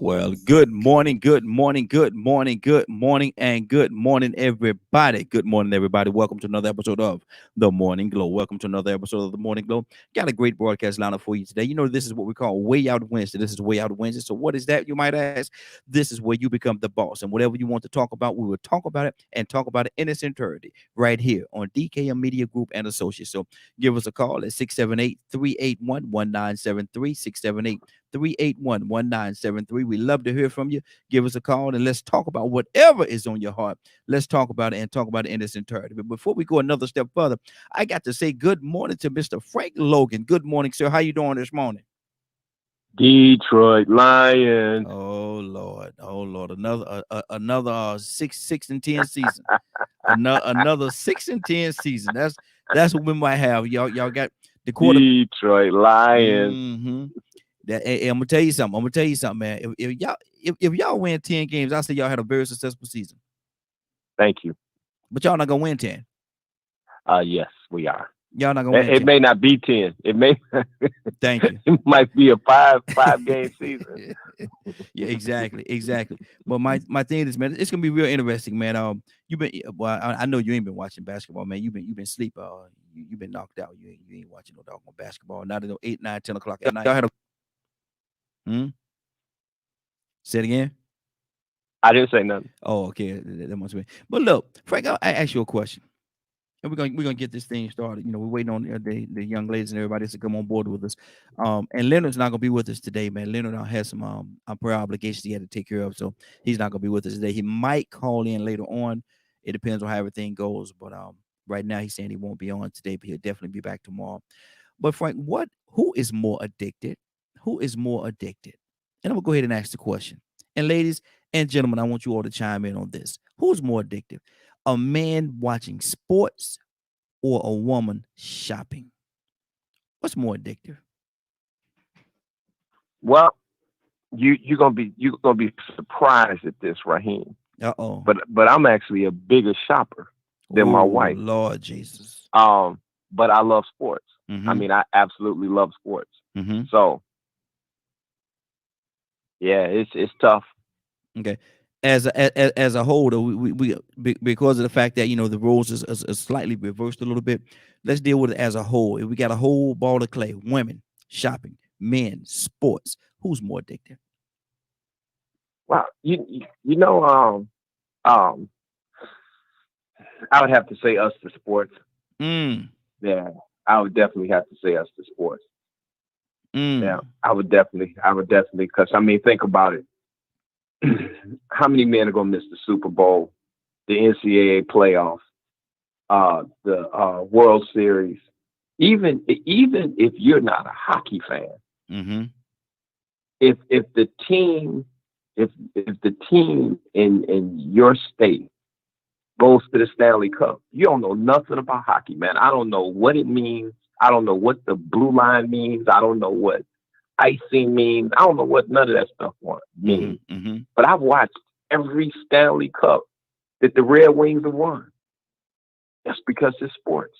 Well, good morning, good morning, good morning, good morning, and good morning, everybody. Good morning, everybody. Welcome to another episode of The Morning Glow. Welcome to another episode of The Morning Glow. Got a great broadcast lineup for you today. You know, this is what we call Way Out Wednesday. This is Way Out Wednesday. So, what is that, you might ask? This is where you become the boss. And whatever you want to talk about, we will talk about it and talk about it in its entirety right here on DKM Media Group and Associates. So, give us a call at 678-381-1973, 678-381-1973. We love to hear from you. Give us a call and let's talk about whatever is on your heart. Let's talk about it and talk about it in its entirety. But before we go another step further, I got to say good morning to Mr. Frank Logan. Good morning, sir. How you doing this morning? Detroit Lions. Oh Lord, another 6-10 season, another 6-10 season. That's what we might have. Y'all got the quarter. Detroit Lions. Mm-hmm. I'm gonna tell you something. I'm gonna tell you something, man. If y'all win 10 games, I say y'all had a very successful season. Thank you. But y'all not gonna win 10. Yes, we are. Y'all not gonna win It 10. may not be 10. It may Thank you. it might be a five game season. Yeah, exactly. But my thing is, man, it's gonna be real interesting, man. You've been well, I know you ain't been watching basketball, man. You've been asleep. You've been knocked out. You ain't watching no doggone basketball. Not at 8, 9, 10 o'clock at night. Y'all had a say it again. I didn't say nothing. Oh, okay. That must be. But look, Frank, I ask you a question. And we're gonna get this thing started. You know, we're waiting on the young ladies and everybody to come on board with us. And Leonard's not gonna be with us today, man. Leonard has some prayer obligations he had to take care of, so he's not gonna be with us today. He might call in later on. It depends on how everything goes. But right now he's saying he won't be on today, but he'll definitely be back tomorrow. But Frank, who is more addicted? Who is more addicted? And I'm gonna go ahead and ask the question. And ladies and gentlemen, I want you all to chime in on this. Who's more addictive? A man watching sports or a woman shopping? What's more addictive? Well, you're gonna be surprised at this, Raheem. Uh-oh. But I'm actually a bigger shopper than my Oh, wife. Lord Jesus. But I love sports. I Mm-hmm. mean, I absolutely love sports. Mm-hmm. So yeah, it's tough. Okay. As a whole, though, because of the fact that the roles is slightly reversed a little bit, let's deal with it as a whole. If we got a whole ball of clay, women, shopping, men, sports, who's more addictive? Wow, you know, um, I would have to say us to sports. Mm, Yeah, I would definitely have to say us to sports. Yeah, mm. I would definitely, because I mean, think about it. How many men are gonna miss the Super Bowl, the NCAA playoffs, the World Series? Even if you're not a hockey fan, Mm-hmm. if the team if the team in your state goes to the Stanley Cup. You don't know nothing about hockey, man. I don't know what it means. I don't know what the blue line means. I don't know what icing means. I don't know what none of that stuff Mm-hmm. means. Mm-hmm. But I've watched every Stanley Cup that the Red Wings have won. That's because it's sports.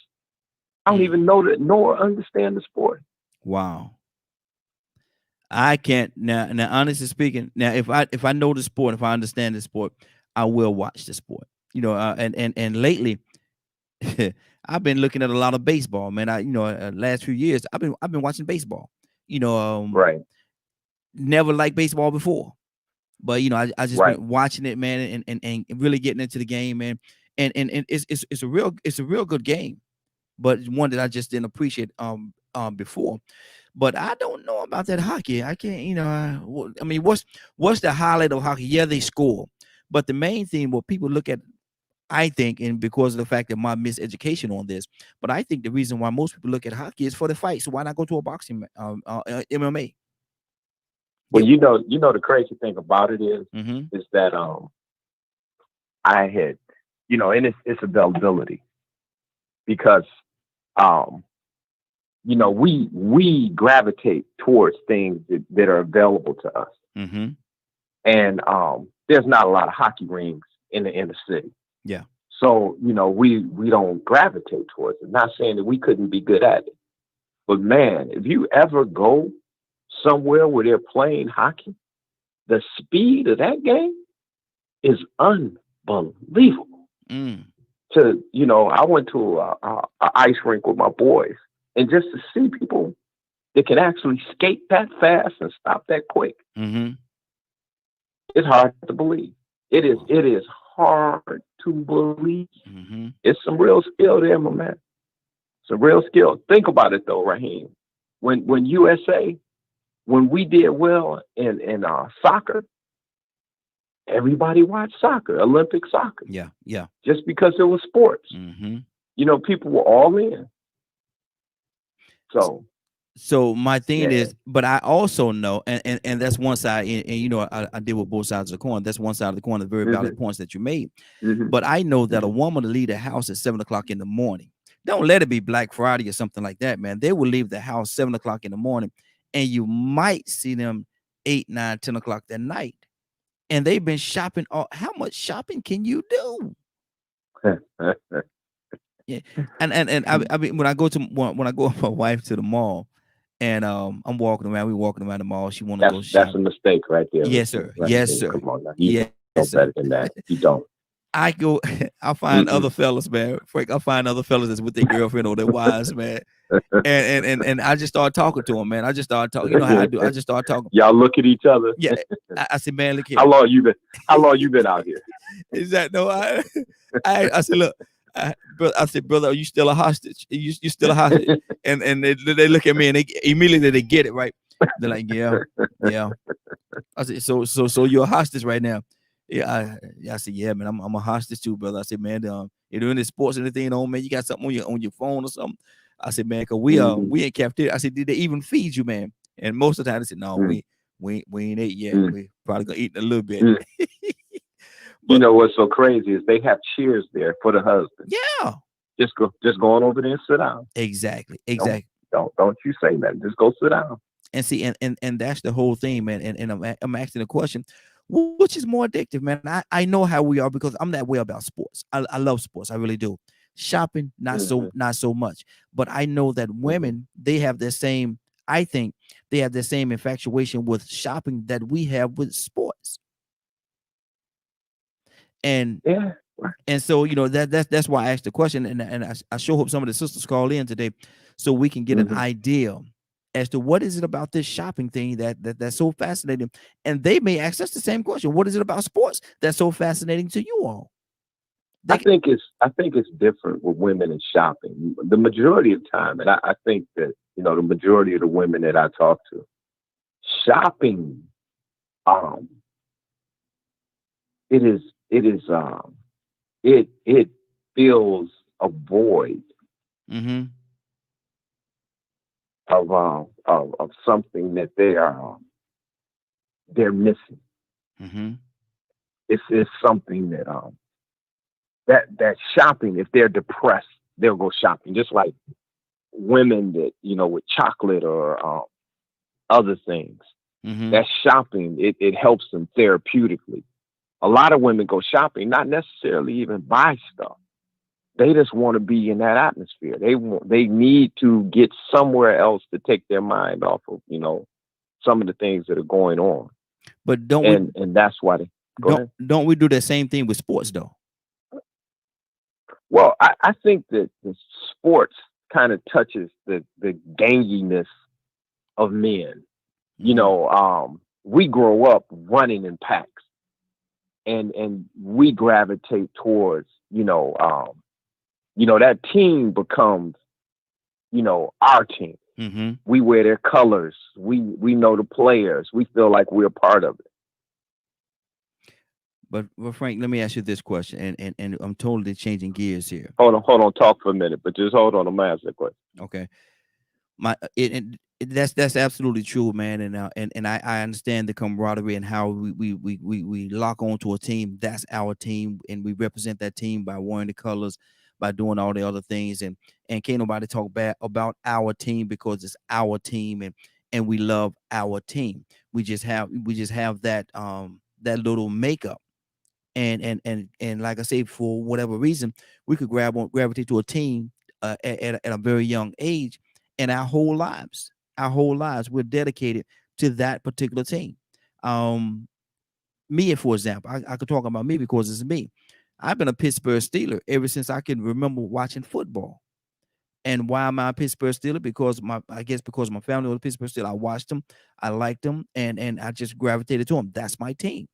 I don't Mm. even know that nor understand the sport. Wow. I can't now honestly speaking, now if I know the sport, if I understand the sport, I will watch the sport. And lately I've been looking at a lot of baseball, man. Last few years I've been watching baseball. You know, Right, never liked baseball before. But I just right. been watching it, man, and really getting into the game, man. And it's a real good game, but one that I just didn't appreciate before. But I don't know about that hockey. I can't, I mean, what's the highlight of hockey? Yeah, they score, but the main thing what people look at, I think, and because of the fact that my miseducation on this, but I think the reason why most people look at hockey is for the fight. So why not go to a boxing MMA? Well, Get. the crazy thing about it Mm-hmm. is that I had, and it's availability because um we gravitate towards things that are available to us, Mm-hmm. and there's not a lot of hockey rinks in the city, Yeah. so we don't gravitate towards it. Not saying that we couldn't be good at it, but man, if you ever go somewhere where they're playing hockey, the speed of that game is unbelievable. Mm. I went to a ice rink with my boys, and just to see people that can actually skate that fast and stop that quick, Mm-hmm. it's hard to believe. It is hard to believe. Mm-hmm. It's some real skill there, my man. Some real skill. Think about it though, Raheem. When USA, when we did well in soccer, everybody watched soccer, Olympic soccer, Yeah. Yeah. just because it was sports. Mm-hmm. People were all in. So So my thing yeah. is, but I also know, and that's one side, and I deal with both sides of the coin. That's one side of the coin, the very valid Hmm. points that you made. Hmm. But I know that a Hmm. woman to leave the house at 7 o'clock in the morning. Don't let it be Black Friday or something like that, man. They will leave the house 7 o'clock in the morning, and you might see them 8, 9, 10 o'clock that night. And they've been shopping. How much shopping can you do? Yeah, and I mean when I go with my wife to the mall, and I'm walking around, we walking around the mall. She want to go That's a shop. mistake right there, Yes, sir. Yes, Raheem. sir. Come on now. You Yes, know sir. better than that. You don't. I go, I find Mm-mm. other fellas, man. Frank, I find other fellas that's with their girlfriend or their wives, man. And I just start talking to them, man. I just start talking. You know how I do. I just start talking. Y'all look at each other. Yeah, I said, man, look How here. long you been? How long you been out here? Is that no? I said, look, I said, brother, are you still a hostage? You still a hostage? And they look at me and they immediately they get it right. They're like, yeah, yeah. I said, so you're a hostage right now. I said, yeah, man, I'm a hostage too, brother. I said, man, you're doing this sports or anything on, man. You got something on your phone or something. I said, man, cause Hmm. we ain't cafeteria. I said, did they even feed you, man? And most of the time they said, no, we ain't ate yet. Mm. We probably gonna eat in a little bit. Mm. You But know what's so crazy is they have chairs there for the husband. yeah, Just go on over there and sit down. exactly, Don't exactly. don't you say that. Just go sit down. And see, and that's the whole thing, man. And I'm asking the question, which is more addictive, man? I know how we are because I'm that way about sports. I love sports, I really do. Shopping, Hmm. not so much. But I know that Hmm. women, they have the same. I think they have the same infatuation with shopping that we have with sports. And Yeah. so that's why I asked the question, and I sure hope some of the sisters call in today so we can get an Hmm. idea as to what is it about this shopping thing that's so fascinating. And they may ask us the same question: what is it about sports that's so fascinating to you all? They I think it's different with women and shopping. The majority of time, and I think that the majority of the women that I talk to, shopping, um, it is it fills a void mm-hmm, of something that they're missing. mm-hmm, It's something that shopping. If they're depressed, they'll go shopping. Just like women that with chocolate or other things. mm-hmm. That shopping, it helps them therapeutically. A lot of women go shopping, not necessarily even buy stuff. They just want to be in that atmosphere. They need to get somewhere else to take their mind off of some of the things that are going on, But and that's why they go ahead. don't we do the same thing with sports though? Well, I think that the sports kind of touches the ganginess of men. Mm-hmm, We grow up running in packs, and we gravitate towards that team becomes our team. mm-hmm. We wear their colors. We know the players. We feel like we're a part of it. But Frank, let me ask you this question, and I'm totally changing gears here. Hold on. Talk for a minute, but just hold on. I'm gonna ask that question. Okay, that's absolutely true, man. And I understand the camaraderie and how we lock on to a team. That's our team, and we represent that team by wearing the colors, by doing all the other things. And can't nobody talk bad about our team because it's our team, and we love our team. We just have that little makeup. And like I say, for whatever reason, we could gravitate to a team at a very young age, and our whole lives we're dedicated to that particular team. me, for example, I could talk about me because it's me. I've been a Pittsburgh Steeler ever since I can remember watching football. And why am I a Pittsburgh Steeler? Because I guess because my family was a Pittsburgh Steeler. I watched them, I liked them, and I just gravitated to them. That's my team.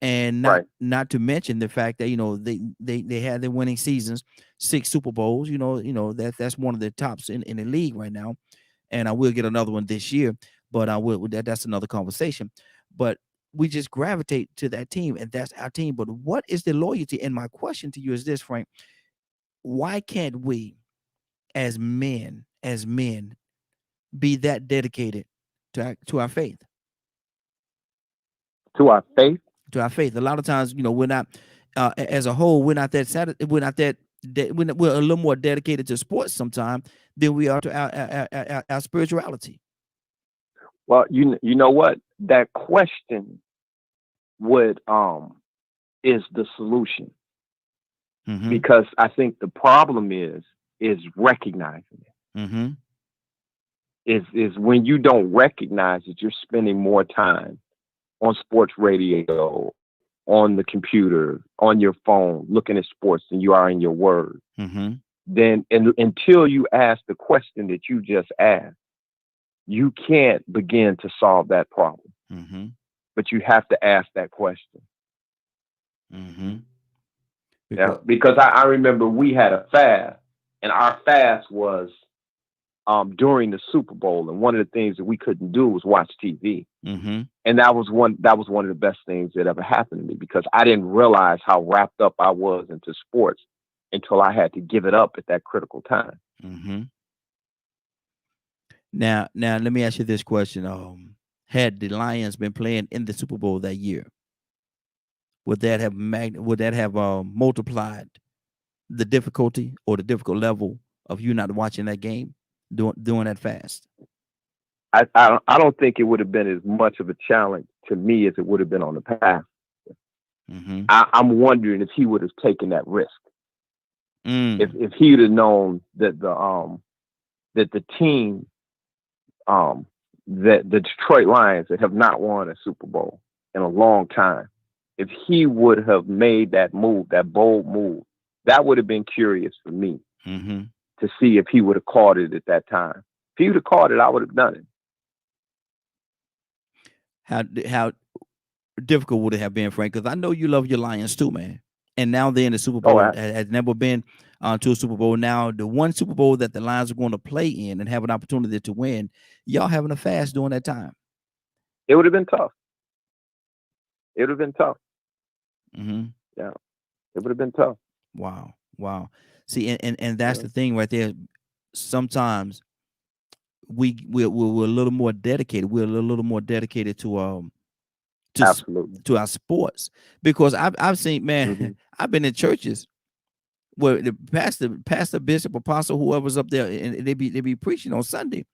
And Right. not to mention the fact that they had their winning seasons, 6 Super Bowls. That's one of the tops in the league right now, and I will get another one this year. But I will that's another conversation. But we just gravitate to that team, and that's our team. But what is the loyalty? And my question to you is this, Frank: why can't we, as men, be that dedicated to our faith? To our faith. To our faith. A lot of times, we're not, as a whole, we're not that we're a little more dedicated to sports sometimes than we are to our spirituality. Well, you know what? That question would is the solution, because I think the problem is recognizing it. Is when you don't recognize that you're spending more time on sports radio, on the computer, on your phone, looking at sports than you are in your word. Then, until you ask the question that you just asked, you can't begin to solve that problem. But you have to ask that question. Because I remember we had a fast, and our fast was during the Super Bowl, and one of the things that we couldn't do was watch TV. And that was one of the best things that ever happened to me, because I didn't realize how wrapped up I was into sports until I had to give it up at that critical time. Now, let me ask you this question: had the Lions been playing in the Super Bowl that year, would that have multiplied the difficulty or the difficult level of you not watching that game, doing that fast? I don't think it would have been as much of a challenge to me as it would have been on the path. I'm wondering if he would have taken that risk. If he would have known that the team, that the Detroit Lions, that have not won a Super Bowl in a long time, if he would have made that move, that bold move, that would have been curious for me to see if he would have caught it at that time. If he would have caught it, I would have done it. How difficult would it have been, Frank? Because I know you love your Lions too, man. And now they're in the Super Bowl. Has never been to a Super Bowl. Now, the one Super Bowl that the Lions are going to play in and have an opportunity to win, y'all having a fast during that time. It would have been tough. Yeah, it would have been tough. Wow. See, and that's the thing right there. Sometimes we're a little more dedicated. We're a little more dedicated to our sports, because I've seen, man, I've been in churches where the pastor, bishop, apostle, whoever's up there, and they be preaching on Sunday,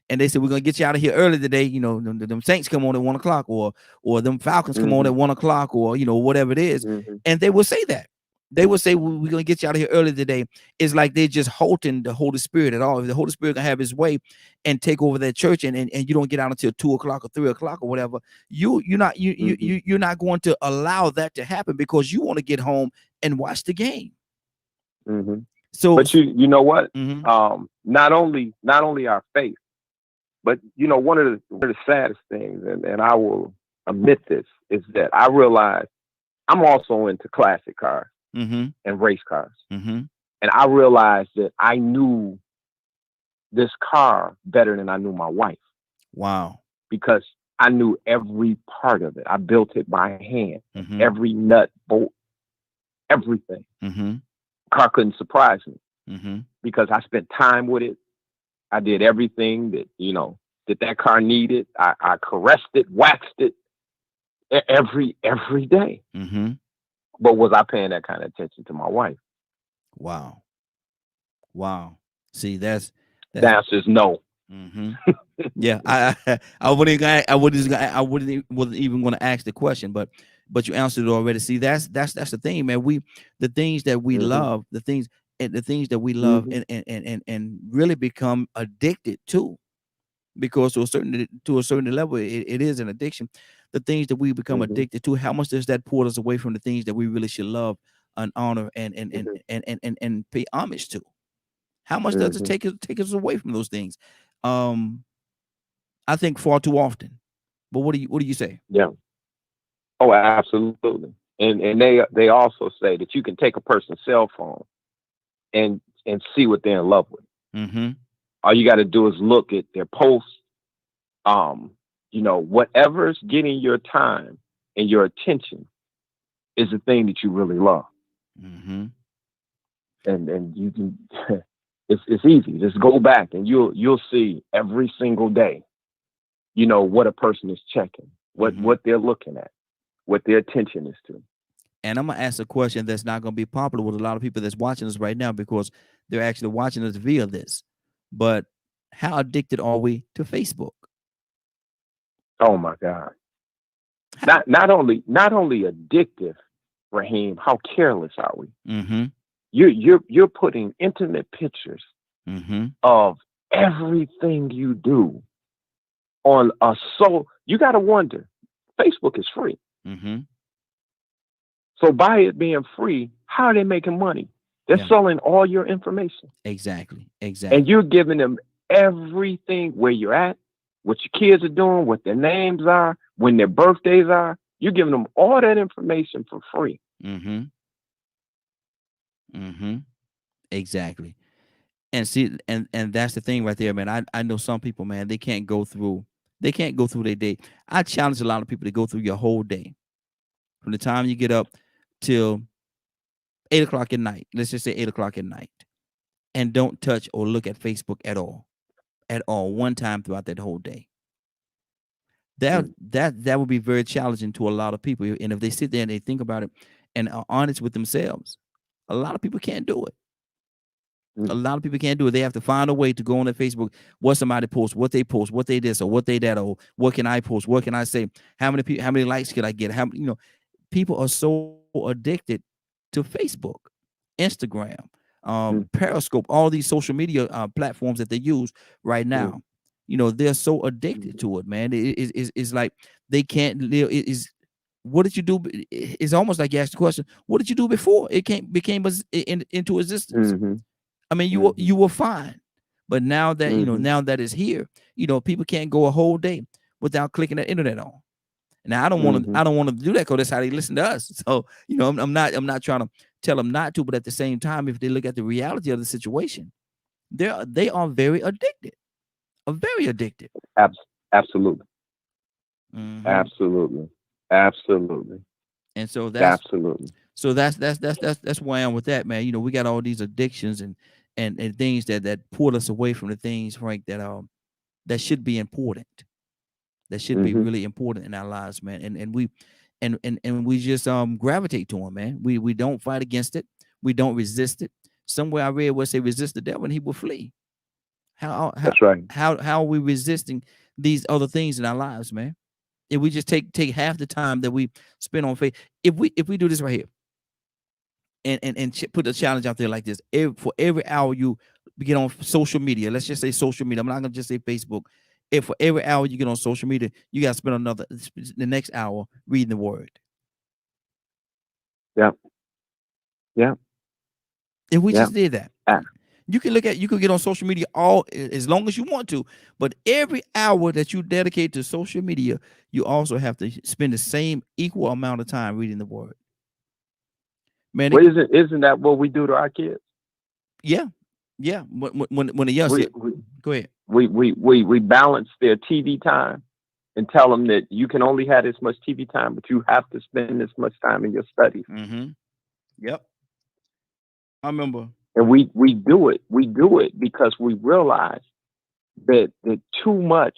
and they said, we're gonna get you out of here early today. Them Saints come on at 1 o'clock, or them Falcons come on at 1 o'clock, or whatever it is, and they will say that. They would say, we're going to get you out of here early today. It's like they're just halting the Holy Spirit at all. If the Holy Spirit can have his way and take over that church, and you don't get out until 2 o'clock or 3 o'clock or whatever, you're not going to allow that to happen, because you want to get home and watch the game. So, but you know what? Not only our faith, but one of the saddest things, and I will admit this, is that I realize I'm also into classic cars. And race cars. And I realized that I knew this car better than I knew my wife. Wow. Because I knew every part of it. I built it by hand. Every nut, bolt, everything. Car couldn't surprise me. Because I spent time with it. I did everything that that car needed. I caressed it, waxed it every day. But was I paying that kind of attention to my wife? Wow. See, that's the answer is no. Yeah, I wasn't even going to ask the question, but you answered it already. See, that's the thing, man. The things that we love, the things that we love, and really become addicted to, because to a certain level, it is an addiction. the things that we become Mm-hmm. addicted to, how much does that pull us away from the things that we really should love and honor Mm-hmm. and pay homage to? How much does it Mm-hmm. take us away from those things? Um, I think far too often. But what do you say? Yeah. Oh, absolutely. And they also say that you can take a person's cell phone and see what they're in love with. Mm-hmm. All you got to do is look at their posts. Um, whatever's getting your time and your attention is the thing that you really love. Mm-hmm. And you can it's easy. Just go back and you'll see every single day, what a person is checking, Mm-hmm. what they're looking at, what their attention is to. And I'm gonna ask a question that's not gonna be popular with a lot of people that's watching us right now because they're actually watching us via this. But how addicted are we to Facebook? Oh my God. How? Not only addictive, Raheem, how careless are we? Mm-hmm. You're putting intimate pictures Mm-hmm. of everything you do on a you gotta wonder, Facebook is free. Mm-hmm. So by it being free, how are they making money? They're Yeah. selling all your information. Exactly. And Exactly. you're giving them everything, where you're at, what your kids are doing, what their names are, when their birthdays are. You're giving them all that information for free. Mm-hmm. Mm-hmm. Exactly. And see, and that's the thing right there, man. I know some people, man, they can't go through their day. I challenge a lot of people to go through your whole day from the time you get up till 8 o'clock at night. Let's just say 8 o'clock at night, and don't touch or look at Facebook at all, one time throughout that whole day. That Mm, that would be very challenging to a lot of people. And if they sit there and they think about it and are honest with themselves, a lot of people can't do it. A mm, lot of people can't do it. They have to find a way to go on their Facebook, what somebody posts, what they this or what they that, or what can I post, what can I say, how many likes can I get? People are so addicted to Facebook, Instagram, mm, Periscope, all these social media platforms that they use right mm, now. They're so addicted mm, to it, man. It's like they can't live. It is what did you do? It's almost like you asked the question, what did you do before it became into existence? mhm, I mean, mhm, you were fine, but now that mhm, now that it's here, people can't go a whole day without clicking the internet on. Now mhm. I don't want to do that because that's how they listen to us. So I'm not trying to tell them not to, but at the same time, if they look at the reality of the situation, they are very addicted, are very addicted. Abs- absolutely. Hmm. Absolutely. Absolutely. And so Absolutely. that's where I am with that, man. We got all these addictions and things that pull us away from the things, Frank, that should be important, that should be Mhm. really important in our lives, man. And we just gravitate to them, man. We don't fight against it. We don't resist it. Somewhere I read where say resist the devil and he will flee. How how That's right. how are we resisting these other things in our lives, man? If we just take half the time that we spend on faith, if we do this right here and put the challenge out there like this, for every hour you get on social media, let's just say social media. I'm not gonna just say Facebook. If for every hour you get on social media, you got to spend the next hour reading the word. Yeah. Yeah. If we Yeah. just did that, Ah, you could get on social media as long as you want to, but every hour that you dedicate to social media, you also have to spend the same equal amount of time reading the word. Man, well, isn't that what we do to our kids? yeah, yeah. When the young We said, we go ahead. we balance their TV time and tell them that you can only have this much TV time, but you have to spend this much time in your studies. Mm-hmm. Yep. I remember. And we do it because we realize that too much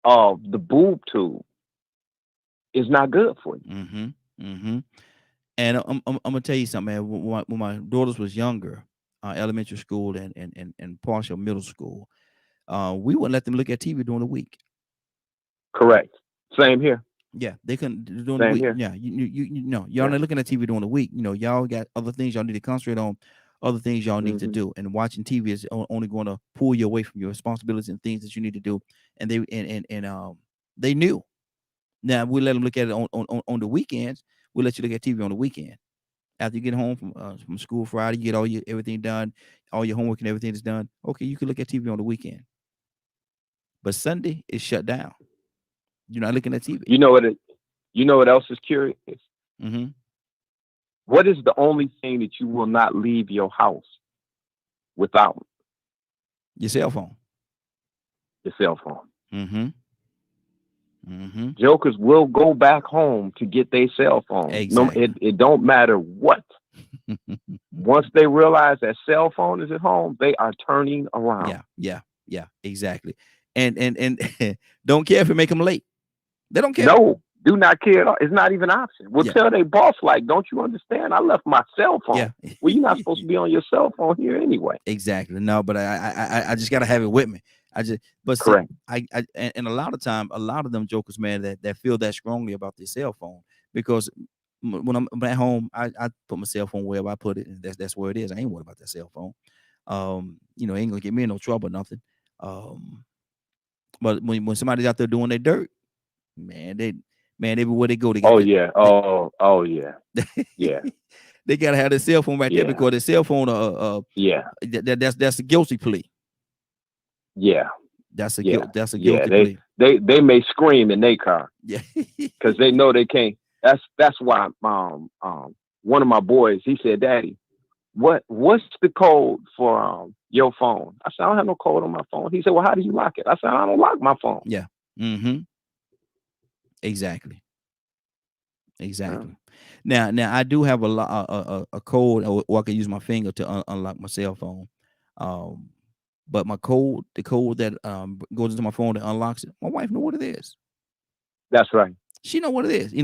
of the boob tube is not good for you. Mm-hmm. Mm-hmm. And I'm gonna tell you something, man. When my daughters was younger, elementary school and partial middle school, we wouldn't let them look at TV during the week. Correct. Same here. Yeah, they couldn't during the Same week. here. Yeah, you know, y'all Yeah. not looking at TV during the week. Y'all got other things y'all need to concentrate on, other things y'all need to Hmm. do. And watching TV is only going to pull you away from your responsibilities and things that you need to do. And they knew. Now we let them look at it on the weekends. We'll let you look at TV on the weekend. After you get home from school Friday, you get all your everything done, all your homework and everything is done. Okay, you can look at TV on the weekend. But Sunday is shut down. You're not looking at TV. You know what? You know what else is curious? Mm-hmm. What is the only thing that you will not leave your house without? Your cell phone. Your cell phone. Mm-hmm. Mm-hmm. Jokers will go back home to get their cell phone. Exactly. No, it don't matter what. Once they realize that cell phone is at home, they are turning around. Yeah, exactly. And don't care if it make them late. They don't care. No, do not care at all. It's not even an option. We'll Yeah. tell their boss, like, don't you understand? I left my cell phone. Yeah. Well, you're not supposed to be on your cell phone here anyway. Exactly. No, but I just gotta have it with me. But see, Correct. And a lot of time, a lot of them jokers, man, that feel that strongly about their cell phone, because when I'm at home, I put my cell phone wherever I put it, and that's where it is. I ain't worried about that cell phone. It ain't gonna get me in no trouble or nothing. But when somebody's out there doing their dirt, man, everywhere they go, they got yeah. Oh yeah. Yeah. They gotta have their cell phone right there, because their cell phone that's a guilty plea. Yeah. That's a guilty plea. They may scream in their car. Yeah. Because they know they can't. That's why one of my boys, he said, Daddy, what's the code for your phone? I said, I don't have no code on my phone. He said, well, how do you lock it? I said, I don't lock my phone. Yeah. Mm-hmm. Exactly. Now I do have a code, or I can use my finger to unlock my cell phone. But the code that goes into my phone that unlocks it, my wife know what it is. That's right. She know what it is.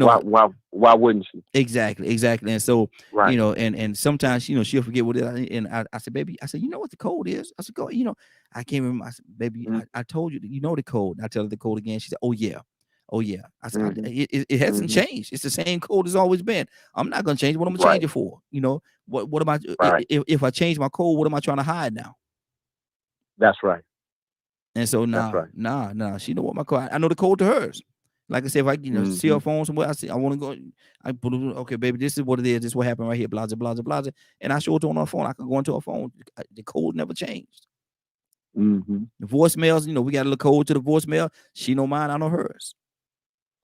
Why wouldn't she? Exactly. And so, right. And sometimes, she'll forget what it is. And I said, baby, you know what the code is? I said, go, I can't remember. I said, baby, I told you, the code. And I tell her the code again. She said, oh yeah. I said, it hasn't changed. It's the same code as always been. I'm not going to change it. What am I going to change it for? What am I, if I change my code, what am I trying to hide now? That's right. And so, nah. She know what my code, I know the code to hers. Like I said, if I see her phone somewhere, I want to go. I put it. Okay, baby, this is what it is. This is what happened right here. Blah blah blah blah. And I show it to her on her phone. I can go into her phone. The code never changed. Mm-hmm. The voicemails, we got a little code to the voicemail. She know mine. I know hers.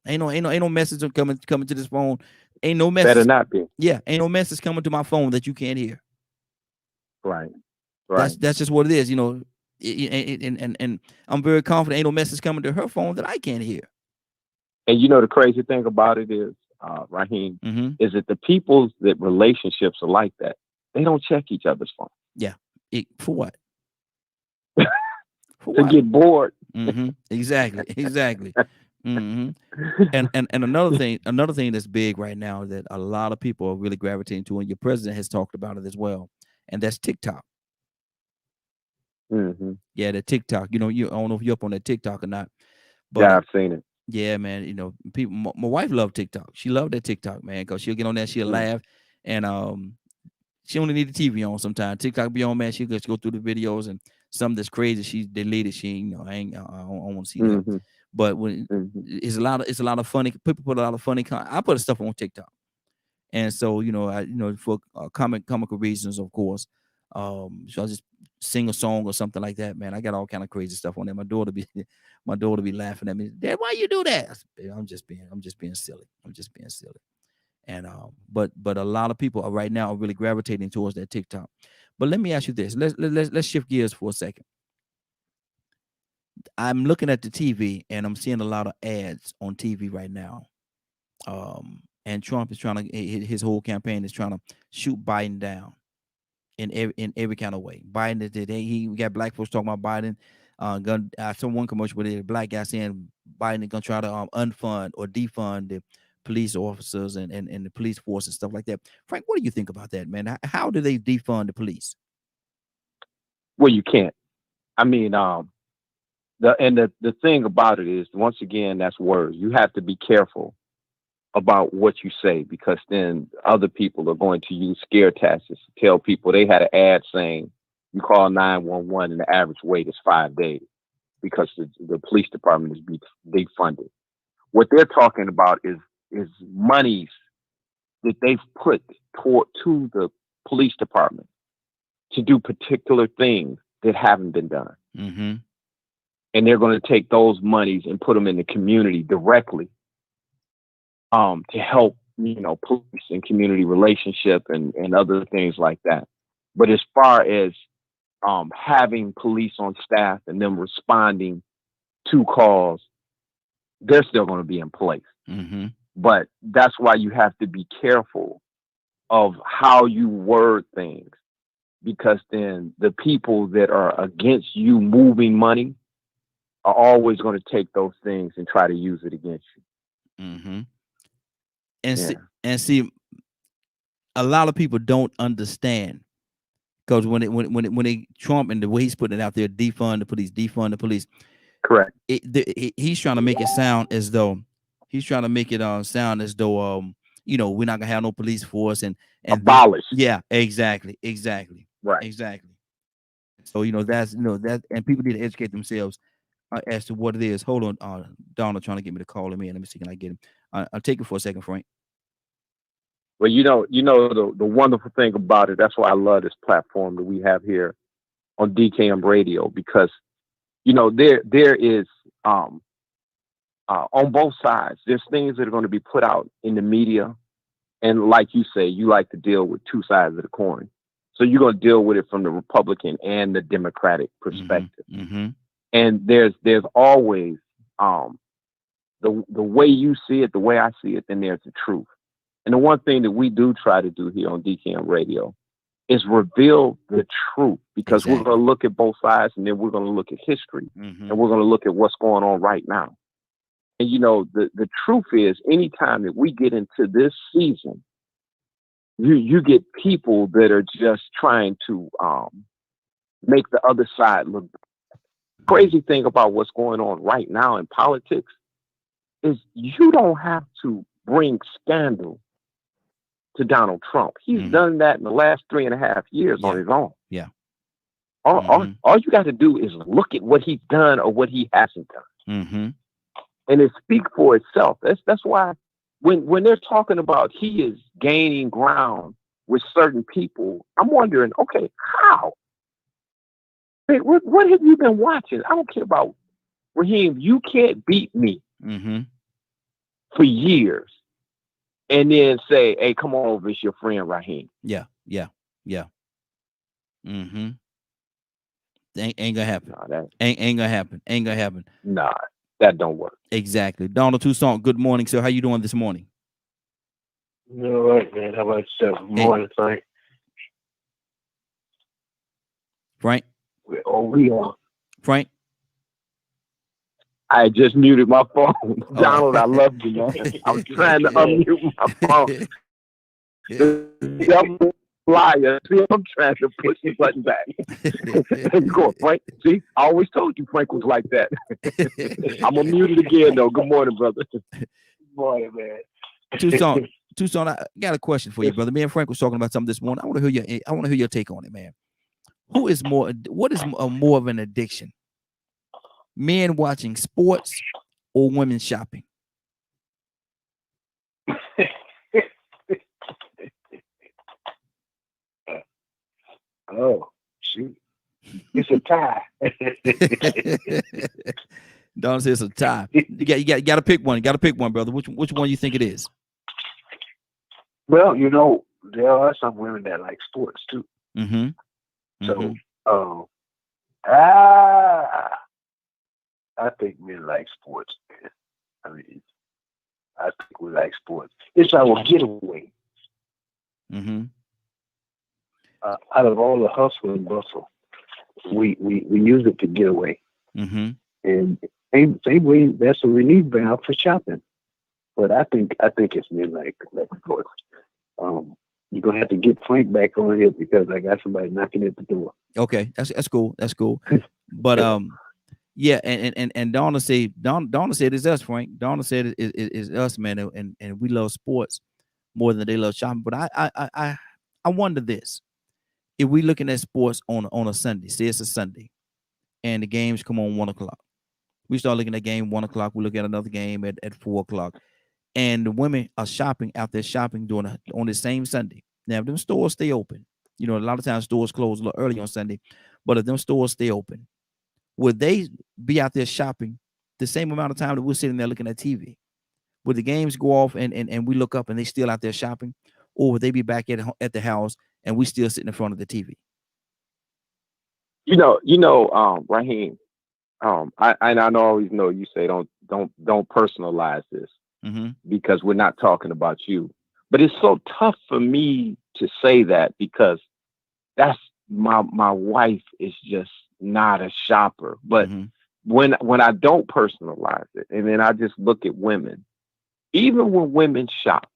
Ain't no message coming to this phone. Ain't no message. Better not be. Yeah, ain't no message coming to my phone that you can't hear. Right. That's just what it is. And I'm very confident. Ain't no message coming to her phone that I can't hear. And the crazy thing about it is, Raheem, is that the people's that relationships are like that. They don't check each other's phone. Yeah. For what? To get bored. Exactly. And another thing that's big right now that a lot of people are really gravitating to, and your president has talked about it as well, and that's TikTok. Yeah, the TikTok. I don't know if you're up on that TikTok or not. But, yeah, I've seen it. Yeah, man. People. My wife loved TikTok. She loved that TikTok, man, because she'll get on there, she'll laugh, and she only need the TV on sometimes. TikTok be on, man. She'll just go through the videos, and something that's crazy, she deleted. She, I don't want to see that. But when it's a lot of funny. People put a lot of funny. I put stuff on TikTok, and so for comical reasons, of course. So I just sing a song or something like that, man. I got all kind of crazy stuff on there. My daughter be laughing at me. Dad, why you do that? I said, I'm just being silly. And but a lot of people right now are really gravitating towards that TikTok. But let me ask you this. Let's shift gears for a second. I'm looking at the TV and I'm seeing a lot of ads on TV right now. And Trump is trying to, his whole campaign is trying to shoot Biden down in every kind of way. Biden today, we got black folks talking about Biden. I saw one commercial with a black guy saying Biden is gonna try to unfund or defund the police officers and the police force and stuff like that. Frank, what do you think about that, man? How do they defund the police? Well, you can't. I mean, the thing about it is, once again, that's words. You have to be careful about what you say, because then other people are going to use scare tactics to tell people. They had an ad saying you call 911 and the average wait is 5 days because the police department is defunded. What they're talking about is monies that they've put toward to the police department to do particular things that haven't been done. Mm-hmm. And they're going to take those monies and put them in the community directly, to help, police and community relationship and other things like that. But as far as having police on staff and them responding to calls, they're still going to be in place. Mm-hmm. But that's why you have to be careful of how you word things, because then the people that are against you moving money are always going to take those things and try to use it against you. Mm-hmm. And see, a lot of people don't understand, because when they Trump and the way he's putting it out there, defund the police. Correct. He's trying to make it sound as though we're not gonna have no police force and abolish. Yeah, exactly. Right. Exactly. So that, and people need to educate themselves as to what it is. Hold on, Donald trying to get me to call him in. Let me see, can I get him? I'll take it for a second, Frank. Well, the wonderful thing about it, that's why I love this platform that we have here on DKM Radio, because there is on both sides, there's things that are going to be put out in the media, and like you say, you like to deal with two sides of the coin, so you're going to deal with it from the Republican and the Democratic perspective. Mm-hmm. And there's always the way you see it, the way I see it, then there's the truth. And the one thing that we do try to do here on DKM Radio is reveal the truth, because Exactly. we're going to look at both sides, and then we're going to look at history, Mm-hmm. and we're going to look at what's going on right now. And the truth is, anytime that we get into this season, you get people that are just trying to make the other side look. Crazy thing about what's going on right now in politics is you don't have to bring scandal to Donald Trump. He's done that in the last 3.5 years on his own. Yeah. All you got to do is look at what he's done or what he hasn't done. Mm-hmm. And it speaks for itself. That's why when they're talking about he is gaining ground with certain people, I'm wondering, okay, how? Hey, what have you been watching? I don't care about Raheem. You can't beat me for years and then say, hey, come on over, it's your friend Raheem. Yeah. Mm-hmm. Ain't gonna happen. No, ain't gonna happen. Nah, that don't work. Exactly. Donald Toussaint, good morning, sir. How you doing this morning? All right, man. How about yourself? Good morning, Frank. Frank? We are. Frank? I just muted my phone. Donald, I love you, man. I was trying to unmute my phone. Liar. See, I'm trying to push the button back. Go on, Frank. See, I always told you Frank was like that. I'm gonna mute it again, though. Good morning, brother. Good morning, man. Toussaint, I got a question for you, brother. Me and Frank was talking about something this morning. I want to hear your take on it, man. What is more of an addiction? Men watching sports or women shopping? Oh, shoot. It's a tie. Don says it's a tie. You got to pick one. You got to pick one, brother. Which one you think it is? Well, there are some women that like sports too. Mm-hmm. So, I think men like sports, man. I mean, I think we like sports. It's our getaway. Mm-hmm. Out of all the hustle and bustle, we use it to get away. Mm-hmm. And same way, that's a relief valve for shopping. But I think it's men like sports. You're gonna have to get Frank back on here because I got somebody knocking at the door. Okay, that's cool. That's cool. But yeah, and Donna said it's us, Frank. Donna said it's us, man, and we love sports more than they love shopping. But I wonder this: if we looking at sports on a Sunday, say it's a Sunday, and the games come on 1:00, We start looking at game 1 o'clock. We look at another game at 4 o'clock. And the women are shopping out there shopping on the same Sunday. Now, if them stores stay open, a lot of times stores close a little early on Sunday, but if them stores stay open, would they be out there shopping the same amount of time that we're sitting there looking at TV? Would the games go off and we look up and they still out there shopping, or would they be back at the house and we still sitting in front of the TV? Raheem, I always know you say don't personalize this because we're not talking about you. But it's so tough for me to say that because that's my wife is just not a shopper. But when I don't personalize it, and then I just look at women, even when women shop,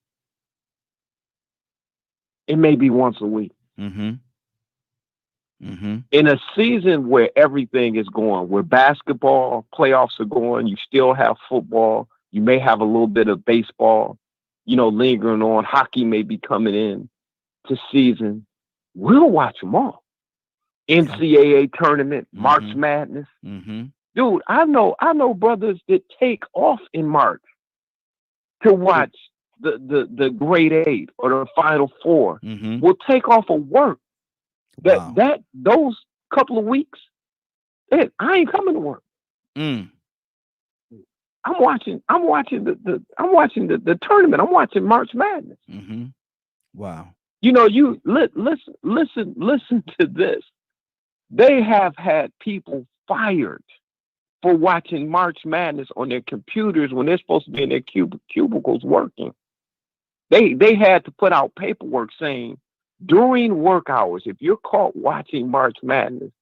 it may be once a week. In a season where everything is going, where basketball playoffs are going, you still have football, you may have a little bit of baseball, lingering on. Hockey may be coming in to season. We'll watch them all. NCAA tournament, March Madness. Dude, I know brothers that take off in March to watch the grade 8 or the Final Four. Will take off of work. Those couple of weeks, I ain't coming to work. I'm watching the tournament. I'm watching March Madness. Wow. You listen to this. They have had people fired for watching March Madness on their computers when they're supposed to be in their cubicles working. They had to put out paperwork saying, during work hours, if you're caught watching March Madness,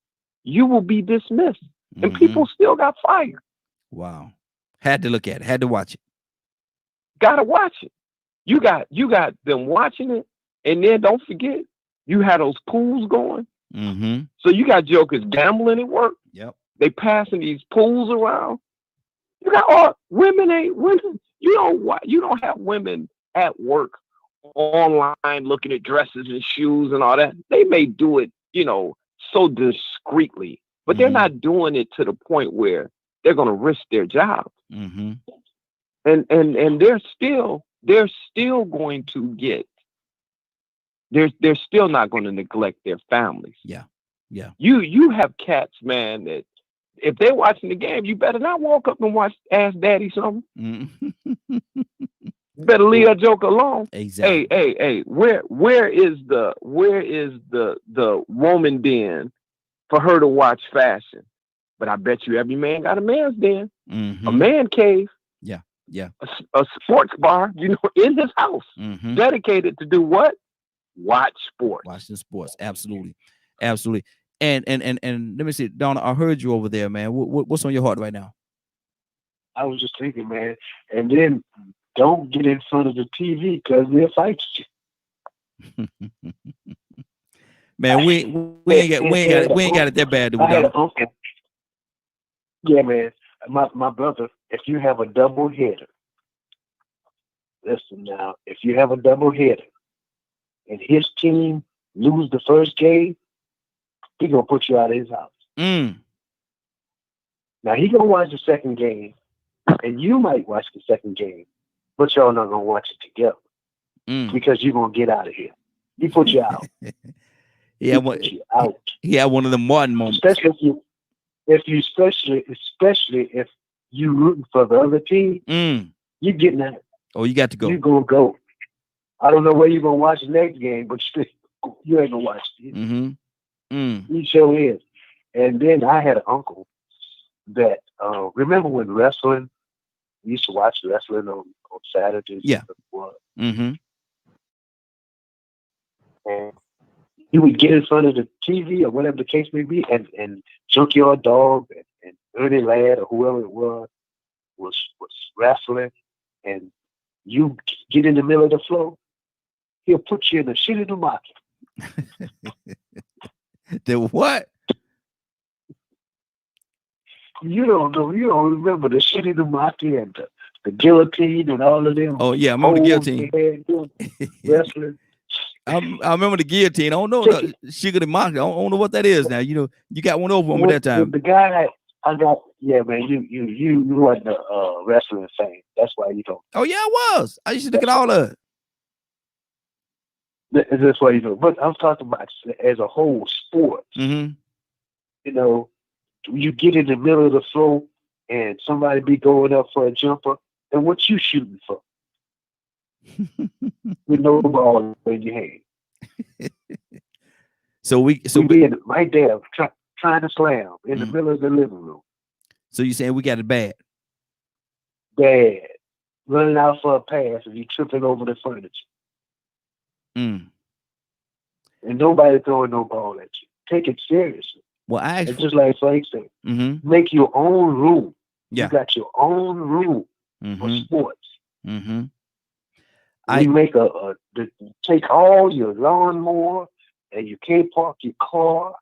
you will be dismissed. And people still got fired. Wow. Had to look at it. Had to watch it. Gotta watch it. You got them watching it. And then don't forget, you had those pools going. So you got jokers gambling at work. Yep. They passing these pools around. You got women. You don't have women at work online looking at dresses and shoes and all that. They may do it, so discreetly, but they're not doing it to the point where they're going to risk their job. And they're still going to get. They're still not going to neglect their families. Yeah. You have cats, man, that if they're watching the game, you better not walk up and ask daddy something. Better leave that joke alone. Exactly. Hey, where is the woman den for her to watch fashion? But I bet you every man got a man's den, a man cave. Yeah. A sports bar, in his house, dedicated to do what? Watch sports. Watch the sports. Absolutely. And let me see, Donna, I heard you over there, man. What's on your heart right now? I was just thinking, man, and then don't get in front of the TV because they'll fight you. Man, we ain't got it that bad. I had an uncle. Yeah, man. My brother, if you have a double header, listen now, if you have a double header and his team lose the first game, he gonna put you out of his house. Now he gonna watch the second game, and you might watch the second game, but y'all not gonna watch it together because you're gonna get out of here. He put you out. He had one of the Martin moments. Especially if you rooting for the other team, you getting out. Oh, you got to go. You gonna go. I don't know where you're gonna watch the next game, but you ain't gonna watch it. He sure is. And then I had an uncle that remember when wrestling, we used to watch wrestling on Saturdays. Yeah. And he would get in front of the TV or whatever the case may be, and Junkyard Dog and Ernie Ladd or whoever it was wrestling, and you get in the middle of the floor, he'll put you in the shit in the market. The what? You don't know. You don't remember the shit in the market and the guillotine and all of them. Oh yeah, I remember the guillotine. Wrestling. I remember the guillotine. I don't know. Sugar the market. I don't know what that is now. You got one over on me that time. The guy, Yeah, man. You wasn't a wrestling fan. That's why you don't. Oh yeah, I was. I used to look at all of it. That's why you don't. But I'm talking about as a whole sport. Mm-hmm. You know, you get in the middle of the floor and somebody be going up for a jumper, and what you shooting for? With no ball in your hand. So we being right there trying to slam in the Mm. middle of the living room. So you saying we got it bad? Bad. Running out for a pass and you tripping over the furniture. Mm. And nobody throwing no ball at you. Take it seriously. Well, I And actually, just like Frank said, mm-hmm. make your own room. Yeah. You got your own room for Mm-hmm. sports. Mm-hmm. We make take all your lawnmower and you can't park your car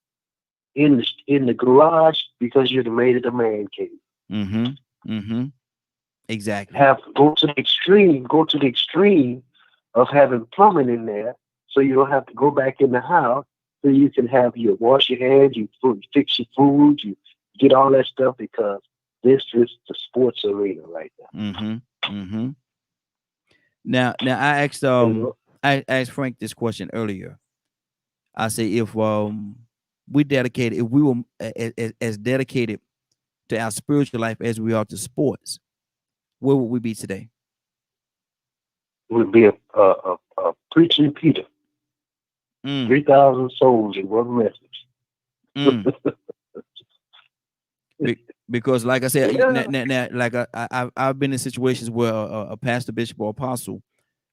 in the garage because you're made it a man cave. Mm-hmm. Mm-hmm. Exactly. Go to the extreme of having plumbing in there, so you don't have to go back in the house. So you can have you wash your hands, you fix your food, you get all that stuff because this is the sports arena right now. Mm-hmm. Mm-hmm. Now I asked Frank this question earlier. I say if we dedicated, if we were as dedicated to our spiritual life as we are to sports, where would we be today? Would be a preaching Peter. 3,000 souls in one message. Because, like I said, Yeah. like I've been in situations where a pastor, bishop, or apostle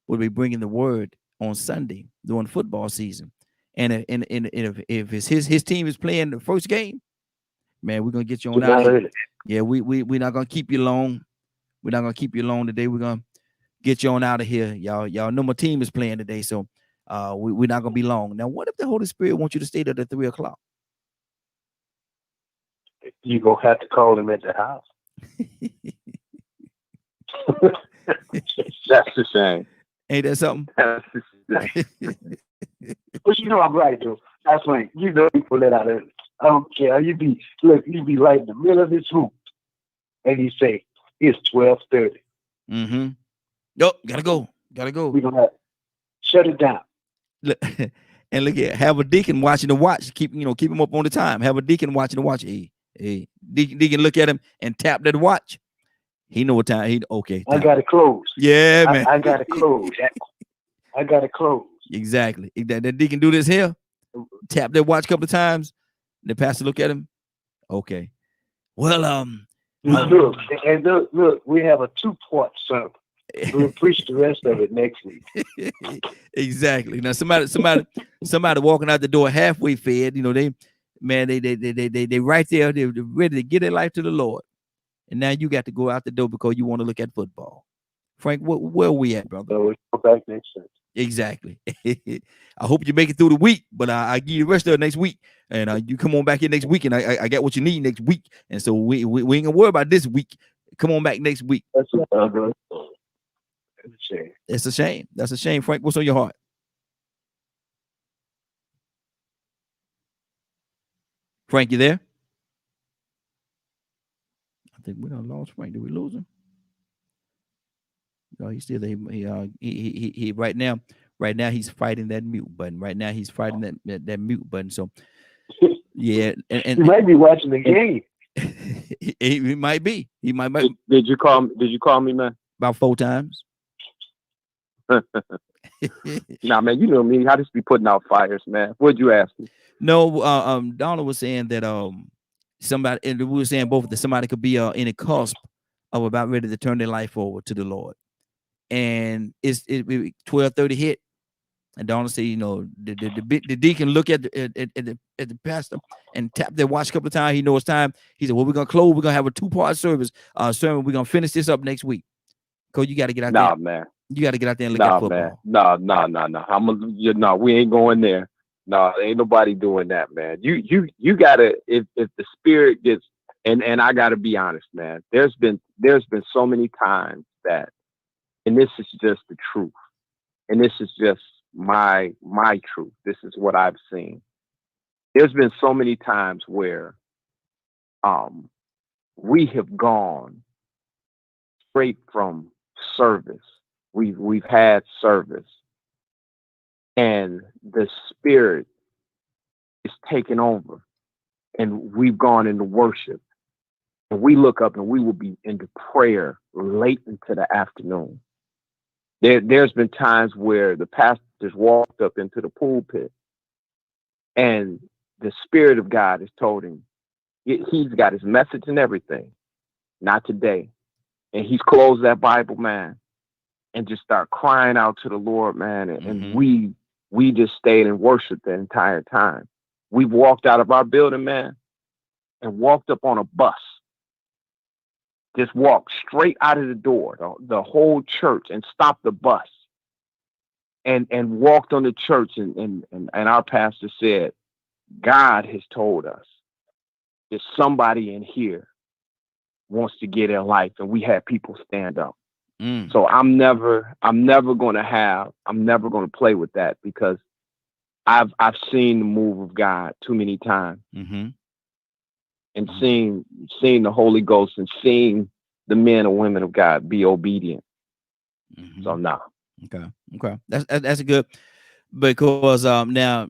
would be bringing the word on Sunday during football season, and if it's his team is playing the first game, man, we're gonna get you on out of here. Yeah, we're not gonna keep you long. We're not gonna keep you long today. We're gonna get you on out of here, y'all know my team is playing today, so we're not gonna be long. Now, what if the Holy Spirit wants you to stay there at 3 o'clock? You're gonna have to call him at the house. That's the shame. Ain't that something? That's the shame. But you know I'm right though. That's when you know people let out early. I don't care. You be right in the middle of this room, and you say it's 12:30. Mm-hmm. Yo, gotta go. We're gonna have shut it down. Look, and look at have a deacon watching the watch. Keep him up on the time. Have a deacon watching the watch. Hey, deacon look at him and tap that watch. He know what time. Okay. I gotta close. Yeah, man. I gotta close. I gotta close. Exactly. That deacon do this here. Tap that watch a couple of times. The pastor look at him. Okay. Well, look, we have a 2-part sermon. We'll preach the rest of it next week. Exactly. Now somebody walking out the door halfway fed, they right there, they're ready to give their life to the Lord. And now you got to go out the door because you want to look at football. Frank, where are we at, brother? So we'll go back next week. Exactly. I hope you make it through the week, but I give you the rest of it next week. And you come on back here next week, and I got what you need next week. And so we ain't gonna worry about this week. Come on back next week. That's It's a shame. That's a shame. Frank, what's on your heart? Frank, you there? I think we done lost Frank. Did we lose him? No, he's still there. He right now he's fighting that mute button. Right now he's fighting that mute button. So yeah, and he might be watching the game. He might be. He might. Did you call me, man? About 4 times. Nah, man, you know me. I just be putting out fires, man. What'd you ask me? No, Donald was saying that somebody, and we were saying both that somebody could be in a cusp of about ready to turn their life over to the Lord, and it's 12:30 hit, and Donald said, the deacon look at the pastor and tap their watch a couple of times. He knows it's time. He said, well, we're gonna close. We're gonna have a 2-part service sermon. We're gonna finish this up next week. Cause you got to get out there. Nah, man. You got to get out there and look at football. Man. No. We ain't going there. No, ain't nobody doing that, man. You gotta, if the spirit gets, and I gotta be honest, man. There's been so many times that, and this is just the truth, and this is just my truth. This is what I've seen. There's been so many times where we have gone straight from service. We've had service, and the spirit is taken over, and we've gone into worship. And we look up and we will be into prayer late into the afternoon. There's been times where the pastors walked up into the pulpit and the Spirit of God has told him, he's got his message and everything, not today. And he's closed that Bible, man, and just start crying out to the Lord, man. And we just stayed in worship the entire time. We walked out of our building, man, and walked up on a bus. Just walked straight out of the door, the whole church, and stopped the bus and walked on the church. And our pastor said, God has told us that somebody in here wants to get their life, and we had people stand up. So I'm never going to play with that, because I've seen the move of God too many times. And seeing the Holy Ghost and seeing the men and women of God be obedient. So now, okay, that's a good, because now,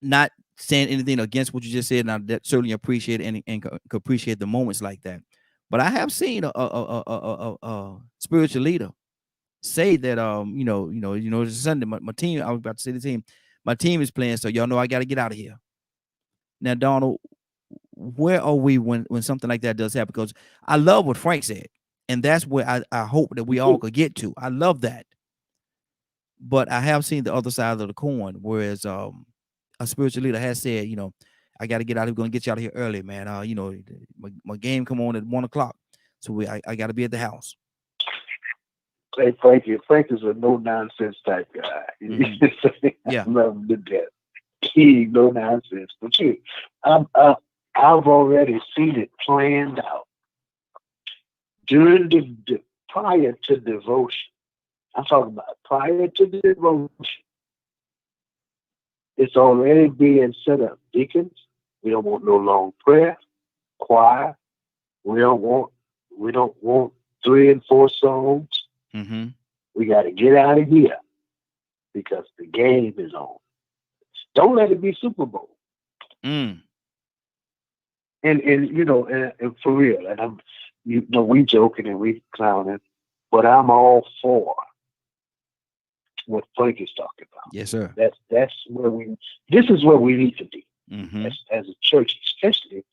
not saying anything against what you just said, and I certainly appreciate it and appreciate the moments like that. But I have seen a spiritual leader say that it's Sunday. My team, I was about to say the team, my team is playing, so y'all know I got to get out of here. Now, Donald, where are we when something like that does happen? Because I love what Frank said, and that's where I hope that we all could get to. I love that. But I have seen the other side of the coin, whereas a spiritual leader has said, I got to get out. We're going to get you out of here early, man. My game come on at 1:00, so I got to be at the house. Hey, Frank is a no nonsense type guy. Yeah, I love him to death. He ain't no nonsense. But I've already seen it planned out during the prior to devotion. I'm talking about prior to the devotion. It's already being set up. Deacons, we don't want no long prayer. Choir, we don't want 3 and 4 songs. We got to get out of here because the game is on. Don't let it be Super Bowl. And for real, and we joking and we clowning, but I'm all for what Frank is talking about. Yes, sir. This is where we need to be as a church, especially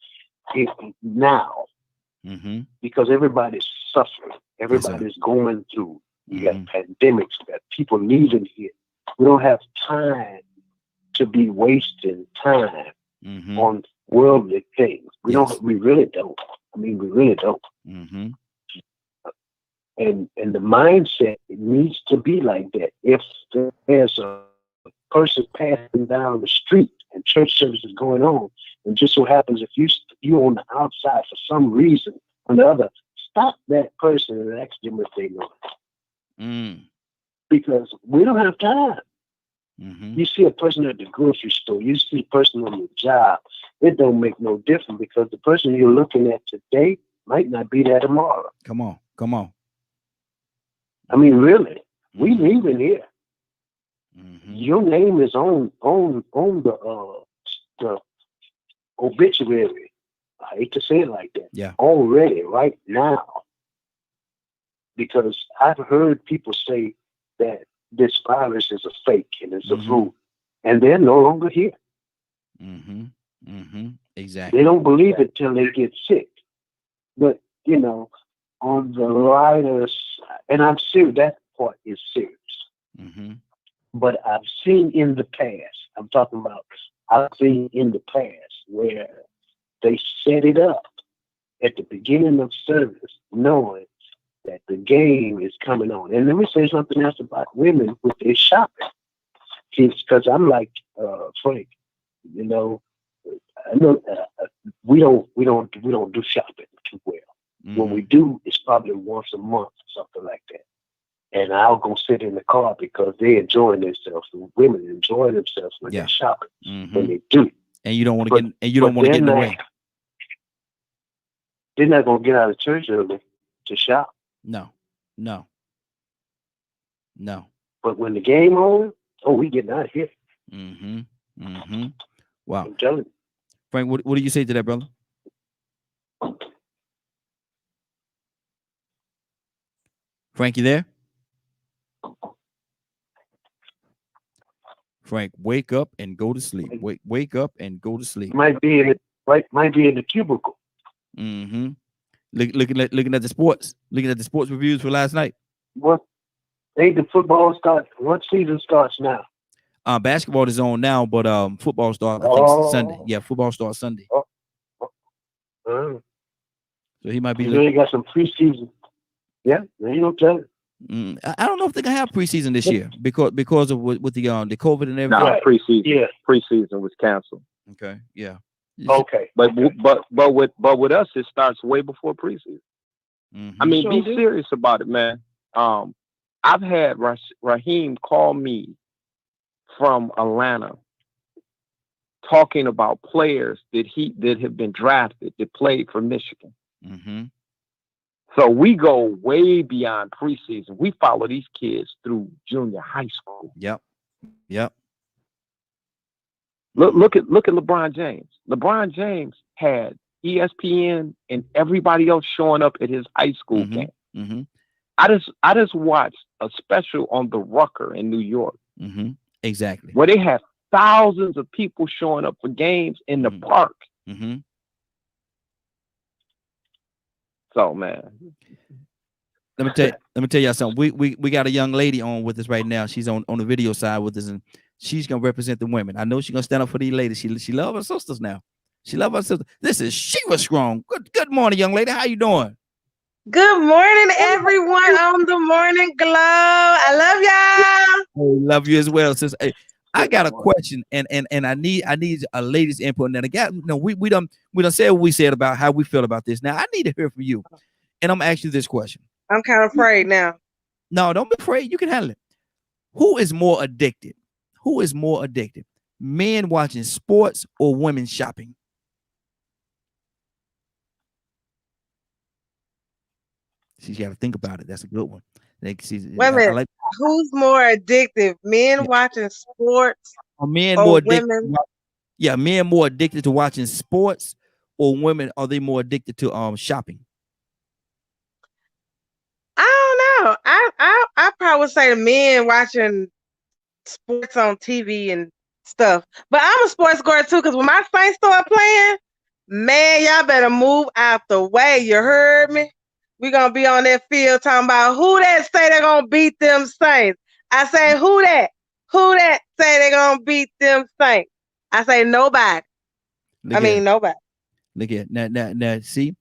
now, because everybody's suffering. Everybody's going through. You got pandemics. You got people leaving here. We don't have time to be wasting time on worldly things. We really don't. I mean, we really don't. And the mindset, it needs to be like that. If there's a person passing down the street and church service is going on, and just so happens if you're on the outside for some reason or the other, stop that person and ask them if they know it. Because we don't have time. You see a person at the grocery store, you see a person on your job, it don't make no difference, because the person you're looking at today might not be there tomorrow. Come on. I mean, really, we leaving here. Your name is on the obituary. I hate to say it like that. Yeah. Already, right now. Because I've heard people say that this virus is a fake and it's a flu, and they're no longer here. Exactly. They don't believe it till they get sick. But on the writers, and I'm serious, that part is serious. But I've seen in the past, I've seen in the past where they set it up at the beginning of service, knowing that the game is coming on. And let me say something else about women with their shopping. Because I'm like Frank, I know we don't do shopping too well. When we do, it's probably once a month or something like that. And I'll go sit in the car because they're enjoying themselves. The women enjoy themselves when they're shopping. When they do. And you don't want to get in the way. they're not gonna get out of church early to shop. No. But when the game on, oh, we getting out of here. Wow. I'm telling you. Frank, what do you say to that, brother? Frank, you there? Frank, wake up and go to sleep. Wake up and go to sleep. Might be in the cubicle. Looking at the sports reviews for last night. What? Ain't the football start? What season starts now? Basketball is on now, but football starts I think Sunday. Yeah, football starts Sunday. So he might be. You know, you got some preseason. Yeah, you don't tell it. I don't know if they're gonna have preseason this year because of with the COVID and everything. No, preseason. Yeah, preseason was canceled. Okay, yeah. Okay, but with us, it starts way before preseason. I mean, be serious about it, man. I've had Raheem call me from Atlanta talking about players that have been drafted that played for Michigan. So we go way beyond preseason. We follow these kids through junior high school. Yep. Look at LeBron James. LeBron James had ESPN and everybody else showing up at his high school game. I just watched a special on the Rucker in New York. Exactly. Where they had thousands of people showing up for games in the park. So, man, let me tell y'all something. We got a young lady on with us right now. She's on the video side with us, and she's gonna represent the women. I know she's gonna stand up for these ladies. She loves her sisters now. She loves her sisters. This is Shiva Strong. Good morning, young lady. How you doing? Good morning, everyone on the Morning Glow. I love y'all. I love you as well, sis. Hey, I got a question, and I need a lady's input. And again, we done said what we said about how we feel about this. Now I need to hear from you, and I'm gonna ask you this question. I'm kind of afraid now. No, don't be afraid. You can handle it. Who is more addicted? Who is more addicted? Men watching sports or women shopping? She's got to think about it. That's a good one. Wait a minute. Who's more addictive? Men watching sports or men or more women? Yeah, men more addicted to watching sports or women, are they more addicted to shopping? I don't know. I probably would say the men watching sports on TV and stuff. But I'm a sports girl too, because when my Saints start playing, man, y'all better move out the way. You heard me? We're going to be on that field talking about who that say they're going to beat them Saints. I say, who that say they're going to beat them Saints? I say, nobody. Nobody. Look at now. See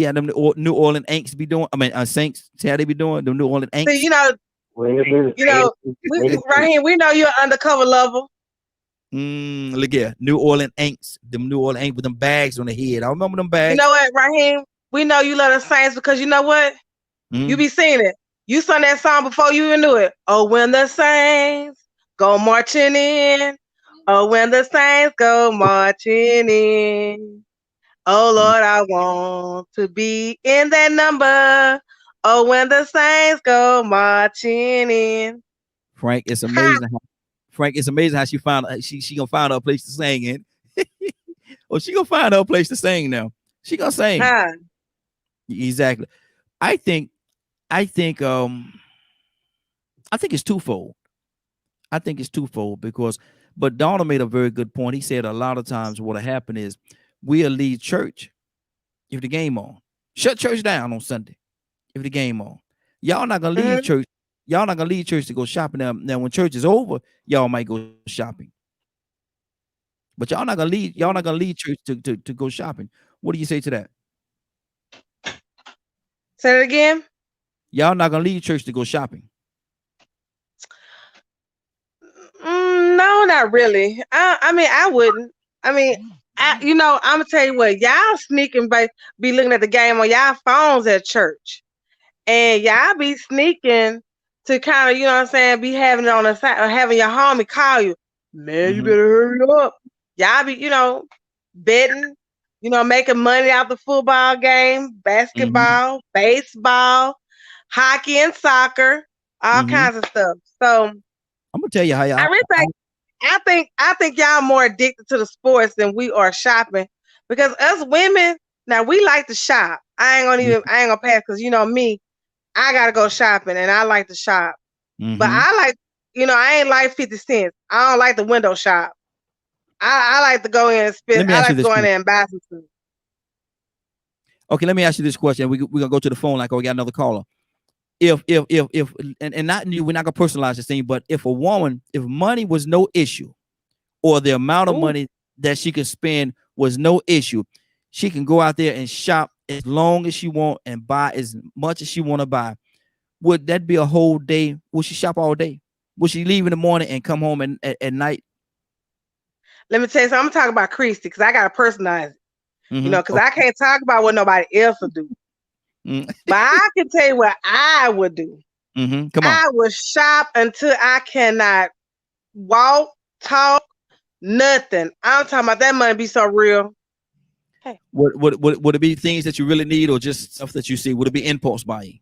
how them New Orleans Aints be doing? I mean, Saints, see how they be doing? The New Orleans Aints? See, Raheem, we know you're an undercover lover. Look at New Orleans Aints. Them New Orleans Aints with them bags on the head. I remember them bags. You know what, Raheem? We know you love the Saints because you know what? You be singing it. You sung that song before you even knew it. Oh, when the Saints go marching in. Oh, when the Saints go marching in. Oh, Lord, I want to be in that number. Oh, when the Saints go marching in. Frank, it's amazing. It's amazing how she found she gonna find her place to sing in. Oh, she gonna find her place to sing now. She gonna sing. Exactly. I think it's twofold. But Donald made a very good point. He said a lot of times what'll happen is we'll leave church if the game on. Shut church down on Sunday if the game on. Y'all not gonna leave church. Y'all not gonna leave church to go shopping. Now when church is over, y'all might go shopping. But y'all not gonna leave church to go shopping. What do you say to that? Say it again. Y'all not gonna leave church to go shopping. No, not really. I wouldn't. I'm gonna tell you what, y'all sneaking be looking at the game on y'all phones at church, and y'all be sneaking to kind of, you know what I'm saying, be having it on the side or having your homie call you, man, you better hurry up. Y'all be, betting making money out the football game, basketball, baseball, hockey and soccer, all kinds of stuff. So I'm gonna tell you how y'all. I really think y'all more addicted to the sports than we are shopping, because us women, now we like to shop. I ain't gonna pass, because me, I gotta go shopping and I like to shop. But I like, I ain't like 50 cents. I don't like the window shop. I like to go in and spend. I like to go in there and buy some food. Okay, let me ask you this question. We're gonna go to the phone like we got another caller. If and not you, we're not gonna personalize this thing, but if money was no issue, or the amount of money that she could spend was no issue, she can go out there and shop as long as she want and buy as much as she want to buy. Would that be a whole day? Would she shop all day? Would she leave in the morning and come home at night? Let me tell you something. I'm gonna talk about Christy, because I gotta personalize it. Because I can't talk about what nobody else will do. But I can tell you what I would do. Come on. I would shop until I cannot walk, talk, nothing. I'm talking about that money be so real. Hey. Would it be things that you really need, or just stuff that you see? Would it be impulse buying?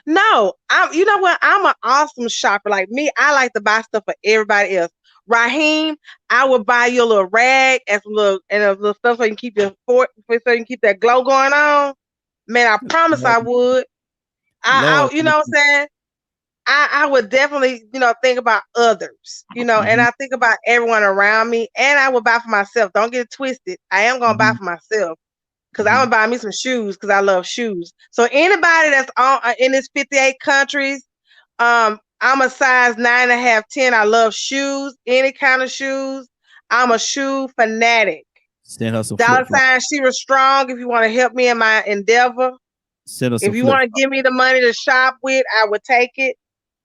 No, you know what? I'm an awesome shopper. Like me, I like to buy stuff for everybody else. Raheem, I would buy you a little rag and a little stuff so you can keep so you can keep that glow going on. Man, I promise I would. You know what I'm saying? I would definitely, think about others, and I think about everyone around me, and I would buy for myself. Don't get it twisted. I am gonna buy for myself, because I'm gonna buy me some shoes, because I love shoes. So anybody that's in this 58 countries, I'm a size 9.5, 10. I love shoes, any kind of shoes. I'm a shoe fanatic. Send her some $, she was strong. If you want to help me in my endeavor, send her some. If you want to give me the money to shop with, I would take it.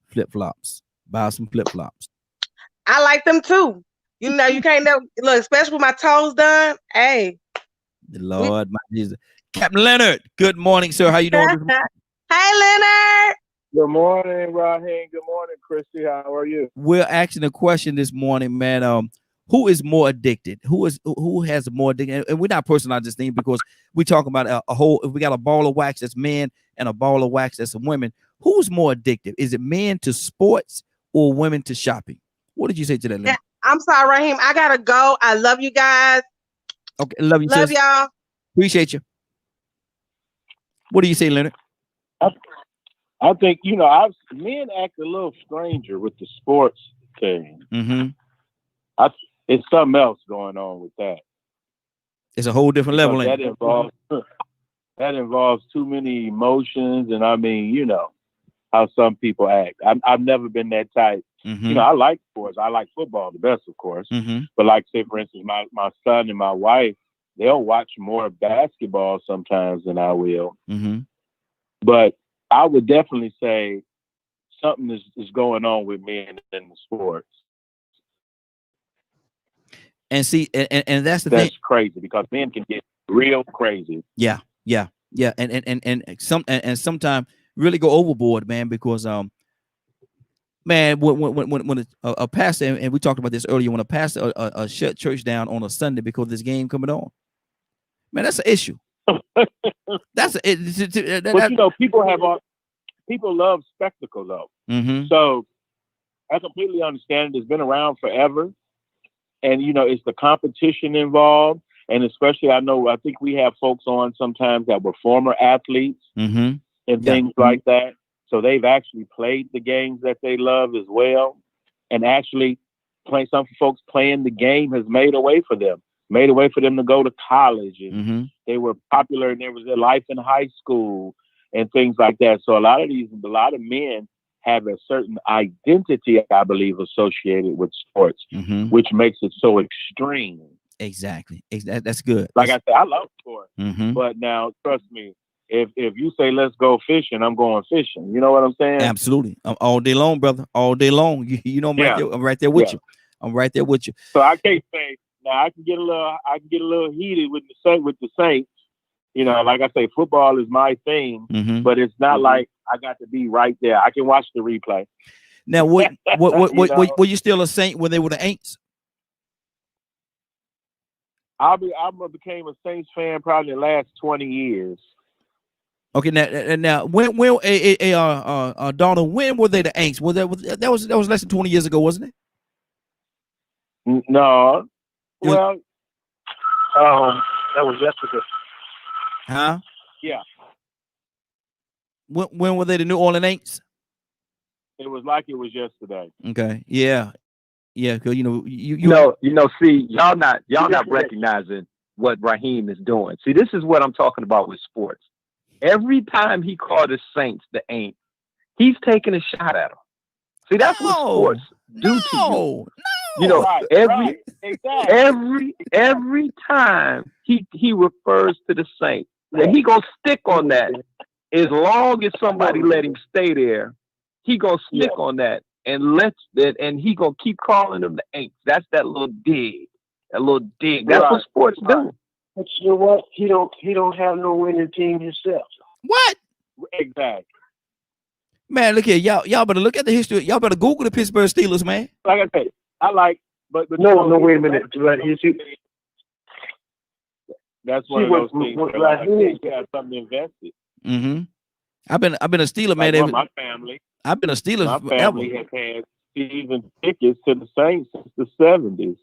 Flip-flops. Buy some flip-flops. I like them too. You can't never look, especially with my toes done. Hey, the Lord, my Jesus. Captain Leonard, good morning, sir. How you doing? Hey, Leonard. Good morning, Raheem. Good morning, Christy. How are you? We're asking a question this morning, man. Who is more addicted? Who has more addiction? And we're not personalizing this thing, because we talk about a whole. If we got a ball of wax that's men and a ball of wax that's women, who's more addictive? Is it men to sports or women to shopping? What did you say to that, Leonard? Yeah, I'm sorry, Raheem. I gotta go. I love you guys. Okay, love you. Love y'all. Appreciate you. What do you say, Leonard? I think men act a little stranger with the sports thing. It's something else going on with that. It's a whole different level. That involves too many emotions, and I mean, how some people act. I've never been that type. I like sports. I like football the best, of course. But like, say for instance, my son and my wife, they'll watch more basketball sometimes than I will. But I would definitely say something is going on with men in the sports. And see, and that's thing. Crazy, because men can get real crazy. Yeah. And sometimes really go overboard, man, because man, when a pastor, and we talked about this earlier, when a pastor shut church down on a Sunday because this game coming on, man, that's an issue. But people love spectacle though. So I completely understand it. It's been around forever, and it's the competition involved, and especially I think we have folks on sometimes that were former athletes and things like that. So they've actually played the games that they love as well, and actually some folks playing the game has made a way for them to go to college, and they were popular, and there was their life in high school and things like that. So a lot of men have a certain identity, I believe, associated with sports, which makes it so extreme. Exactly. That's good. Like I said, I love sports, but now trust me, if you say let's go fishing, I'm going fishing. You know what I'm saying? Absolutely. All day long, brother. All day long. I'm right there with you. I'm right there with you. So I can't say now. I can get a little heated with the Saints. Like I say, football is my thing, but it's not like I got to be right there. I can watch the replay. Now, were you still a Saint when they were the Aints? I became a Saints fan probably in the last 20 years. Okay, now when Donald, when were they the Aints? That was less than 20 years ago, wasn't it? No, well, that was yesterday. Huh? Yeah. When were they the New Orleans Aints? It was like it was yesterday. Okay, yeah, because see, y'all not recognizing what Raheem is doing. See, this is what I'm talking about with sports. Every time he called the Saints the Aints, he's taking a shot at them. See, that's what sports do to you. You know, every time he refers to the Saints, and he gonna stick on that as long as somebody let him stay there. He gonna stick on that and he gonna keep calling them the Aints. That's that little dig. That's what sports do. But you know what? He don't have no winning team himself. What? Exactly. Man, look here, y'all better look at the history. Y'all better Google the Pittsburgh Steelers, man. Like I said, but no, wait a minute. That's one of those things. You have something invested. Mm-hmm. I've been a Steeler, man. Like my family. I've been a Steeler. My family has had season tickets to the Saints since the 70s.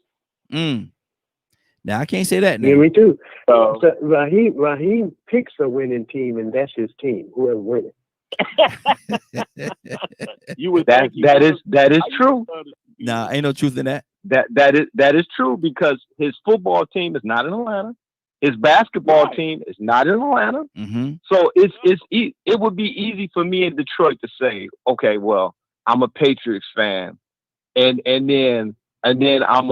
Now I can't say that now. Yeah, me too. So Raheem picks a winning team, and that's his team. Whoever wins. That is true. Nah, ain't no truth in that. That is true because his football team is not in Atlanta. His basketball team is not in Atlanta. Mm-hmm. So it would be easy for me in Detroit to say, okay, well, I'm a Patriots fan, and then I'm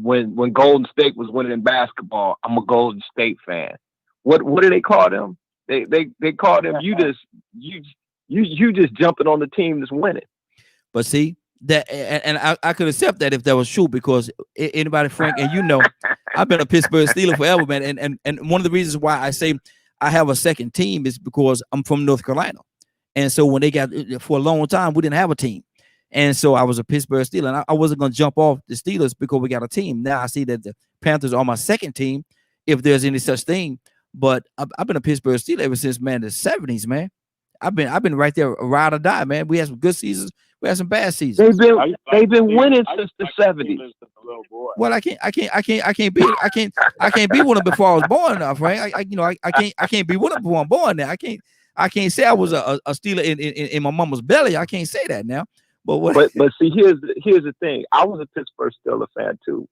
when Golden State was winning basketball, I'm a Golden State fan. What do they call them? They call them you just jumping on the team that's winning. But see that, and I could accept that if that was true, because anybody, Frank, and you know, I've been a Pittsburgh Steeler forever, man. And one of the reasons why I say I have a second team is because I'm from North Carolina, and so when they got, for a long time we didn't have a team, and so I was a Pittsburgh Steeler, and I wasn't gonna jump off the Steelers because we got a team. Now I see that the Panthers are my second team, if there's any such thing. But I've been a Pittsburgh Steeler ever since, man, the 70s, man. I've been right there, ride or die, man. We had some good seasons, we had some bad seasons. They've been winning since the 70s. Well, I can't be one of them before I was born enough, right? I can't be one of them before I'm born now. I can't say I was a Steeler in my mama's belly. I can't say that now. But see, here's the thing. I was a Pittsburgh Steelers fan too,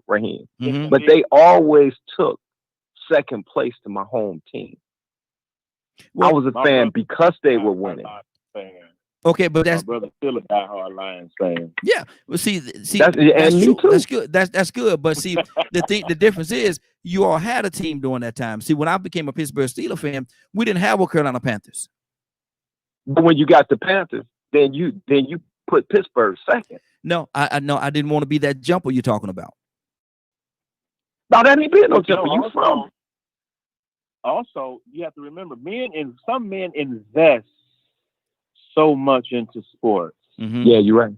Raheem. Mm-hmm. But they always took second place to my home team. Well, I was a fan because they were winning. Okay, but that's my brother still a diehard Lions fan. Yeah, well, see, that's true. That's good. That's good. But see, the difference is you all had a team during that time. See, when I became a Pittsburgh Steelers fan, we didn't have a Carolina Panthers. But when you got the Panthers, then you put Pittsburgh second. No, I didn't want to be that jumper you're talking about. No, that ain't being no jumper. You from? Also, you have to remember, some men invest so much into sports. Mm-hmm. Yeah, you're right.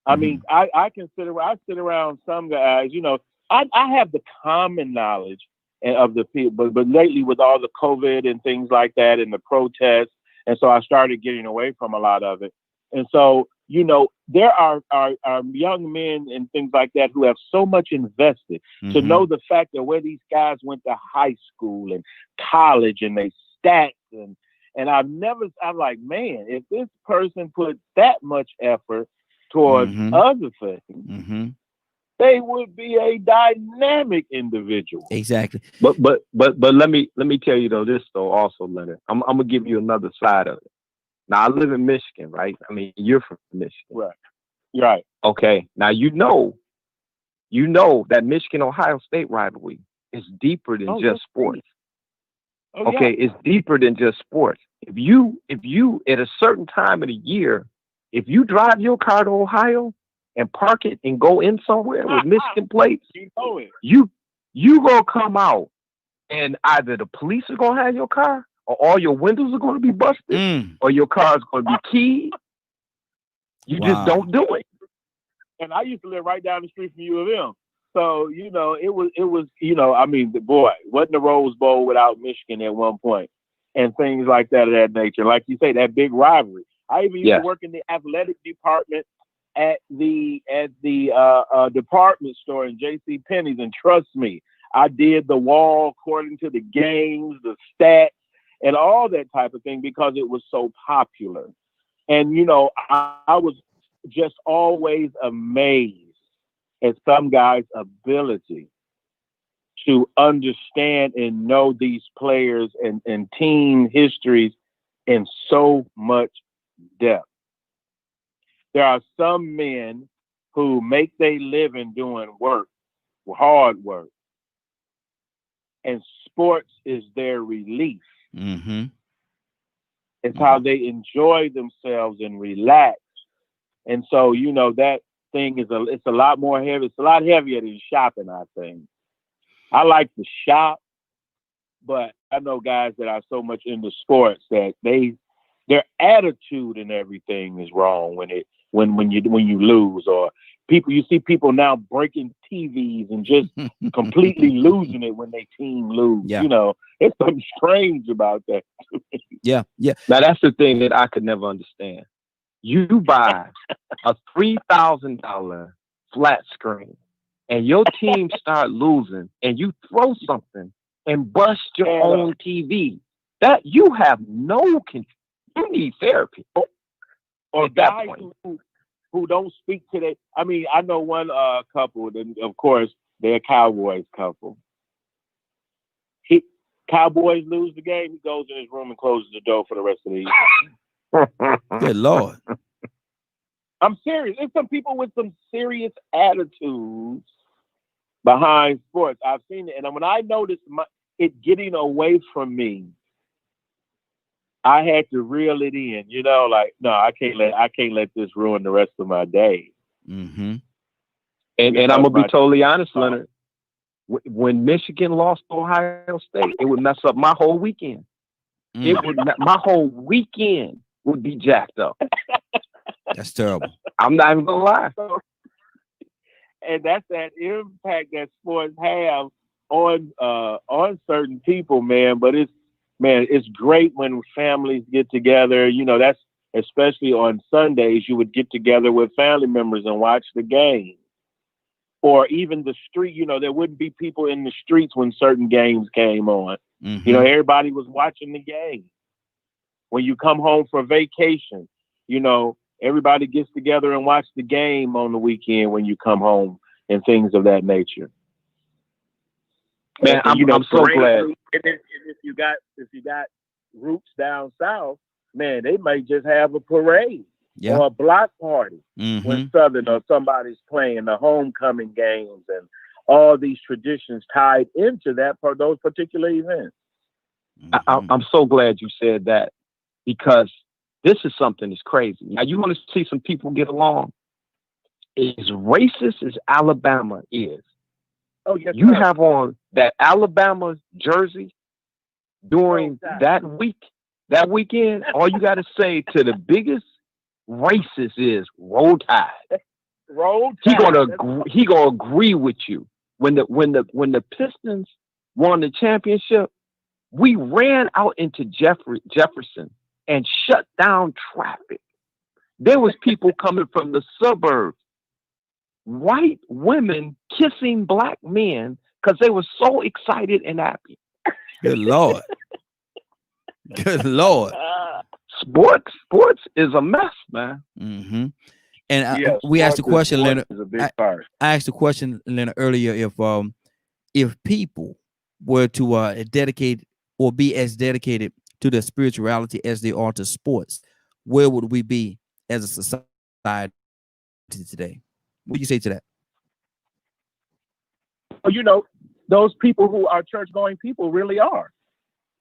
I mean, I sit around some guys, you know, I have the common knowledge of the people, but lately with all the COVID and things like that and the protests, and so I started getting away from a lot of it. And so, you know, there are young men and things like that who have so much invested to know the fact that where these guys went to high school and college and they stats and I'm like, man, if this person put that much effort towards other things, they would be a dynamic individual. Exactly. But let me tell you this also, Leonard. I'm gonna give you another side of it. Now I live in Michigan, right? I mean, you're from Michigan. Right. Okay. Now you know that Michigan-Ohio State rivalry is deeper than just sports. Okay, it's deeper than just sports. If you at a certain time of the year, if you drive your car to Ohio and park it and go in somewhere with Michigan plates, you gonna come out and either the police are gonna have your car, or all your windows are gonna be busted, or your car is gonna be keyed. You just don't do it. And I used to live right down the street from U of M. So, you know, it was, you know, I mean, boy, wasn't the Rose Bowl without Michigan at one point and things like that of that nature. Like you say, that big rivalry. I even used to work in the athletic department at the department store in J.C. Penney's, and trust me, I did the wall according to the games, the stats, and all that type of thing because it was so popular. And, you know, I was just always amazed at some guys' ability to understand and know these players and team histories in so much depth. There are some men who make their living doing work, hard work, and sports is their relief. Mm-hmm. It's how they enjoy themselves and relax. And so, you know, that thing it's a lot more heavy. It's a lot heavier than shopping, I think. I like to shop, but I know guys that are so much into sports that their attitude and everything is wrong when you lose, or you see people now breaking TVs and just completely losing it when they team lose. Yeah. You know, it's something strange about that. Yeah. Now that's the thing that I could never understand. You buy a $3,000 flat screen and your team start losing and you throw something and bust your own TV. That you have no control. You need therapy. Or guys who don't speak to their, I mean, I know one couple, and of course, they're a Cowboys couple. Cowboys lose the game, he goes in his room and closes the door for the rest of the evening. Good Lord. I'm serious. There's some people with some serious attitudes behind sports. I've seen it. And when I noticed it getting away from me, I had to reel it in, you know, like, no, I can't let this ruin the rest of my day. Mm-hmm. And I'm gonna be totally honest, Leonard. When Michigan lost to Ohio State, it would mess up my whole weekend. My whole weekend would be jacked up. That's terrible. I'm not even gonna lie. And that's that impact that sports have on certain people, man. But it's great when families get together. You know, that's especially on Sundays, you would get together with family members and watch the game. Or even the street, you know, there wouldn't be people in the streets when certain games came on. Mm-hmm. You know, everybody was watching the game. When you come home for vacation, you know, everybody gets together and watch the game on the weekend when you come home and things of that nature. Man, I'm so glad. And if you got roots down south, man, they might just have a parade or a block party when Southern or somebody's playing the homecoming games and all these traditions tied into those particular events. I'm so glad you said that, because this is something that's crazy. Now, you want to see some people get along? As racist as Alabama is, you have on that Alabama jersey during that weekend, all you got to say to the biggest racist is Roll Tide. Roll Tide. He gonna agree with you. When the Pistons won the championship, we ran out into Jefferson and shut down traffic. There was people coming from the suburbs, white women kissing black men because they were so excited and happy. Good Lord. Good Lord. Sports is a mess, man. Mm-hmm. And we asked the question, Leonard. Is a big part. I asked the question, Leonard, earlier, if people were to dedicate or be as dedicated to their spirituality as they are to sports, where would we be as a society today? What do you say to that? Well, you know, those people who are church-going people really are.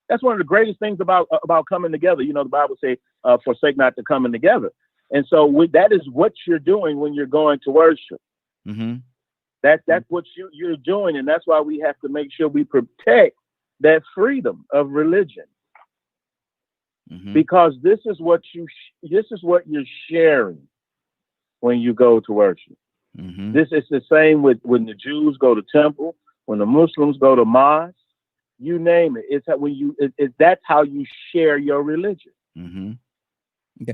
That's one of the greatest things about coming together. You know, the Bible says, forsake not the coming together. And so that is what you're doing when you're going to worship. Mm-hmm. That's what you're doing. And that's why we have to make sure we protect that freedom of religion. Mm-hmm. Because this is what you're sharing when you go to worship. This is the same with when the Jews go to temple, when the Muslims go to mosque, you name it. It's when you that's how you share your religion. Okay,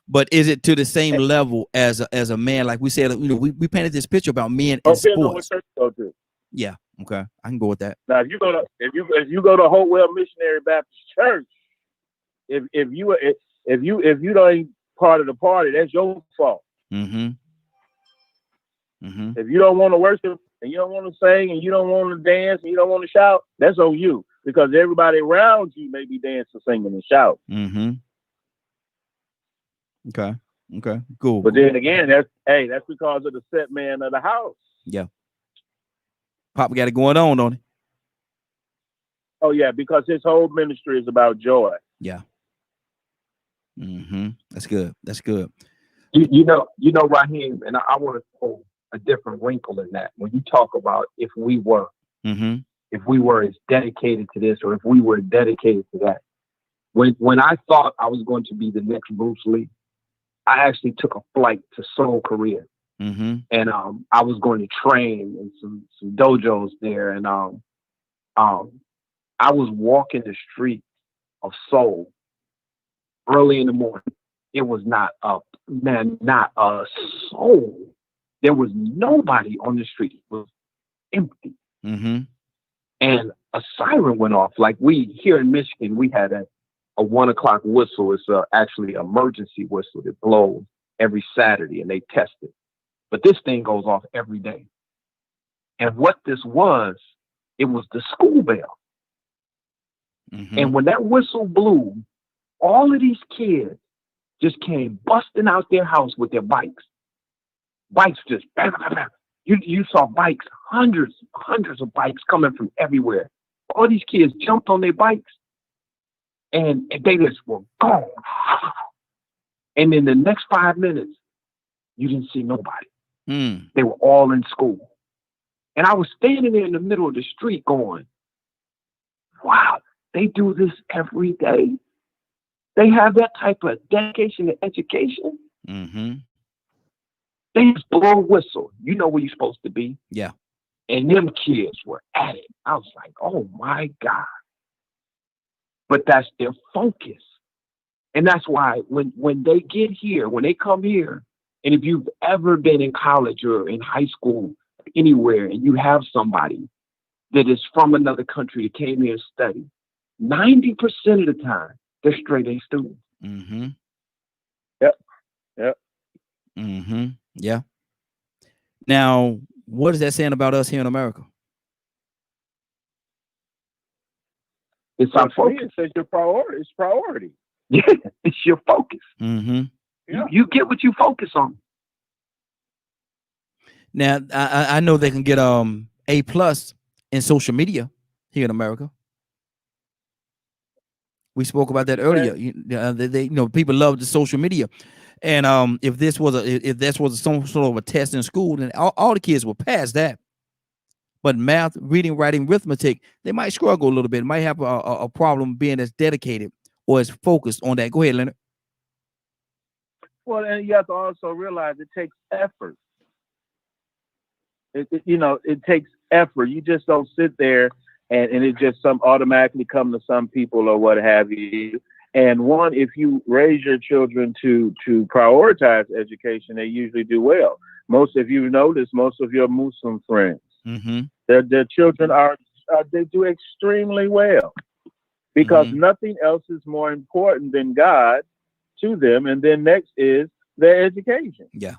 but is it to the same level as a man? Like we said, we painted this picture about men in sports. Go to. Yeah, okay, I can go with that. Now, if you go to Hopewell Missionary Baptist Church, if you don't part of the party, that's your fault. If you don't want to worship and you don't want to sing and you don't want to dance and you don't want to shout, that's on you, because everybody around you may be dancing, singing, and shouting. Okay, cool. But then again, that's because of the set man of the house. Yeah, Papa got it going on, don't he? Oh yeah, because his whole ministry is about joy. Yeah. That's good. You know, Raheem, and I want to pull a different wrinkle in that. When you talk about if we were as dedicated to this, or if we were dedicated to that. When I thought I was going to be the next Bruce Lee, I actually took a flight to Seoul, Korea. And I was going to train in some dojos there. And I was walking the streets of Seoul early in the morning. It was not a soul. There was nobody on the street. It was empty. And a siren went off. Like here in Michigan, we had a 1 o'clock whistle. It's actually an emergency whistle that blows every Saturday, and they test it. But this thing goes off every day. And what this was, it was the school bell. And when that whistle blew, all of these kids just came busting out their house with their bikes. Bikes just bam, bam, bam. You saw bikes, hundreds of bikes coming from everywhere. All these kids jumped on their bikes and they just were gone. And in the next 5 minutes, you didn't see nobody. They were all in school. And I was standing there in the middle of the street going, wow, they do this every day. They have that type of dedication to education. They just blow a whistle. You know where you're supposed to be. Yeah. And them kids were at it. I was like, oh my God. But that's their focus. And that's why when they get here, when they come here, and if you've ever been in college or in high school, anywhere, and you have somebody that is from another country that came here to study, 90% of the time, they're straight A students. Yep. Yeah. Now, what is that saying about us here in America? It's our focus. It says your priority. It's priority. Yeah, it's your focus. Yeah. You get what you focus on. Now, I know they can get A+ in social media here in America. We spoke about that earlier. They people love the social media, and if this was some sort of a test in school, then all the kids will pass that. But math, reading, writing, arithmetic, they might struggle a little bit. Might have a problem being as dedicated or as focused on that. Go ahead, Leonard. Well, and you have to also realize it takes effort. It takes effort. You just don't sit there and it just automatically come to some people or what have you. And one, if you raise your children to prioritize education, they usually do well. If you notice, most of your Muslim friends, their children they do extremely well, because nothing else is more important than God to them. And then next is their education. Yeah.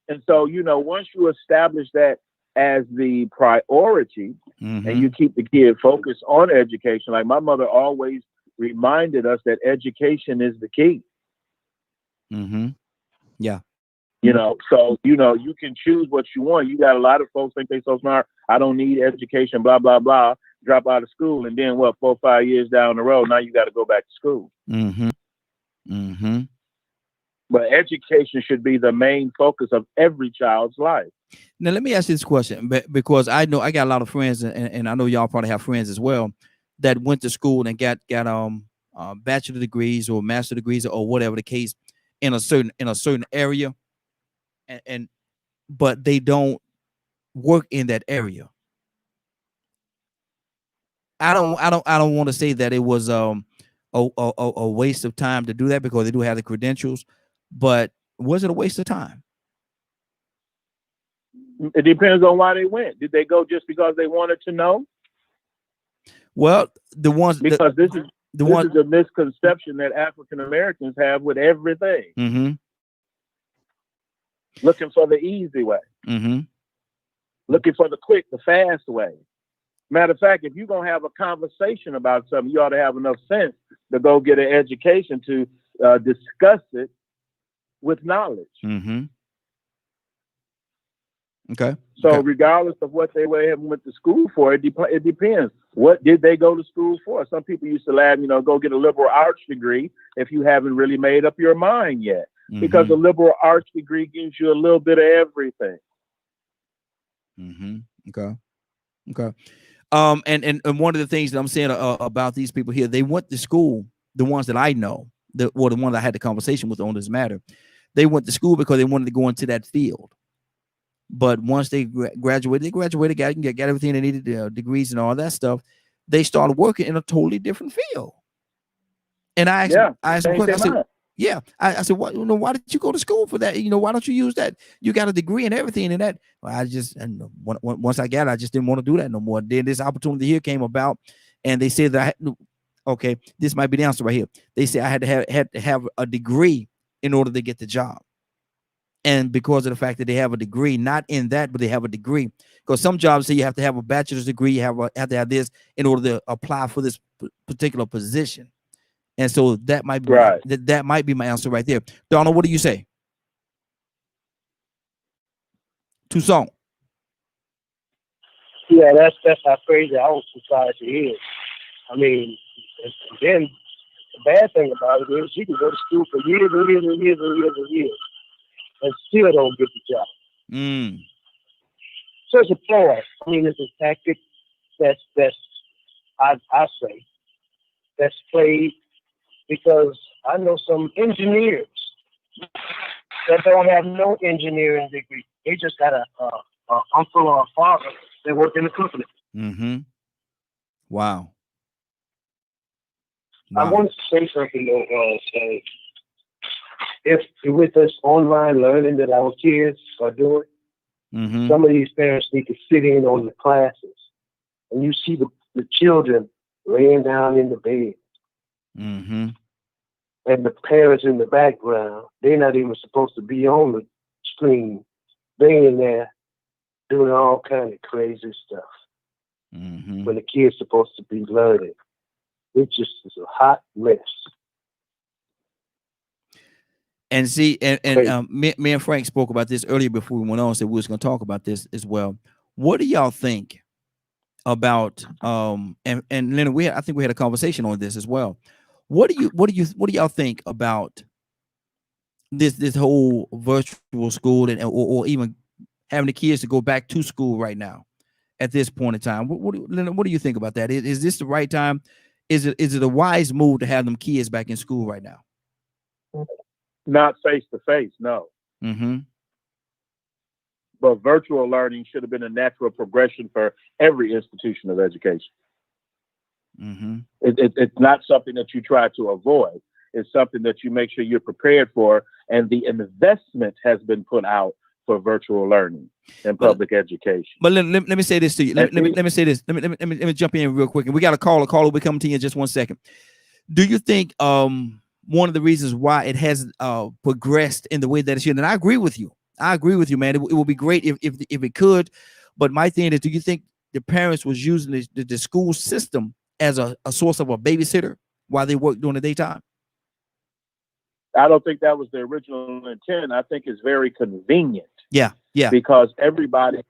And so, once you establish that as the priority, and you keep the kid focused on education, like my mother always reminded us that education is the key. Yeah. So, you can choose what you want. You got a lot of folks think they so smart. I don't need education, blah, blah, blah, drop out of school. And then 4 or 5 years down the road, now you got to go back to school. But education should be the main focus of every child's life. Now, let me ask you this question, because I know I got a lot of friends, and I know y'all probably have friends as well that went to school and got bachelor degrees or master degrees or whatever the case in a certain area, and but they don't work in that area. I don't want to say that it was a waste of time to do that, because they do have the credentials, but was it a waste of time? It depends on why they went. Did they go just because they wanted to know? Well, the ones because this is a misconception that African Americans have with everything. Mm-hmm. Looking for the easy way. Mm-hmm. Looking for the quick, the fast way. Matter of fact, if you're going to have a conversation about something, you ought to have enough sense to go get an education to discuss it with knowledge. Mm-hmm. Okay. So regardless of what they went to school for, it depends. What did they go to school for? Some people used to laugh, go get a liberal arts degree if you haven't really made up your mind yet. Mm-hmm. Because a liberal arts degree gives you a little bit of everything. Mm-hmm. Okay. And one of the things that I'm saying about these people here, they went to school, the ones that I know, the ones I had the conversation with on this matter, they went to school because they wanted to go into that field. But once they graduated, got everything they needed, degrees and all that stuff. They started working in a totally different field. And I asked them, I said, yeah. I said, what? Why did you go to school for that? Why don't you use that? You got a degree and everything in that. Well, once I got it, I just didn't want to do that no more. Then this opportunity here came about, and they said that okay, this might be the answer right here. They said I had to have a degree in order to get the job. And because of the fact that they have a degree, not in that, but they have a degree, because some jobs say you have to have a bachelor's degree, you have to have this in order to apply for this particular position. And so that might be right. That might be my answer right there. Donald, what do you say? Toussaint. Yeah, that's how crazy our society is. I mean, then the bad thing about it is you can go to school for years and years and years and years and years and still don't get the job. Mm. So it's a ploy. I mean, it's a tactic that's I say that's played, because I know some engineers that don't have no engineering degree. They just got a uncle or a father that worked in the company. Mm-hmm. Wow. I want to say something though. If with this online learning that our kids are doing, mm-hmm. some of these parents need to sit in on the classes, and you see the children laying down in the bed, mm-hmm. and the parents in the background. They're not even supposed to be on the screen. They're in there doing all kind of crazy stuff. Mm-hmm. When the kid's supposed to be learning, it just is a hot mess. And see, me and Frank spoke about this earlier before we went on. Said we was going to talk about this as well. What do y'all think about and Leonard? I think we had a conversation on this as well. What do y'all think about this whole virtual school or even having the kids to go back to school right now at this point in time? Leonard, what do you think about that? Is this the right time? Is it a wise move to have them kids back in school right now? Not face to face, no. Mm-hmm. But virtual learning should have been a natural progression for every institution of education. Mm-hmm. It's not something that you try to avoid. It's something that you make sure you're prepared for, and the investment has been put out for virtual learning and public education. But let me say this to you. Let me say this. Let me jump in real quick. And we got a caller. Caller will be coming to you in just 1 second. Do you think one of the reasons why it has progressed in the way that it's here, and I agree with you. Man. It would be great if it could. But my thing is, do you think the parents was using the school system as a source of a babysitter while they work during the daytime? I don't think that was the original intent. I think it's very convenient. Yeah. Because everybody,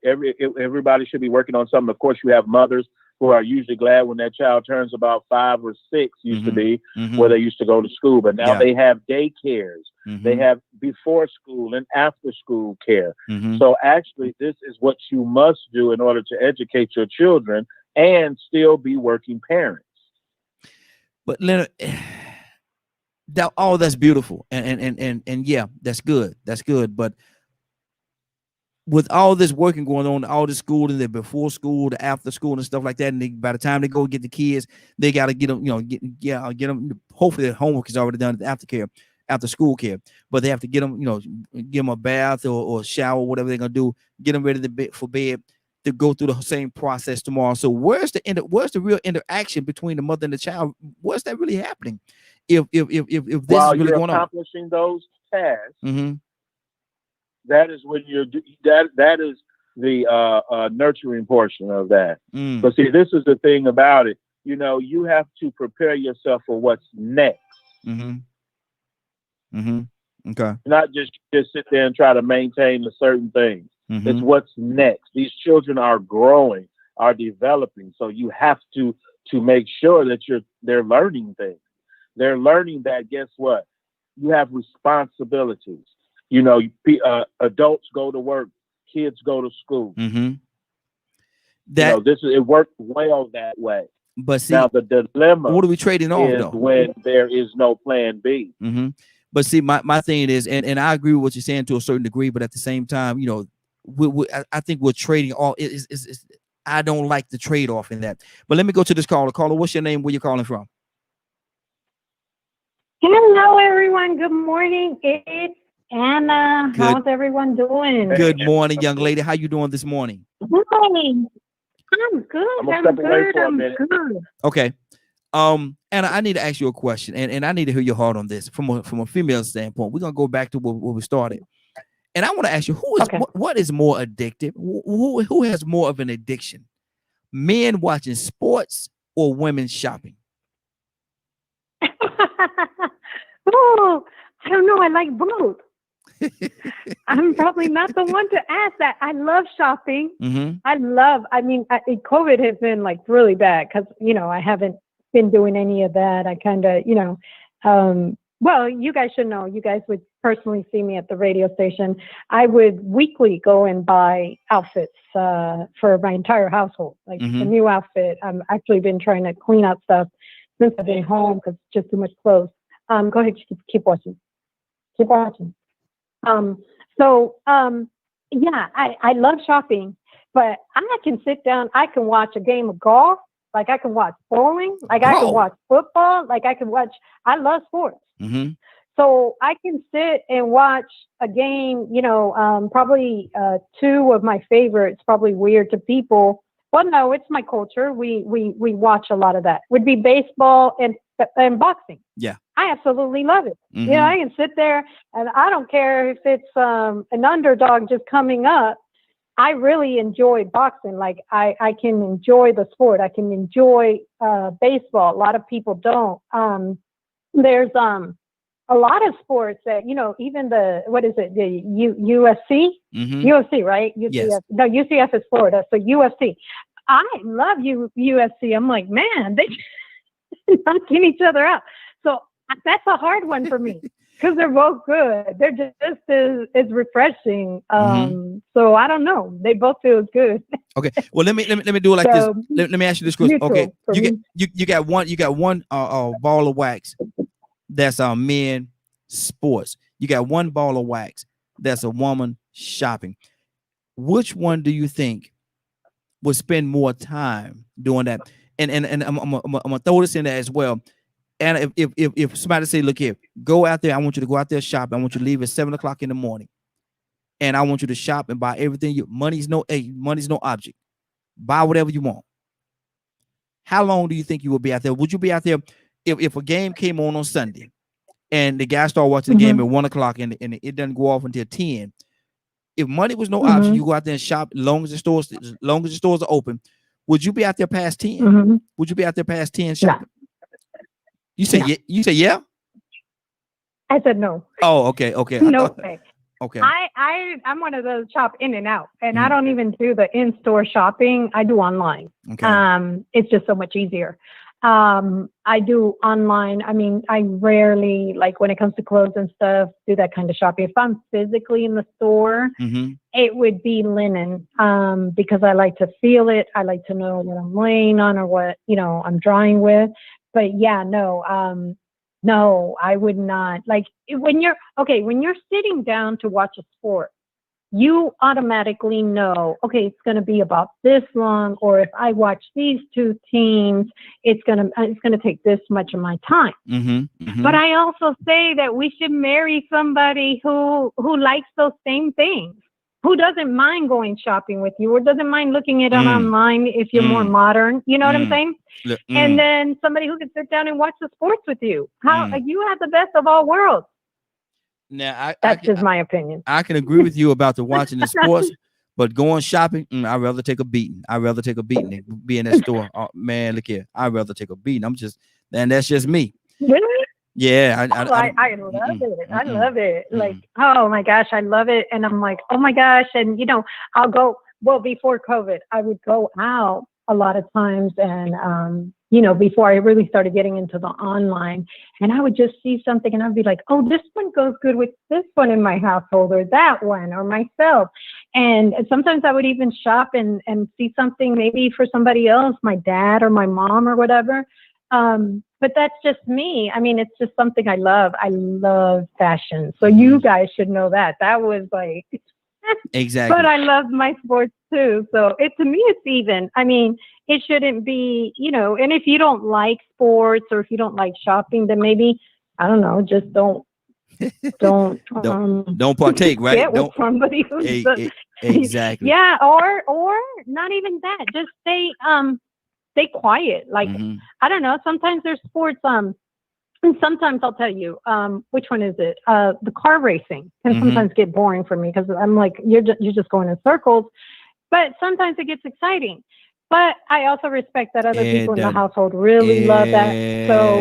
everybody should be working on something. Of course, you have mothers who are usually glad when that child turns about 5 or 6, used to be, where they used to go to school. But now they have daycares. Mm-hmm. They have before school and after school care. Mm-hmm. So actually, this is what you must do in order to educate your children and still be working parents. But Leonard, that's beautiful. And yeah, that's good. But with all this working going on, all the school and the before school, the after school and stuff like that, and by the time they go get the kids, they got to get them, get them. Hopefully, their homework is already done at the after school care, but they have to get them, give them a bath or shower, whatever they're gonna do, get them ready for bed to go through the same process tomorrow. So where's the real interaction between the mother and the child? What's that really happening? If this while is really you're going on, accomplishing those tasks. Mm-hmm. That is when that is the nurturing portion of that. But see, this is the thing about it. You have to prepare yourself for what's next. Okay. Not just sit there and try to maintain a certain thing. It's what's next. These children are growing, are developing. So you have to make sure that they're learning things. They're learning that, guess what? You have responsibilities. Adults go to work, kids go to school. It worked well that way. But see, now the dilemma, what are we trading off though? When there is no plan B. But see, my thing is, and I agree with what you're saying to a certain degree, but at the same time, I think we're trading off. I don't like the trade off in that. But let me go to this caller. Caller, what's your name? Where you calling from? Hello, everyone. Good morning. It's Anna. How's everyone doing? Good morning, young lady. How you doing this morning? Morning. I'm good. I'm good. Okay. Anna, I need to ask you a question, and I need to hear your heart on this from a female standpoint. We're gonna go back to where we started, and I want to ask you, what is more addictive? Who has more of an addiction? Men watching sports or women shopping? Oh, I don't know. I like both. I'm probably not the one to ask that. I love shopping. COVID has been like really bad because, I haven't been doing any of that. I kind of, well, you guys should know, you guys would personally see me at the radio station. I would weekly go and buy outfits for my entire household, like a new outfit. I've actually been trying to clean out stuff since I've been home because it's just too much clothes. Go ahead, keep watching. Keep watching. Yeah, I love shopping, but I can sit down, I can watch a game of golf, like I can watch bowling, like I can watch football, like I love sports. So I can sit and watch a game, probably two of my favorites, probably weird to people. Well, no, it's my culture. We watch a lot of that. Would be baseball and boxing. Yeah. I absolutely love it. I can sit there and I don't care if it's an underdog just coming up. I really enjoy boxing. Like I can enjoy the sport. I can enjoy baseball. A lot of people don't. There's a lot of sports that, even the UFC? UFC, right? UCF. Yes. No, UCF is Florida. So UFC. I love UFC. I'm like, man, they knocking each other out. So that's a hard one for me because they're both good. They're just as refreshing. So I don't know. They both feel good. Okay. Well, let me do it like this. Let me ask you this question. Okay. You got one ball of wax that's men sports. You got one ball of wax that's a woman shopping. Which one do you think would spend more time doing that? And I'm gonna throw this in there as well. And if somebody say, look here, go out there, I want you to go out there shop. I want you to leave at 7 o'clock in the morning, and I want you to shop and buy everything. Money's no object. Buy whatever you want. How long do you think you will be out there? Would you be out there if a game came on Sunday, and the guy started watching the game at 1 o'clock and it doesn't go off until 10? If money was no option, you go out there and shop as long as the stores are open. Would you be out there past 10? Would you be out there past 10 shopping? You say you say yeah? I said no. Oh, okay. No way. Okay. I'm one of those shop in and out, and I don't even do the in-store shopping. I do online. Okay. It's just so much easier. I do online. I mean, I rarely, like when it comes to clothes and stuff, do that kind of shopping. If I'm physically in the store, it would be linen, because I like to feel it. I like to know what I'm laying on or what, I'm drawing with. But yeah, no, I would not. Like when you're sitting down to watch a sport, you automatically know, okay, it's going to be about this long, or if I watch these two teams, it's going to take this much of my time. But I also say that we should marry somebody who likes those same things, who doesn't mind going shopping with you, or doesn't mind looking it up online if you're more modern. You know what I'm saying? And then somebody who can sit down and watch the sports with you. You have the best of all worlds. Now, that's just my opinion. I can agree with you about the watching the sports, but going shopping, I'd rather take a beating. I'd rather take a beating than be in that store. Oh, man, look here. I'd rather take a beating. That's just me. Really? Yeah. I love it. I love it. Like, oh my gosh, I love it. And I'm like, oh my gosh. And, I'll go, before COVID, I would go out a lot of times. And, before I really started getting into the online, and I would just see something and I'd be like, oh, this one goes good with this one in my household, or that one, or myself. And sometimes I would even shop and see something maybe for somebody else, my dad or my mom or whatever. But that's just me. I mean, it's just something I love. I love fashion. So you guys should know that. That was like, exactly. But I love my sports too. So to me, it's even. I mean, it shouldn't be, and if you don't like sports or if you don't like shopping, then maybe, I don't know, just don't partake, right? Get with somebody who's exactly. Yeah, or not even that. Just stay quiet. Like, I don't know. Sometimes there's sports. And sometimes I'll tell you, which one is it? The car racing can sometimes get boring for me because I'm like, you're just going in circles. But sometimes it gets exciting. But I also respect that other people in the household really love that. So,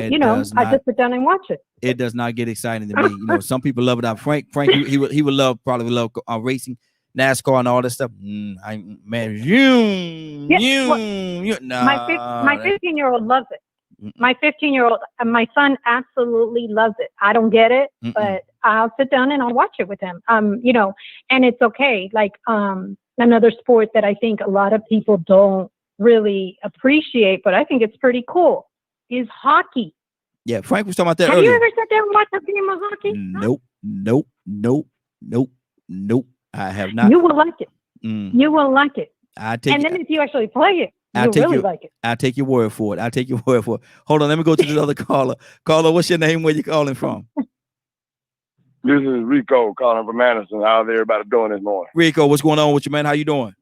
I just sit down and watch it. It does not get exciting to me. Some people love it. Frank, he would probably love racing, NASCAR, and all that stuff. My 15-year-old loves it. My 15-year-old, my son absolutely loves it. I don't get it, but I'll sit down and I'll watch it with him. And it's okay. Like, another sport that I think a lot of people don't really appreciate, but I think it's pretty cool, is hockey. Yeah, Frank was talking about that Have earlier. you ever sat down and watched a game of hockey? Nope. I have not. You will like it. You will like it. If you actually play it, you'll really like it. I'll take your word for it. Hold on, let me go to this other caller. Caller, what's your name? Where you calling from? This is Rico calling from Madison. How's everybody doing this morning? Rico, what's going on with you, man? How you doing?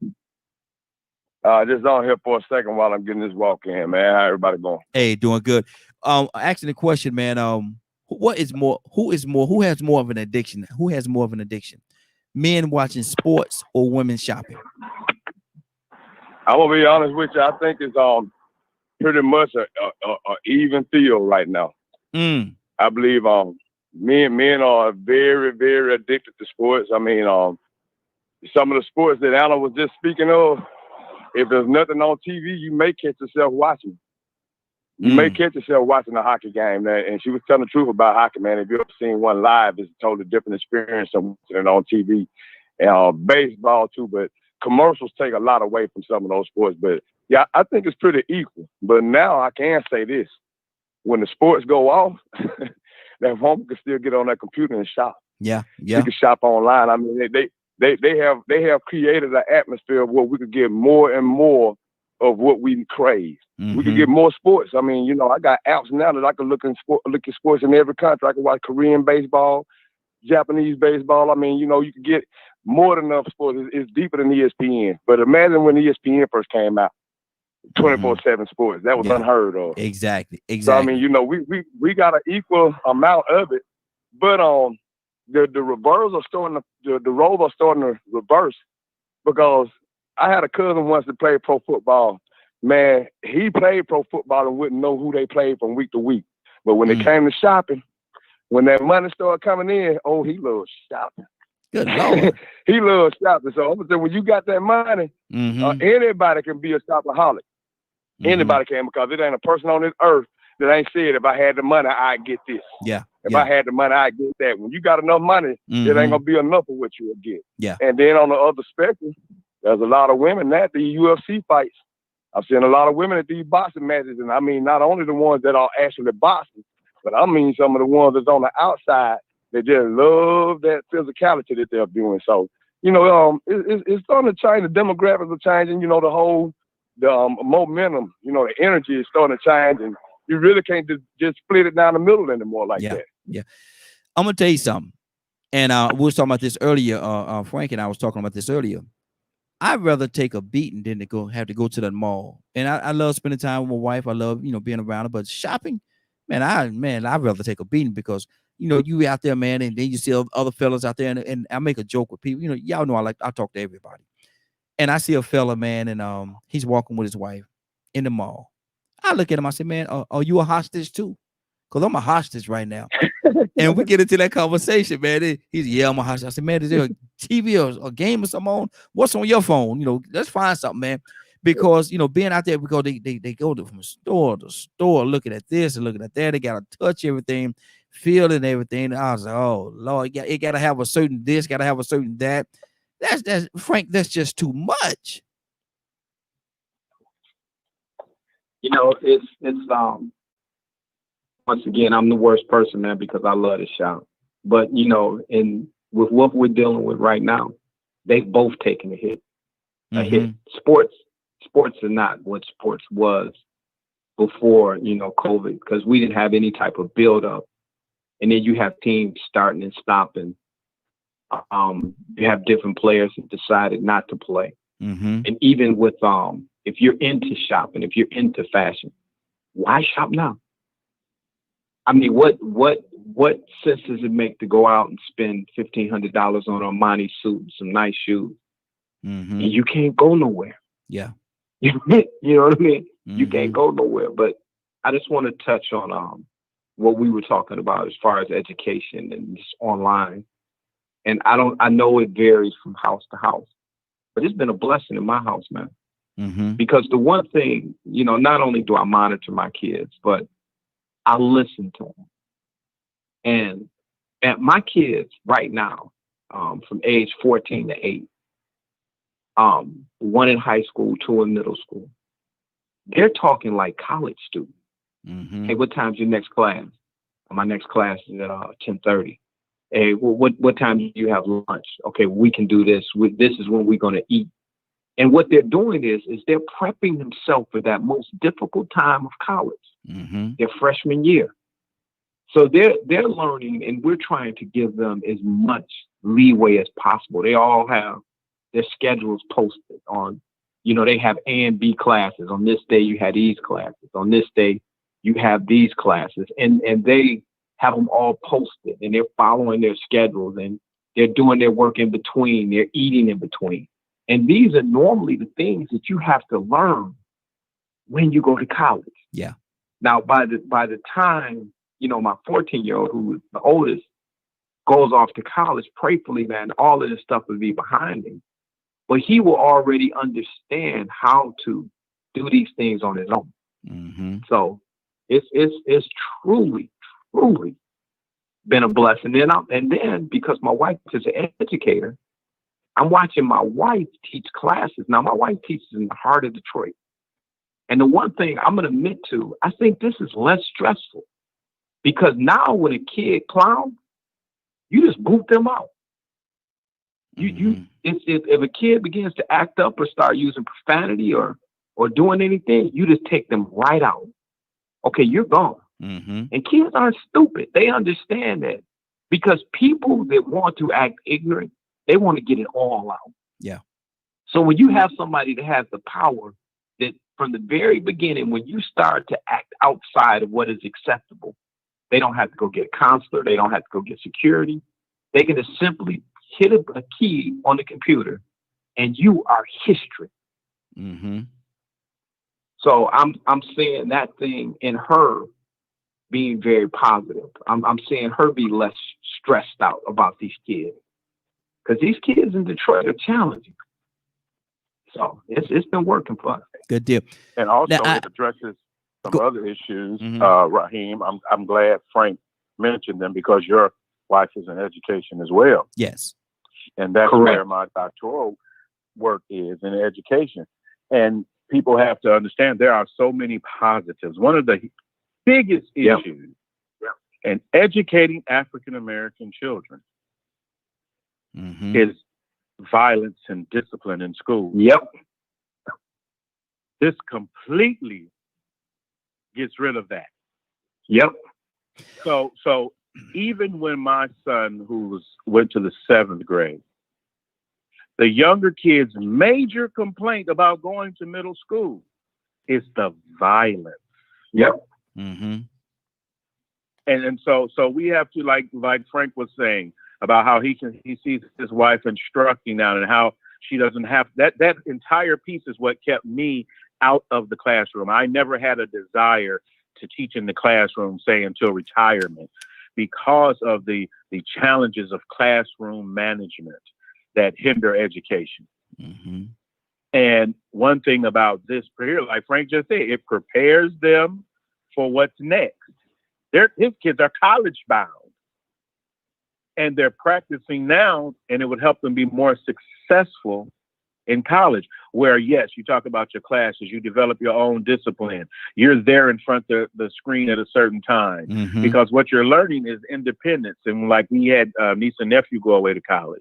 Just on here for a second while I'm getting this walk in, man. How everybody going? Hey, doing good. Asking the question, man. Who has more of an addiction? Who has more of an addiction? Men watching sports or women shopping? I'm gonna be honest with you. I think it's pretty much a even field right now. I believe men are very, very addicted to sports. I mean, some of the sports that Anna was just speaking of, if there's nothing on TV, you may catch yourself watching. You may catch yourself watching a hockey game. And she was telling the truth about hockey, man. If you've ever seen one live, it's a totally different experience than watching it on TV. And baseball too, but commercials take a lot away from some of those sports. But yeah, I think it's pretty equal. But now I can say this. When the sports go off, that woman can still get on that computer and shop. Yeah. You can shop online. I mean, they have created an atmosphere where we could get more and more of what we crave. We could get more sports. I mean, I got apps now that I can look at sports in every country. I can watch Korean baseball, Japanese baseball. I mean, you can get more than enough sports. It's deeper than ESPN. But imagine when ESPN first came out, 24/7 sports. That was unheard of. Exactly. So I mean, we got an equal amount of it, but the roles are starting to reverse, because I had a cousin once that played pro football. Man, he played pro football and wouldn't know who they played from week to week. But when it came to shopping, when that money started coming in, he loves shopping. Good Lord. He loves shopping. So I'm gonna say, when you got that money, anybody can be a shopaholic. Anybody can, because it ain't a person on this earth that ain't said, if I had the money, I'd get this. Yeah. If I had the money, I'd get that. When you got enough money, it ain't gonna be enough of what you'll get. Yeah. And then on the other spectrum, there's a lot of women at the UFC fights. I've seen a lot of women at these boxing matches, and I mean not only the ones that are actually boxing, but I mean some of the ones that's on the outside that just love that physicality that they're doing. So it's starting to change. The demographics are changing. You know, the momentum. You know, the energy is starting to change, and you really can't just split it down the middle anymore like that. Yeah, I'm gonna tell you something. And we were talking about this earlier. Frank and I was talking about this earlier. I'd rather take a beating than to have to go to the mall. And I love spending time with my wife. I love, being around her. But shopping, I'd rather take a beating because, you out there, man, and then you see other fellas out there. And I make a joke with people. Y'all know I talk to everybody. And I see a fella, man, and he's walking with his wife in the mall. I look at him. I say, man, are you a hostage too? Because I'm a hostage right now. And we get into that conversation, man. He's, I'm a hostage. I said, man, is there a TV or a game or something on? What's on your phone? Let's find something, man. Because, being out there, because they go from store to store, looking at this and looking at that. They got to touch everything, feel it and everything. And I was like, oh, Lord, it got to have a certain this, got to have a certain that. That's Frank, that's just too much. It's once again, I'm the worst person, man, because I love to shop. But, and with what we're dealing with right now, they've both taken a hit. Hit. Sports are not what sports was before, COVID, because we didn't have any type of build-up. And then you have teams starting and stopping. You have different players that decided not to play. And even with, if you're into shopping, if you're into fashion, why shop now? I mean, what sense does it make to go out and spend $1,500 on an Armani suit and some nice shoes, and you can't go nowhere? Yeah, you know what I mean. You can't go nowhere. But I just want to touch on what we were talking about as far as education and just online. And I know it varies from house to house, but it's been a blessing in my house, man. Because the one thing, not only do I monitor my kids, but I listen to them. And my kids right now, from age 14 to 8, one in high school, 2 in middle school, they're talking like college students. Hey, what time's your next class? My next class is at 10:30. Hey, what time do you have lunch? Okay, we can do this. This is when we're going to eat. And what they're doing is they're prepping themselves for that most difficult time of college, their freshman year. So they're learning, and we're trying to give them as much leeway as possible. They all have their schedules posted on, they have A and B classes. On this day, you had these classes. On this day, you have these classes. And they have them all posted, and they're following their schedules, and they're doing their work in between. They're eating in between. And these are normally the things that you have to learn when you go to college. Yeah. Now, by the time, my 14-year-old, who is the oldest, goes off to college, prayerfully, man, all of this stuff will be behind him. But he will already understand how to do these things on his own. So it's truly been a blessing. And then because my wife is an educator, I'm watching my wife teach classes. Now, my wife teaches in the heart of Detroit. And the one thing I'm going to admit to, I think this is less stressful, because now when a kid clowns, you just boot them out. If a kid begins to act up or start using profanity or doing anything, you just take them right out. Okay, you're gone. And kids aren't stupid. They understand that, because people that want to act ignorant, they want to get it all out. Yeah. So when you have somebody that has the power, that from the very beginning, when you start to act outside of what is acceptable, they don't have to go get a counselor. They don't have to go get security. They can just simply hit a key on the computer, and you are history. So I'm seeing that thing in her being very positive. I'm seeing her be less stressed out about these kids, because these kids in Detroit are challenging. So it's been working for us. Good deal. And also Now, it addresses some other issues, Raheem. I'm glad Frank mentioned them, because your wife is in education as well. Yes. And that's Correct. where my doctoral work is, in education. And people have to understand there are so many positives. One of the biggest issues in educating African American children is violence and discipline in school. Yep. This completely gets rid of that. Yep. So even when my son, who went to the 7th grade, the younger kids' major complaint about going to middle school is the violence. Yep. Mm-hmm. And so we have to, like Frank was saying about how he sees his wife instructing now, and how she doesn't have that entire piece is what kept me out of the classroom. I never had a desire to teach in the classroom, say until retirement, because of the challenges of classroom management that hinder education. Mm-hmm. And one thing about this here, like Frank just said, it prepares them for what's next. His kids are college bound, and they're practicing now, and it would help them be more successful in college, where, yes, you talk about your classes, you develop your own discipline, you're there in front of the screen at a certain time, Mm-hmm. because what you're learning is independence. And like we had niece and nephew go away to college.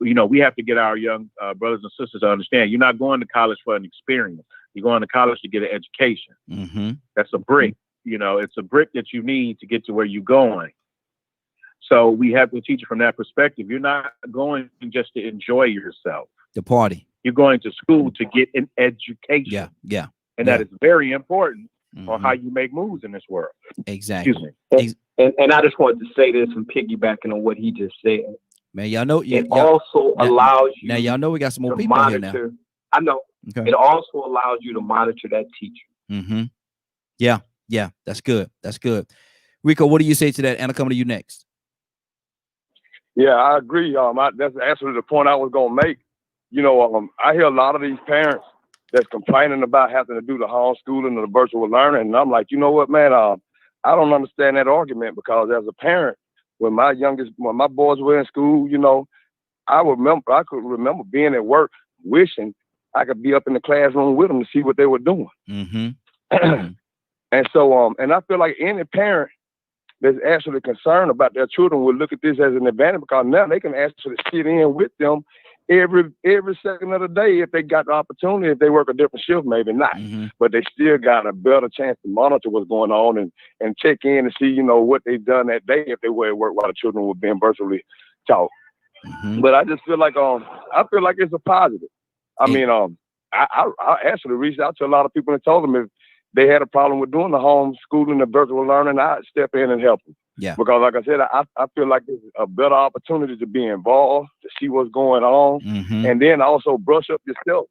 You know, we have to get our young brothers and sisters to understand you're not going to college for an experience. You're going to college to get an education. Mm-hmm. That's a brick. You know, it's a brick that you need to get to where you're going. So we have to teach it from that perspective. You're not going just to enjoy yourself. The party. You're going to school to get an education. Yeah. And that is very important Mm-hmm. on how you make moves in this world. Exactly. Excuse me. And I just wanted to say this and piggybacking on what he just said. Man, y'all know It also allows you. Now y'all know we got some more to people monitor, here now. I know. Okay. It also allows you to monitor that teacher. Mm-hmm. Yeah. That's good. Rico, what do you say to that? Anna, coming to you next. Yeah, I agree. That's actually the point I was gonna make. You know, I hear a lot of these parents that's complaining about having to do the homeschooling and the virtual learning, and I'm like, you know what, man? I don't understand that argument, because as a parent, when my boys were in school, you know, I could remember being at work wishing I could be up in the classroom with them to see what they were doing. Mm-hmm. And so, and I feel like any parent that's actually concerned about their children will look at this as an advantage, because now they can actually sit in with them every second of the day if they got the opportunity. If they work a different shift, maybe not, Mm-hmm. but they still got a better chance to monitor what's going on and check in and see, you know, what they've done that day if they were at work while the children were being virtually taught. Mm-hmm. But I just feel like it's a positive. I mean, I actually reached out to a lot of people and told them if they had a problem with doing the homeschooling, the virtual learning, I'd step in and help them. Yeah. Because like I said, I feel like it's a better opportunity to be involved, to see what's going on, Mm-hmm. and then also brush up yourself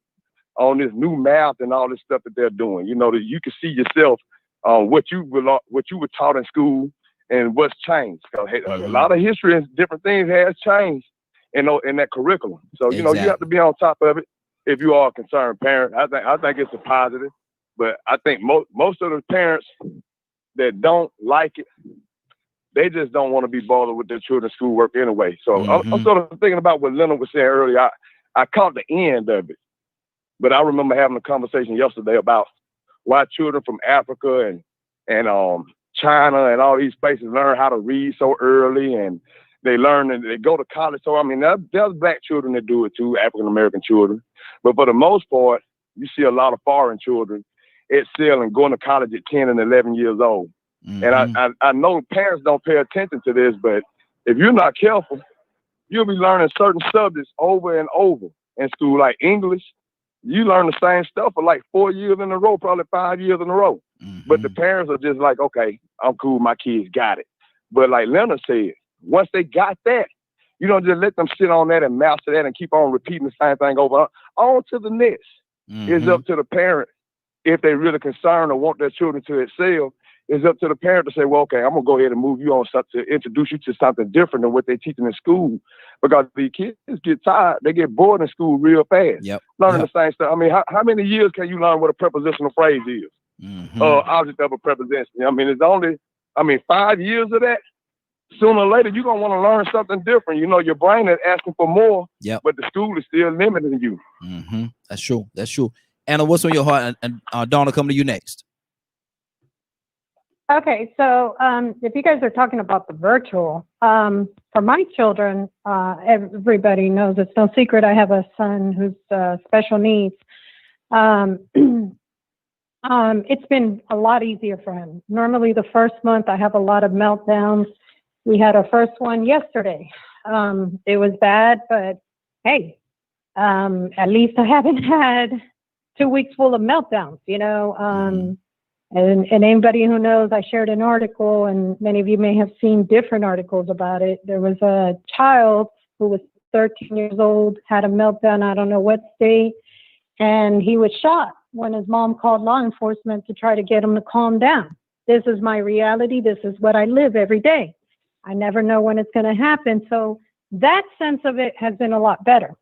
on this new math and all this stuff that they're doing. You know, that you can see yourself what you were taught in school and what's changed. So, Mm-hmm. a lot of history and different things has changed in that curriculum. So you know, you have to be on top of it if you are a concerned parent. I think it's a positive. But I think most of the parents that don't like it, they just don't want to be bothered with their children's schoolwork anyway. So Mm-hmm. I'm sort of thinking about what Leonard was saying earlier. I caught the end of it, but I remember having a conversation yesterday about why children from Africa and China and all these places learn how to read so early, and they learn and they go to college. So I mean, there's black children that do it too, African American children, but for the most part, you see a lot of foreign children excel and going to college at 10 and 11 years old. Mm-hmm. And I know parents don't pay attention to this, but if you're not careful, you'll be learning certain subjects over and over in school, like English. You learn the same stuff for like 4 years in a row, probably 5 years in a row. Mm-hmm. But the parents are just like, okay, I'm cool, my kids got it. But like Leonard said, once they got that, you don't just let them sit on that and master that and keep on repeating the same thing over. On to the next. Mm-hmm. It's up to the parent. If they're really concerned or want their children to excel, it's up to the parent to say, well, okay, I'm going to go ahead and move you on to introduce you to something different than what they're teaching in school. Because the kids get tired. They get bored in school real fast. Yep. Learning the same stuff. I mean, how many years can you learn what a prepositional phrase is? Mm-hmm. Object of a preposition. I mean, it's only, 5 years of that. Sooner or later, you're going to want to learn something different. You know, your brain is asking for more, but the school is still limiting you. Mm-hmm. That's true. Anna, what's on your heart? And Donna, coming to you next. Okay, so if you guys are talking about the virtual, for my children, everybody knows it's no secret. I have a son who's special needs. It's been a lot easier for him. Normally, the first month I have a lot of meltdowns. We had our first one yesterday. It was bad, but hey, at least I haven't had 2 weeks full of meltdowns, you know. And anybody who knows, I shared an article, and many of you may have seen different articles about it. There was a child who was 13 years old, had a meltdown, I don't know what state, and he was shot when his mom called law enforcement to try to get him to calm down. This is my reality. This is what I live every day. I never know when it's going to happen. So that sense of it has been a lot better.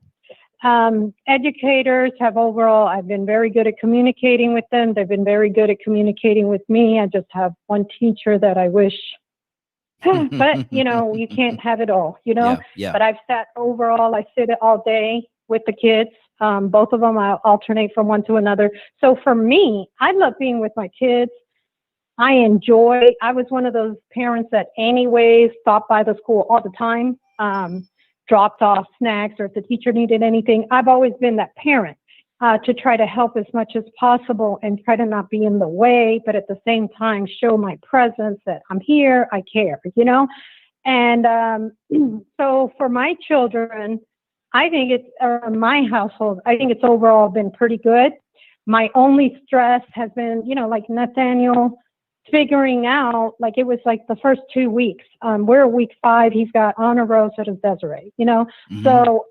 Educators have overall, I've been very good at communicating with them. They've been very good at communicating with me. I just have one teacher that I wish, but you know, you can't have it all, you know. Yeah. But I've sat overall, I sit all day with the kids. Both of them, I alternate from one to another. So for me, I love being with my kids. I was one of those parents that anyways stopped by the school all the time. Dropped off snacks, or if the teacher needed anything. I've always been that parent to try to help as much as possible and try to not be in the way, but at the same time show my presence that I'm here, I care, you know? And so for my children, I think my household, I think it's overall been pretty good. My only stress has been, you know, like Nathaniel, figuring out, like it was like the first 2 weeks. We're week 5. He's got honor rows at his Desiree, you know. So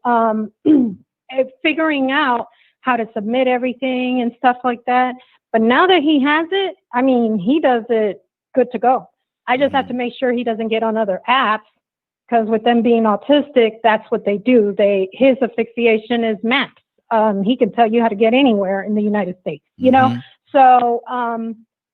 figuring out how to submit everything and stuff like that. But now that he has it, I mean, he does it good to go. I just have to make sure he doesn't get on other apps, because with them being autistic, that's what they do. His asphyxiation is maps. He can tell you how to get anywhere in the United States, you know. So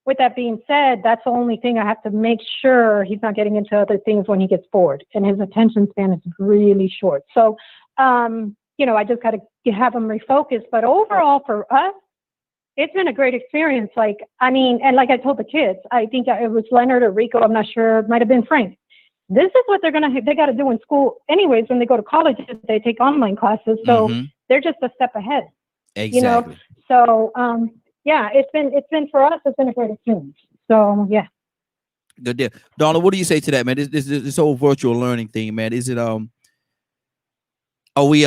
with that being said, that's the only thing I have to make sure he's not getting into other things when he gets bored, and his attention span is really short. So, you know, I just got to have him refocus. But overall for us, it's been a great experience. Like, I mean, and like I told the kids, I think it was Leonard or Rico, I'm not sure, it might have been Frank. This is what they got to do in school anyways. When they go to college, they take online classes. So they're just a step ahead. Exactly. You know? So, yeah, it's been for us. It's been a great experience. So yeah. Good deal, Donna. What do you say to that, man? This whole virtual learning thing, man. Is it are we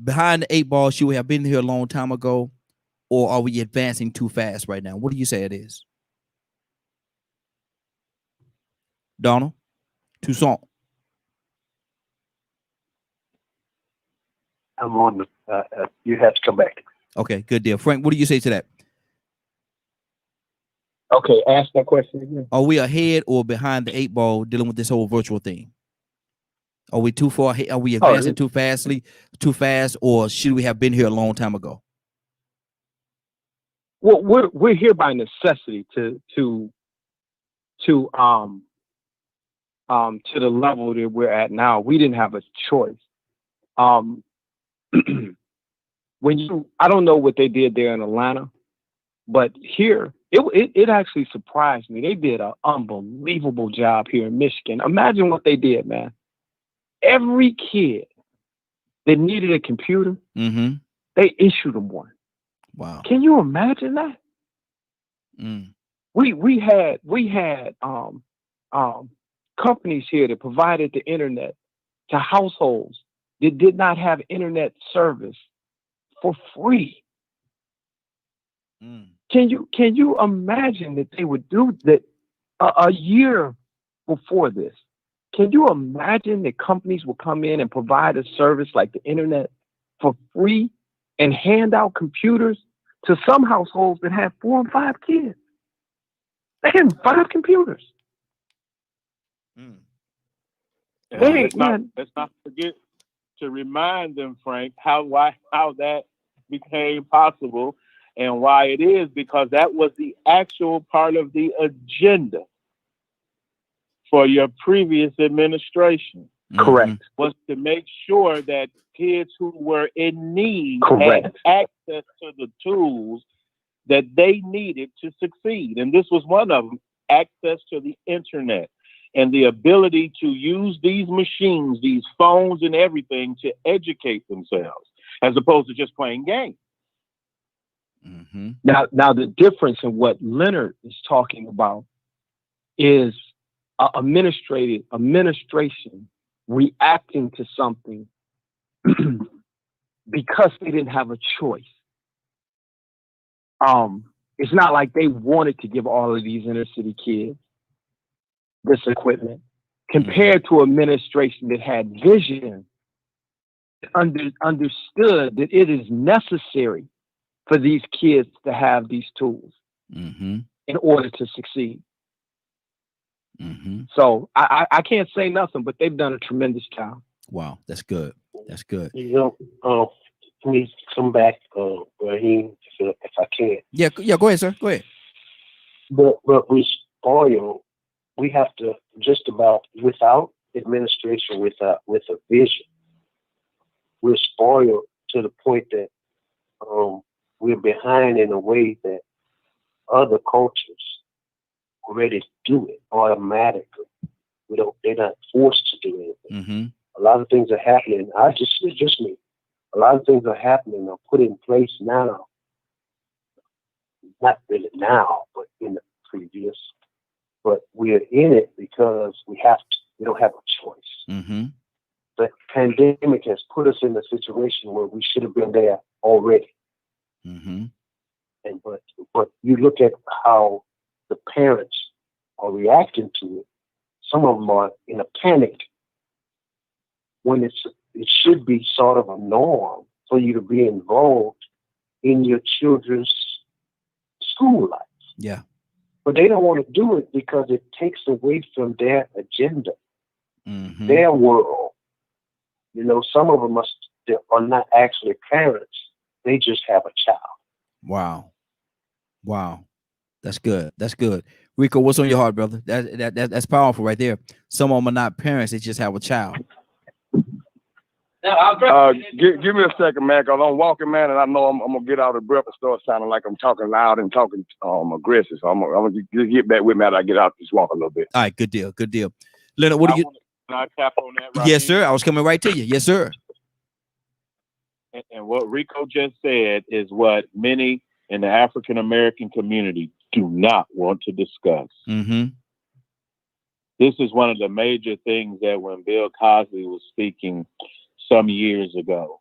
behind the 8 ball? Should we have been here a long time ago, or are we advancing too fast right now? What do you say it is, Donna? Toussaint. I'm on the. You have to come back. Okay, good deal. Frank, what do you say to that? Okay, ask that question again. Are we ahead or behind the 8 ball dealing with this whole virtual thing? Are we too far ahead? Are we advancing too fast, or should we have been here a long time ago? Well, we're here by necessity to the level that we're at now. We didn't have a choice. I don't know what they did there in Atlanta, but here it actually surprised me. They did an unbelievable job here in Michigan. Imagine what they did, man. Every kid that needed a computer, they issued them one. Wow. Can you imagine that? We had companies here that provided the internet to households that did not have internet service for free. Can you imagine that they would do that a year before this? Can you imagine that companies will come in and provide a service like the internet for free and hand out computers to some households that have 4 and 5 kids? They had 5 computers. Let's not forget to remind them, Frank, how that became possible and why it is, because that was the actual part of the agenda for your previous administration. Correct. Was to make sure that kids who were in need Correct. had access to the tools that they needed to succeed. And this was one of them: access to the internet and the ability to use these machines, these phones and everything to educate themselves, as opposed to just playing games. Mm-hmm. Now the difference in what Leonard is talking about is administration reacting to something because they didn't have a choice. It's not like they wanted to give all of these inner city kids this equipment, compared to administration that had vision, understood that it is necessary for these kids to have these tools in order to succeed. So I can't say nothing, but they've done a tremendous job. Wow, that's good. That's good. You know, let me come back, Raheem, if I can. Yeah, go ahead, sir. Go ahead. But we spoil. We have to just about, without administration, with a vision, we're spoiled to the point that we're behind in a way that other cultures already do it automatically. They're not forced to do anything. A lot of things are happening. It's just me. A lot of things are happening or put in place now. Not really now, but in the previous. But we're in it because we have to. We don't have a choice. The pandemic has put us in a situation where we should have been there already. And but you look at how the parents are reacting to it. Some of them are in a panic when it should be sort of a norm for you to be involved in your children's school life. Yeah. But they don't want to do it because it takes away from their agenda, their world. You know, some of them are not actually parents. They just have a child. Wow. That's good. That's good. Rico, what's on your heart, brother? That's powerful right there. Some of them are not parents. They just have a child. Give me a second, man, because I'm walking, man, and I know I'm going to get out of breath and start sounding like I'm talking loud and talking aggressive. So I'm going to just get back with me after I get out this walk a little bit. All right, good deal. Leonard, what do you... Can I tap on that, right? Yes, sir. I was coming right to you. Yes, sir. And what Rico just said is what many in the African-American community do not want to discuss. This is one of the major things that when Bill Cosby was speaking some years ago,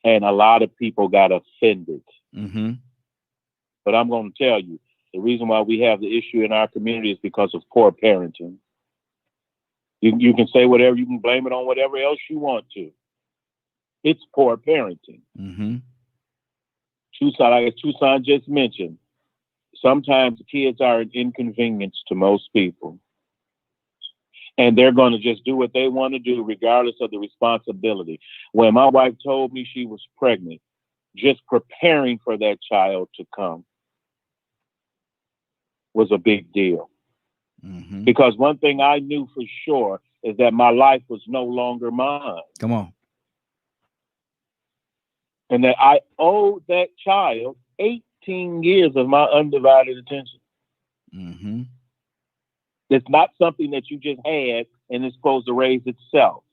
and a lot of people got offended. But I'm going to tell you, the reason why we have the issue in our community is because of poor parenting. You can say whatever, you can blame it on whatever else you want to. It's poor parenting. Tucson just mentioned, sometimes kids are an inconvenience to most people. And they're going to just do what they want to do, regardless of the responsibility. When my wife told me she was pregnant, just preparing for that child to come was a big deal. Because one thing I knew for sure is that my life was no longer mine. Come on. And that I owed that child 18 years of my undivided attention. It's not something that you just had and it's supposed to raise itself.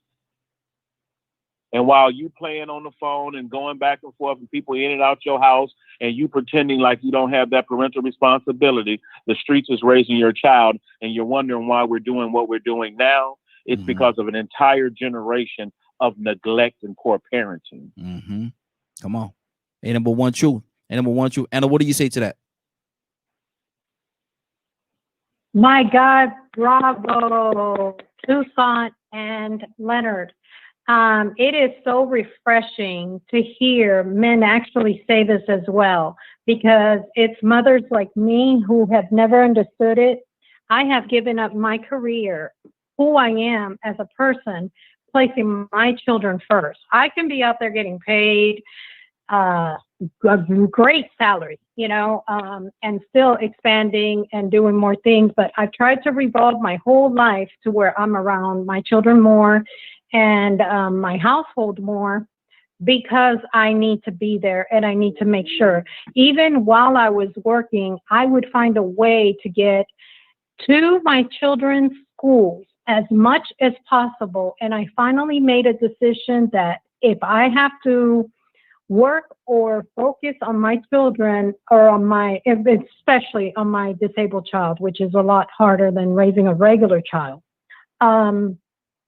And while you playing on the phone and going back and forth and people in and out your house and you pretending like you don't have that parental responsibility, the streets is raising your child and you're wondering why we're doing what we're doing now. It's because of an entire generation of neglect and poor parenting. Come on. A number one truth. Anna, what do you say to that? My God, bravo, Tucson and Leonard. It is so refreshing to hear men actually say this as well, because it's mothers like me who have never understood it. I have given up my career, who I am as a person, placing my children first. I can be out there getting paid a great salary, and still expanding and doing more things. But I've tried to revolve my whole life to where I'm around my children more and my household more, because I need to be there and I need to make sure. Even while I was working, I would find a way to get to my children's schools as much as possible. And I finally made a decision that if I have to work or focus on my children or on my, especially on my disabled child, which is a lot harder than raising a regular child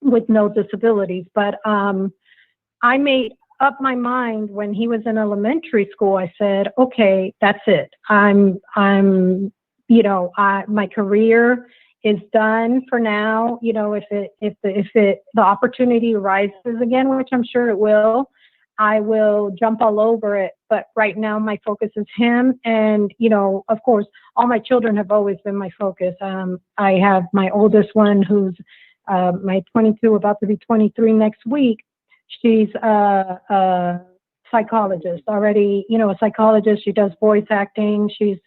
with no disabilities. But I made up my mind when he was in elementary school. I said, okay, that's it. My career is done for now. If the opportunity arises again, which I'm sure it will, I will jump all over it. But right now my focus is him. And, of course, all my children have always been my focus. I have my oldest one who's my 22, about to be 23 next week. She's a psychologist already, a psychologist. She does voice acting. She's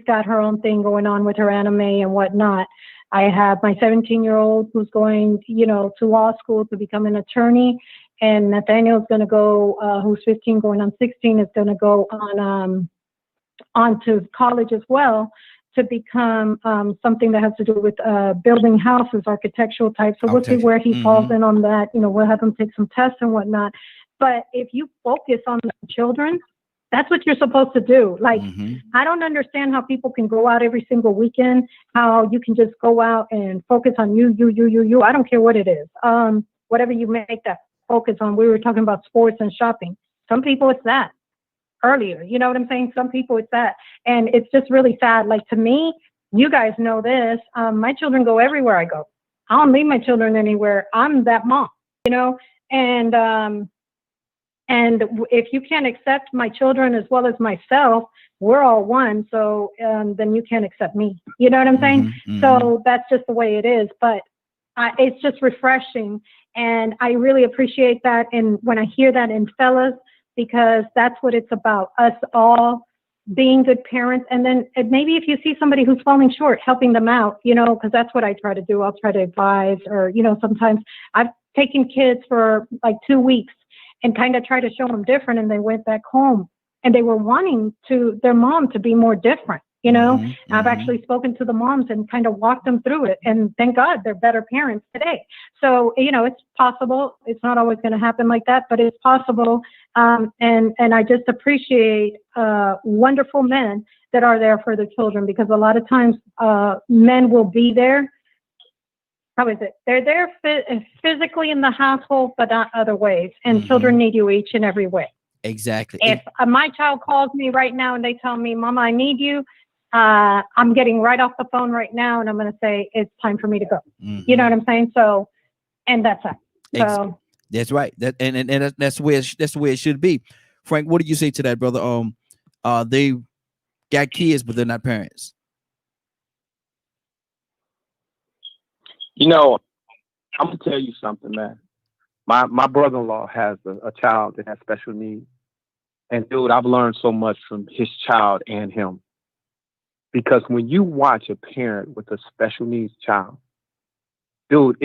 got her own thing going on with her anime and whatnot. I have my 17-year-old who's going, to law school to become an attorney. And Nathaniel's going to go, who's 15 going on 16, is going to go on to college as well to become something that has to do with building houses, architectural type. So we'll see where he falls in on that. We'll have him take some tests and whatnot. But if you focus on the children, that's what you're supposed to do. Like, I don't understand how people can go out every single weekend, how you can just go out and focus on you. I don't care what it is. Whatever you make that focus on. We were talking about sports and shopping. Some people it's that earlier. You know what I'm saying? Some people it's that. And it's just really sad. Like, to me, you guys know this. My children go everywhere I go. I don't leave my children anywhere. I'm that mom, and if you can't accept my children as well as myself, we're all one. So then you can't accept me. You know what I'm saying? So that's just the way it is. But it's just refreshing. And I really appreciate that. And when I hear that in fellas, because that's what it's about, us all being good parents. And then maybe if you see somebody who's falling short, helping them out, because that's what I try to do. I'll try to advise, or, sometimes I've taken kids for like 2 weeks and kind of try to show them different. And they went back home and they were wanting their mom to be more different. I've actually spoken to the moms and kind of walked them through it. And thank God they're better parents today. So, it's possible. It's not always going to happen like that, but it's possible. And I just appreciate wonderful men that are there for their children, because a lot of times men will be there. How is it? They're there physically in the household, but not other ways. And children need you each and every way. Exactly. If my child calls me right now and they tell me, Mama, I need you, I'm getting right off the phone right now, and I'm going to say, it's time for me to go. You know what I'm saying? So, and that's it. So that's right. That's where it should be. Frank, what do you say to that, brother? They got kids, but they're not parents. I'm gonna tell you something, man. My brother-in-law has a child that has special needs, and dude, I've learned so much from his child and him. Because when you watch a parent with a special needs child, dude,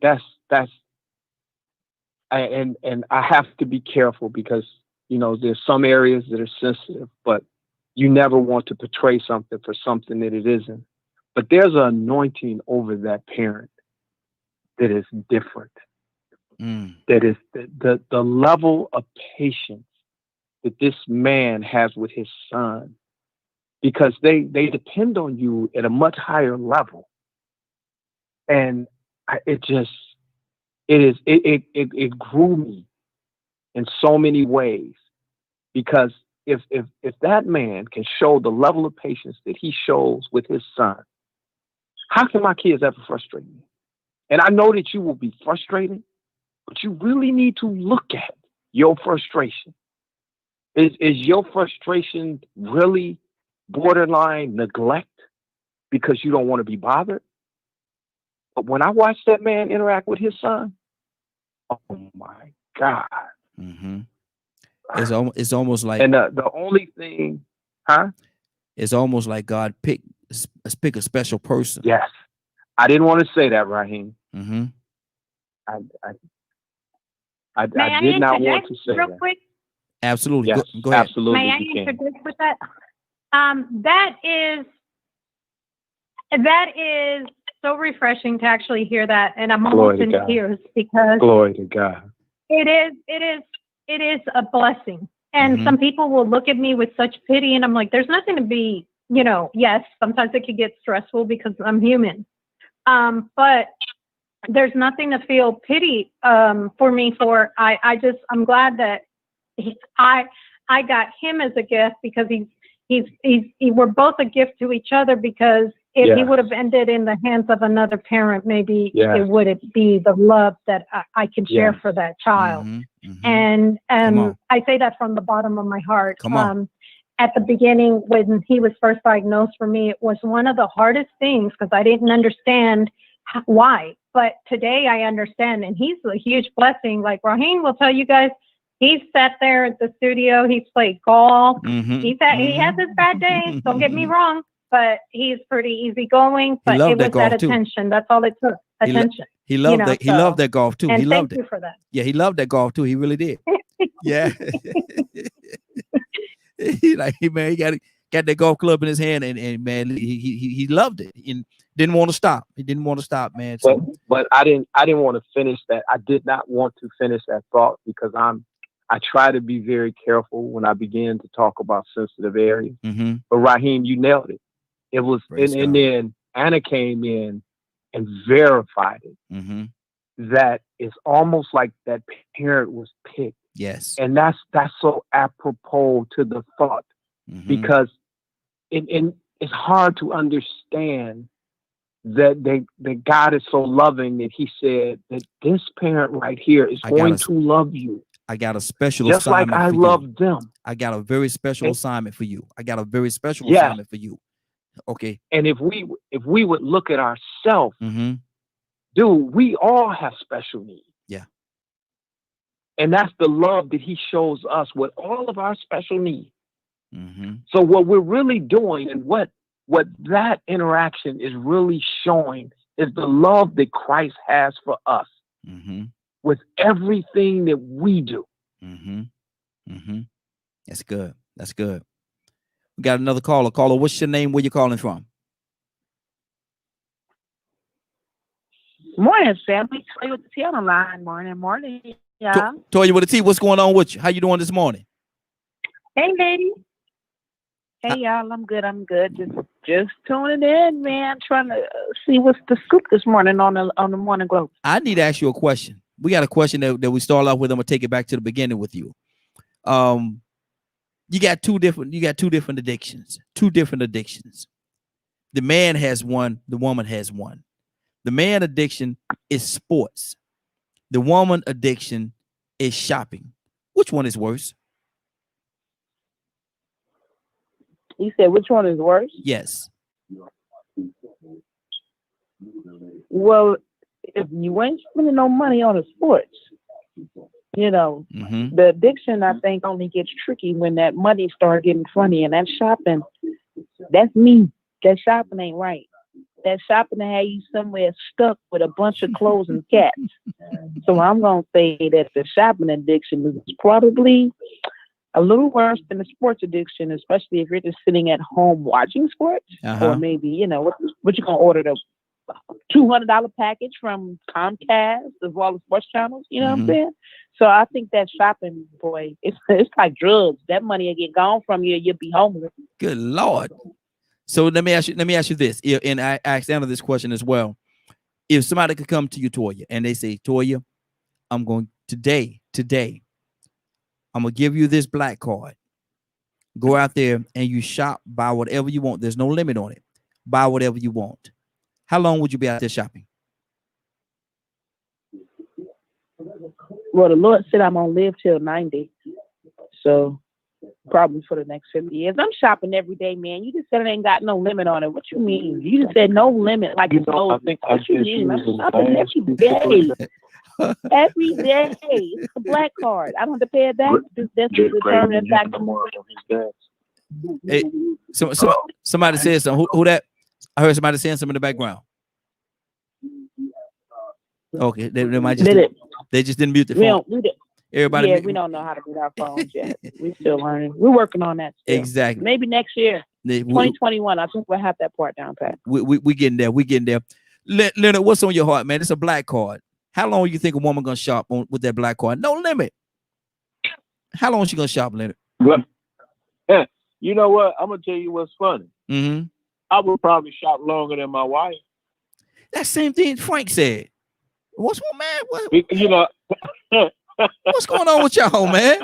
that's and I have to be careful, because there's some areas that are sensitive, but you never want to portray something for something that it isn't. But there's an anointing over that parent that is different. That is the level of patience that this man has with his son, because they depend on you at a much higher level. And it grew me in so many ways, because if that man can show the level of patience that he shows with his son, how can my kids ever frustrate me? And I know that you will be frustrated, but you really need to look at your frustration. Is your frustration really borderline neglect because you don't want to be bothered? But when I watch that man interact with his son, oh my God. It's almost like, and the only thing, it's almost like God pick a special person. Yes. I didn't want to say that, Raheem. I did not want to say real that. quick? Absolutely. Yes, go ahead. absolutely. May I You can. introduce with that? That is so refreshing to actually hear that, and I'm almost in tears because Glory to God. it is a blessing. And some people will look at me with such pity, and I'm like, there's nothing to be, yes, sometimes it could get stressful because I'm human. But there's nothing to feel pity for me for. I'm glad that I got him as a gift because we're both a gift to each other, because if he would have ended in the hands of another parent, maybe it wouldn't be the love that I can share for that child. And I say that from the bottom of my heart. At the beginning, when he was first diagnosed for me, it was one of the hardest things because I didn't understand why. But today I understand, and he's a huge blessing. Like Raheem will tell you guys, he's sat there at the studio, he's played golf. He has his bad days, don't get me wrong, but he's pretty easygoing. But it was that attention. That's all it took. Attention. He loved that. He loved that golf too. And he loved thank you for that. Yeah, he loved that golf too. He really did. Yeah. He got that golf club in his hand, and man, he loved it and didn't want to stop. He didn't want to stop, man. So. But I didn't want to finish that. I did not want to finish that thought because I try to be very careful when I begin to talk about sensitive areas. But Raheem, you nailed it. It was, and then Anna came in and verified it. That it's almost like that parent was picked. Yes. And that's so apropos to the thought, because it's hard to understand that God is so loving that he said that this parent right here is going to love you. I got a special just assignment like I for love you. them. I got a very special assignment for you. I got a very special assignment for you. Okay. And if we would look at ourselves, dude, we all have special needs. Yeah. And that's the love that he shows us with all of our special needs. So what we're really doing, and what that interaction is really showing, is the love that Christ has for us with everything that we do. That's good. That's good. We got another caller. Caller, what's your name? Where you calling from? Morning, family. Toya with the T on the line. Morning, yeah. Toya with the T. What's going on with you? How you doing this morning? Hey, lady. Hey, y'all. I'm good. Just tuning in, man. Trying to see what's the scoop this morning on the Morning Glow. I need to ask you a question. We got a question that we start off with. I'm gonna take it back to the beginning with you. You got two different addictions. The man has one. The woman has one. The man addiction is sports. The woman addiction is shopping. Which one is worse? You said which one is worse? Yes. Well, if you ain't spending no money on the sports, the addiction, I think, only gets tricky when that money starts getting funny. And that shopping, that's me. That shopping ain't right. That shopping to have you somewhere stuck with a bunch of clothes and cats. So I'm going to say that the shopping addiction is probably a little worse than the sports addiction, especially if you're just sitting at home watching sports. Or maybe, what you going to order, the $200 package from Comcast of all the sports channels, you know what I'm saying? So I think that shopping, boy, it's like drugs. That money will get gone from you, you'll be homeless. Good Lord. So let me ask you this, and I asked Anna this question as well. If somebody could come to you, Toya, and they say, Toya, I'm going today, I'm going to give you this black card. Go out there and you shop, buy whatever you want. There's no limit on it. Buy whatever you want. How long would you be out there shopping? Well, the Lord said I'm going to live till 90. So probably for the next 50 years. I'm shopping every day, man. You just said it ain't got no limit on it. What you mean? You just said no limit. Like, what you mean? I'm shopping every day. Every day. It's a black card. I don't have to pay it back. That's the determinant factor. Hey, somebody said something. Who that? I heard somebody saying something in the background. Okay, they might just they just didn't mute the phone. Everybody. Yeah, we don't know how to read our phones yet. We're still learning. We're working on that still. Exactly. Maybe next year, 2021. I think we'll have that part down pat. We getting there. We getting there. Leonard, what's on your heart, man? It's a black card. How long you think a woman gonna shop with that black card? No limit. How long she gonna shop, Leonard? Well, you know what? I'm gonna tell you what's funny. Mm-hmm. I would probably shop longer than my wife. That same thing Frank said. What's what, man? You know, what's going on with y'all, man?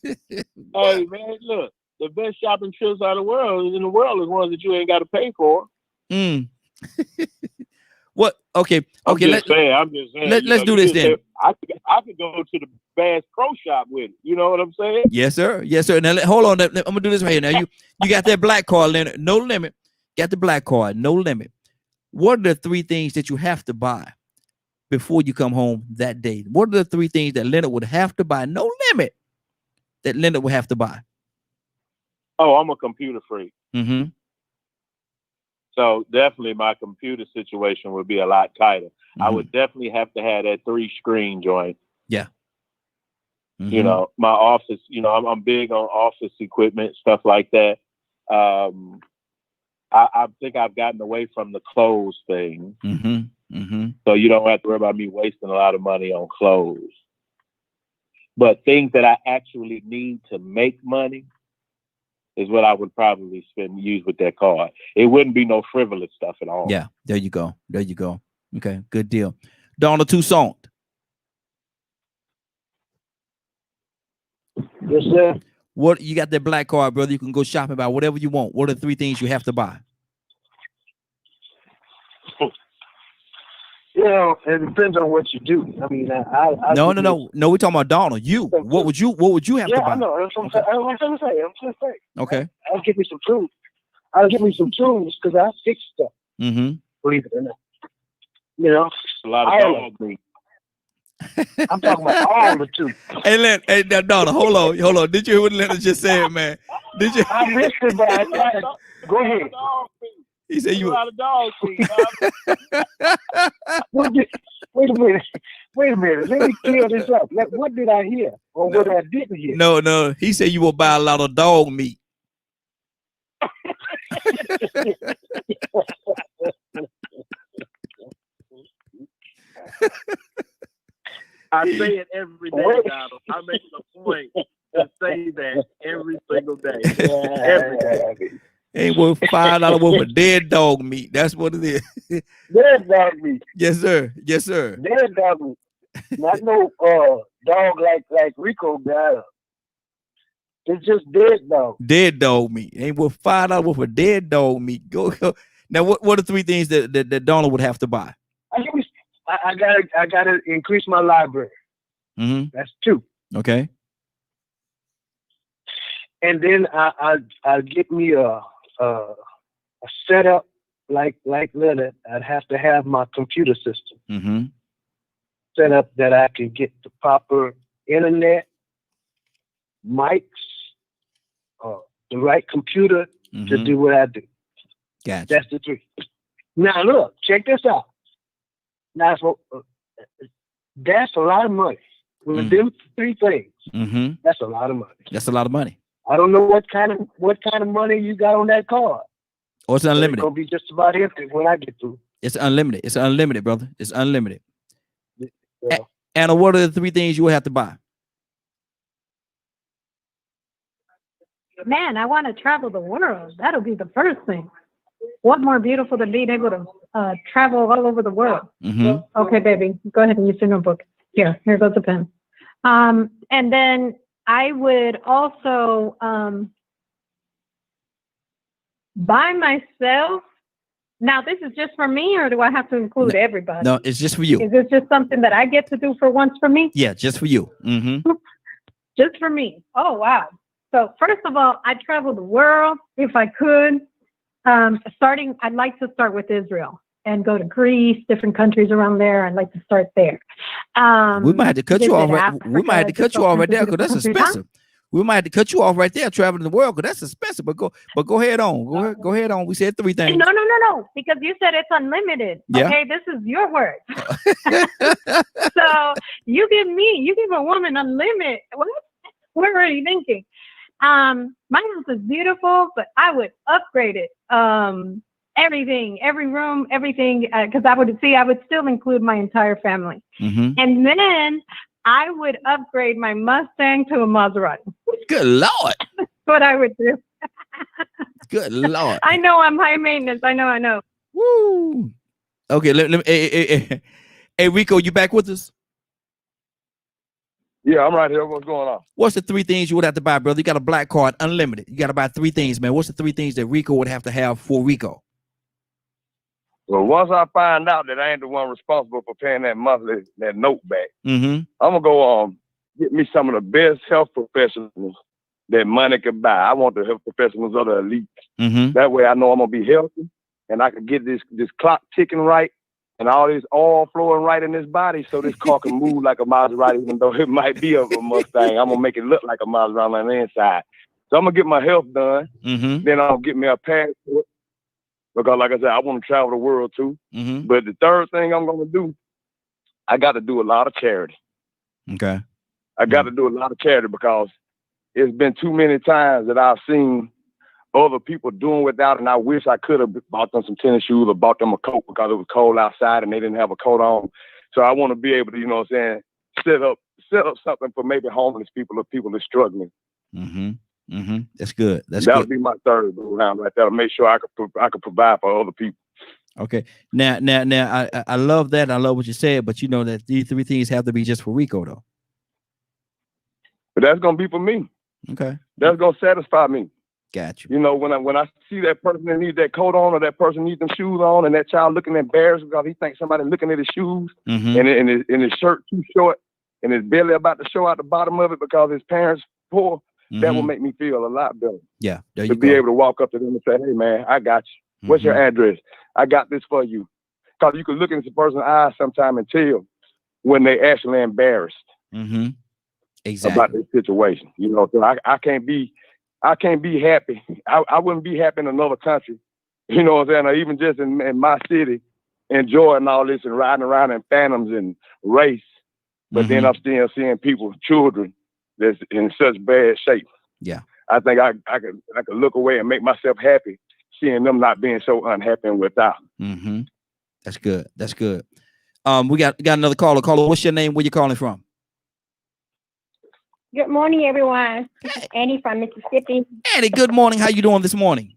Hey, man, look, the best shopping trips in the world is ones that you ain't got to pay for. What? Okay. I'm just saying. Let's do this then. I could go to the Bass Pro Shop with it. You know what I'm saying? Yes, sir. Yes, sir. Now, hold on. I'm gonna do this right here. Now, you got that black card, Leonard. No limit. Got the black card. No limit. What are the 3 things that you have to buy before you come home that day? What are the 3 things that Leonard would have to buy? No limit. That Leonard would have to buy. Oh, I'm a computer freak. Mm-hmm. So definitely my computer situation would be a lot tighter. Mm-hmm. I would definitely have to have that 3-screen joint. Yeah. Mm-hmm. You know, my office, you know, I'm big on office equipment, stuff like that. I think I've gotten away from the clothes thing. Mm-hmm. Mm-hmm. So you don't have to worry about me wasting a lot of money on clothes. But things that I actually need to make money is what I would probably use with that card. It wouldn't be no frivolous stuff at all. Yeah, there you go. There you go. Okay, good deal. Donald Toussaint. Yes, sir. What you got that black card, brother? You can go shopping about whatever you want. What are the 3 things you have to buy? You know, it depends on what you do. I mean, No. We're talking about Donald. You. What would you have to buy? Yeah, I know. That's what I'm trying to say. Okay. I'll give me some tools. Because I fix stuff. Mm-hmm. Believe it or not. You know, a lot of dog meat. I'm talking about all the tools. Hey, Donald, hold on. Did you hear what Leonard just said, man? Did you? I missed it, but I tried. Go ahead. He said you a lot of dog meat. Wait a minute. Let me clear this up. What did I hear, or what I didn't hear? No. He said you will buy a lot of dog meat. I say it every day, Donald. I make it a point to say that every single day. Every day. Ain't worth $5 worth of dead dog meat. That's what it is. Dead dog meat. Yes, sir. Yes, sir. Dead dog meat. Not no dog like Rico got. It's just dead dog. Dead dog meat. Ain't worth $5 worth of dead dog meat. Go. Now, what are 3 things that Donald would have to buy? I gotta increase my library. Mm-hmm. That's 2. Okay. And then I'll get me a setup like Leonard. I'd have to have my computer system set up that I can get the proper internet, mics, the right computer to do what I do. Gotcha. That's the 3. Now look, check this out. Now that's a lot of money. With them 3 things, that's a lot of money. That's a lot of money. I don't know what kind of money you got on that card. Oh, it's unlimited. It's gonna be just about empty when I get through. It's unlimited. It's unlimited, brother. It's unlimited. Yeah. Anna, what are the 3 things you will have to buy? Man, I want to travel the world. That'll be the first thing. What more beautiful than being able to travel all over the world? Okay, baby, go ahead and use your notebook. Here goes the pen. And then I would also by myself. Now, this is just for me, or do I have to include everybody? No, it's just for you. Is this just something that I get to do for once for me? Yeah, just for you. Just for me. Oh, wow. So first of all, I travel the world if I could. I'd like to start with Israel and go to Greece, different countries around there. I'd like to start there. We might have to cut you off. We might have to cut you off right there because that's expensive. We might have to cut you off right there, traveling the world, because that's expensive. But go ahead on. Go ahead on. We said 3 things. No, because you said it's unlimited. Yeah. Okay, this is your word. So you give a woman unlimited. What were you thinking? My house is beautiful, but I would upgrade it. Everything, every room, everything, because I would still include my entire family. Mm-hmm. And then I would upgrade my Mustang to a Maserati. Good Lord. That's what I would do. Good Lord. I know I'm high maintenance. I know. Woo. Okay, let me. Hey, Rico, you back with us? Yeah, I'm right here. What's going on? What's the 3 things you would have to buy, brother? You got a black card, unlimited. You got to buy 3 things, man. What's the 3 things that Rico would have to have for Rico? Well, once I find out that I ain't the one responsible for paying that note back, Mm-hmm. I'm gonna go get me some of the best health professionals that money could buy. I want the health professionals of the elite. Mm-hmm. That way I know I'm gonna be healthy and I can get this clock ticking right and all this oil flowing right in this body so this car can move like a Maserati, even though it might be a Mustang. I'm gonna make it look like a Maserati on the inside. So I'm gonna get my health done. Mm-hmm. Then I'll get me a passport. Because like I said, I want to travel the world too. Mm-hmm. But the third thing I'm going to do, I got to do a lot of charity. Okay. I got to do a lot of charity because it's been too many times that I've seen other people doing without, and I wish I could have bought them some tennis shoes or bought them a coat because it was cold outside and they didn't have a coat on. So I want to be able to, you know what I'm saying, set up something for maybe homeless people or people that are struggling. Mm-hmm. Mm-hmm. That's good. That would be my third round right there to make sure I could provide for other people. Okay. Now, I love that. I love what you said, but you know that these 3 things have to be just for Rico, though. But that's gonna be for me. Okay. That's gonna satisfy me. Got you. You know, when I see that person that needs that coat on or that person needs them shoes on, and that child looking embarrassed because he thinks somebody looking at his shoes, mm-hmm. and his shirt too short, and his belly about to show out the bottom of it because his parents poor. Mm-hmm. That will make me feel a lot better. Yeah, there you to be able to walk up to them and say, "Hey, man, I got you. What's your address? I got this for you." Because you can look into the person's eyes sometime and tell when they actually embarrassed exactly about this situation. You know, so I can't be happy. I wouldn't be happy in another country. You know what I'm saying? Or even just in my city, enjoying all this and riding around in phantoms and race. But then I'm still seeing people, children, that's in such bad shape. Yeah, I think I could look away and make myself happy, seeing them not being so unhappy and without. Mm-hmm. That's good. That's good. We got another caller. Caller, what's your name? Where you calling from? Good morning, everyone. This is Annie from Mississippi. Annie, good morning. How you doing this morning?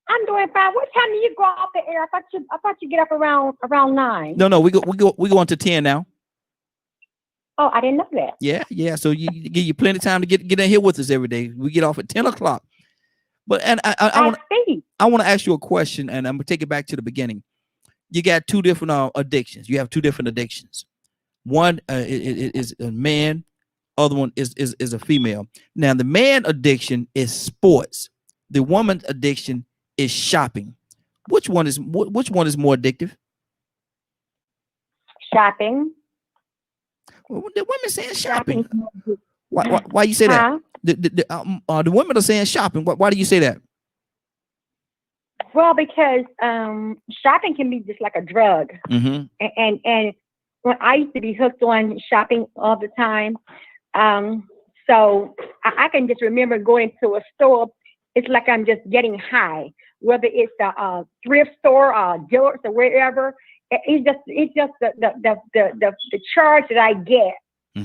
I'm doing fine. What time do you go off the air? I thought you get up around 9. No, we go on to 10 now. Oh, I didn't know that. Yeah. So you give you plenty of time to get in here with us every day. We get off at 10 o'clock. But I want to ask you a question, and I'm gonna take it back to the beginning. You got 2 different addictions. You have 2 different addictions. One is a man. Other one is a female. Now the man addiction is sports. The woman addiction is shopping. Which one is more addictive? Shopping. Well, the women saying shopping. Why you say that? The women are saying shopping. Why do you say that? Well, because shopping can be just like a drug, and when I used to be hooked on shopping all the time. So I can just remember going to a store. It's like I'm just getting high, whether it's a thrift store or Dillard's or wherever. It's just the charge that I get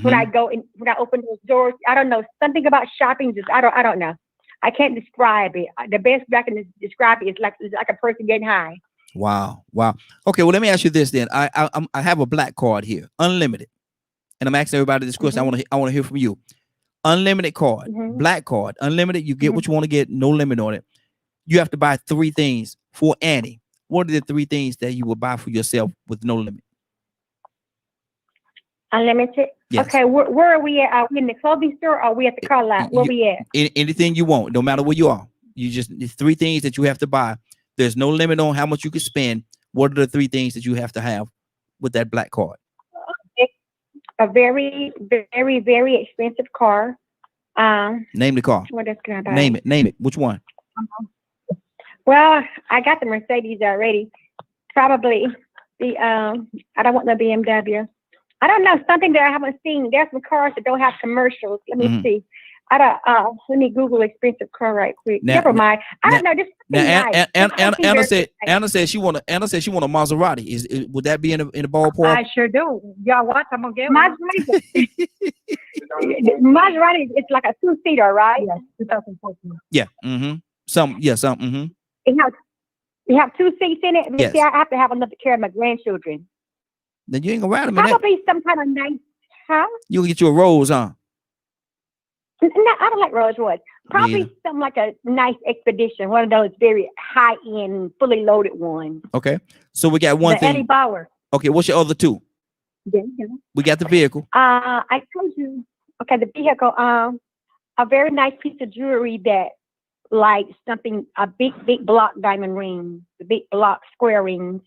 when I go in, when I open those doors. I don't know, something about shopping. Just I don't know. I can't describe it. The best way I can describe it is like a person getting high. Wow. Okay, well, let me ask you this then. I have a black card here, unlimited, and I'm asking everybody this question. I want to hear from you. Unlimited card, black card, unlimited. You get what you want to get, no limit on it. You have to buy 3 things for Annie. What are the 3 things that you will buy for yourself with no limit? Unlimited? Yes. Okay, where are we at? Are we in the clothing store or are we at the car lot? Where we at? Anything you want, no matter where you are. You just, it's 3 things that you have to buy. There's no limit on how much you can spend. What are the 3 things that you have to have with that black card? A very, very, very expensive car. Name the car. What else can I buy? Name it. Which one? Well, I got the Mercedes already. Probably the I don't want the BMW. I don't know, something that I haven't seen. There's some cars that don't have commercials. Let me see. I don't. Let me Google expensive car right quick. Never mind. I don't know. This nice. Anna said she want a Maserati. Would that be in the ballpark? I sure do. Y'all watch. I'm gonna get one. Maserati is like a 2-seater, right? Yes, 2014. Yeah. Mm-hmm. Some. Mm-hmm. You have 2 seats in it. Yes. See, I have to have enough to carry my grandchildren. Then you ain't gonna ride them in that. Probably some kind of nice, huh? You can get you a Rolls, huh? No, I don't like Rolls Royce. Probably something like a nice Expedition, one of those very high-end, fully loaded ones. Okay, so we got one thing. Eddie Bauer. Okay, what's your other two? Yeah. We got the vehicle. I told you. Okay, the vehicle. A very nice piece of jewelry that, like something, a big block diamond ring, the big block square rings.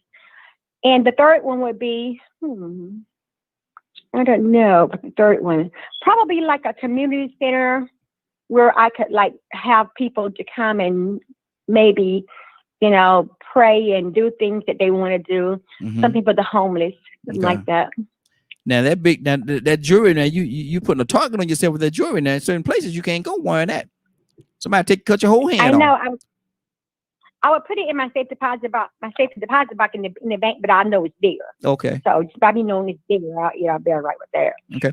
And the third one would be, I don't know, but the third one, probably like a community center where I could like have people to come and maybe, pray and do things that they want to do. Mm-hmm. Something for the homeless, something like that. Now that jewelry, now you putting a target on yourself with that jewelry. Now in certain places you can't go wearing that. Somebody cut your whole hand I know. off. I would put it in my safe deposit box in the bank, but I know it's there. Okay. So just by me knowing it's there, I'll be right with there. Okay.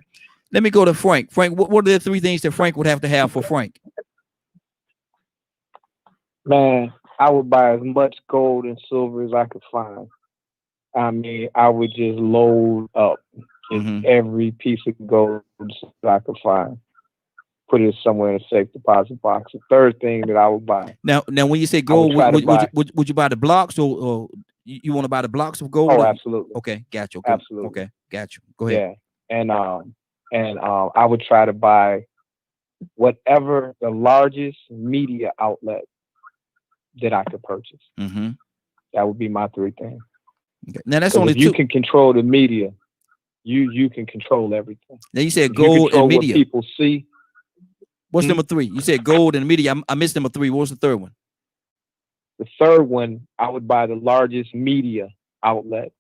Let me go to Frank. Frank, what are the 3 things that Frank would have to have for Frank? Man, I would buy as much gold and silver as I could find. I mean, I would just load up every piece of gold that I could find. Put it somewhere in a safe deposit box. The third thing that I would buy. Now, when you say gold, would you buy the blocks or you want to buy the blocks of gold? Oh, absolutely. Okay, got you. Okay. Absolutely. Okay, got you. Go ahead. Yeah, and I would try to buy whatever the largest media outlet that I could purchase. Mm-hmm. That would be my 3 things. Okay. Now that's only 2. You can control the media. You can control everything. Now you said gold and media. What people see. What's number 3? You said gold and media. I missed number 3. What was the third one? The third one, I would buy the largest media outlet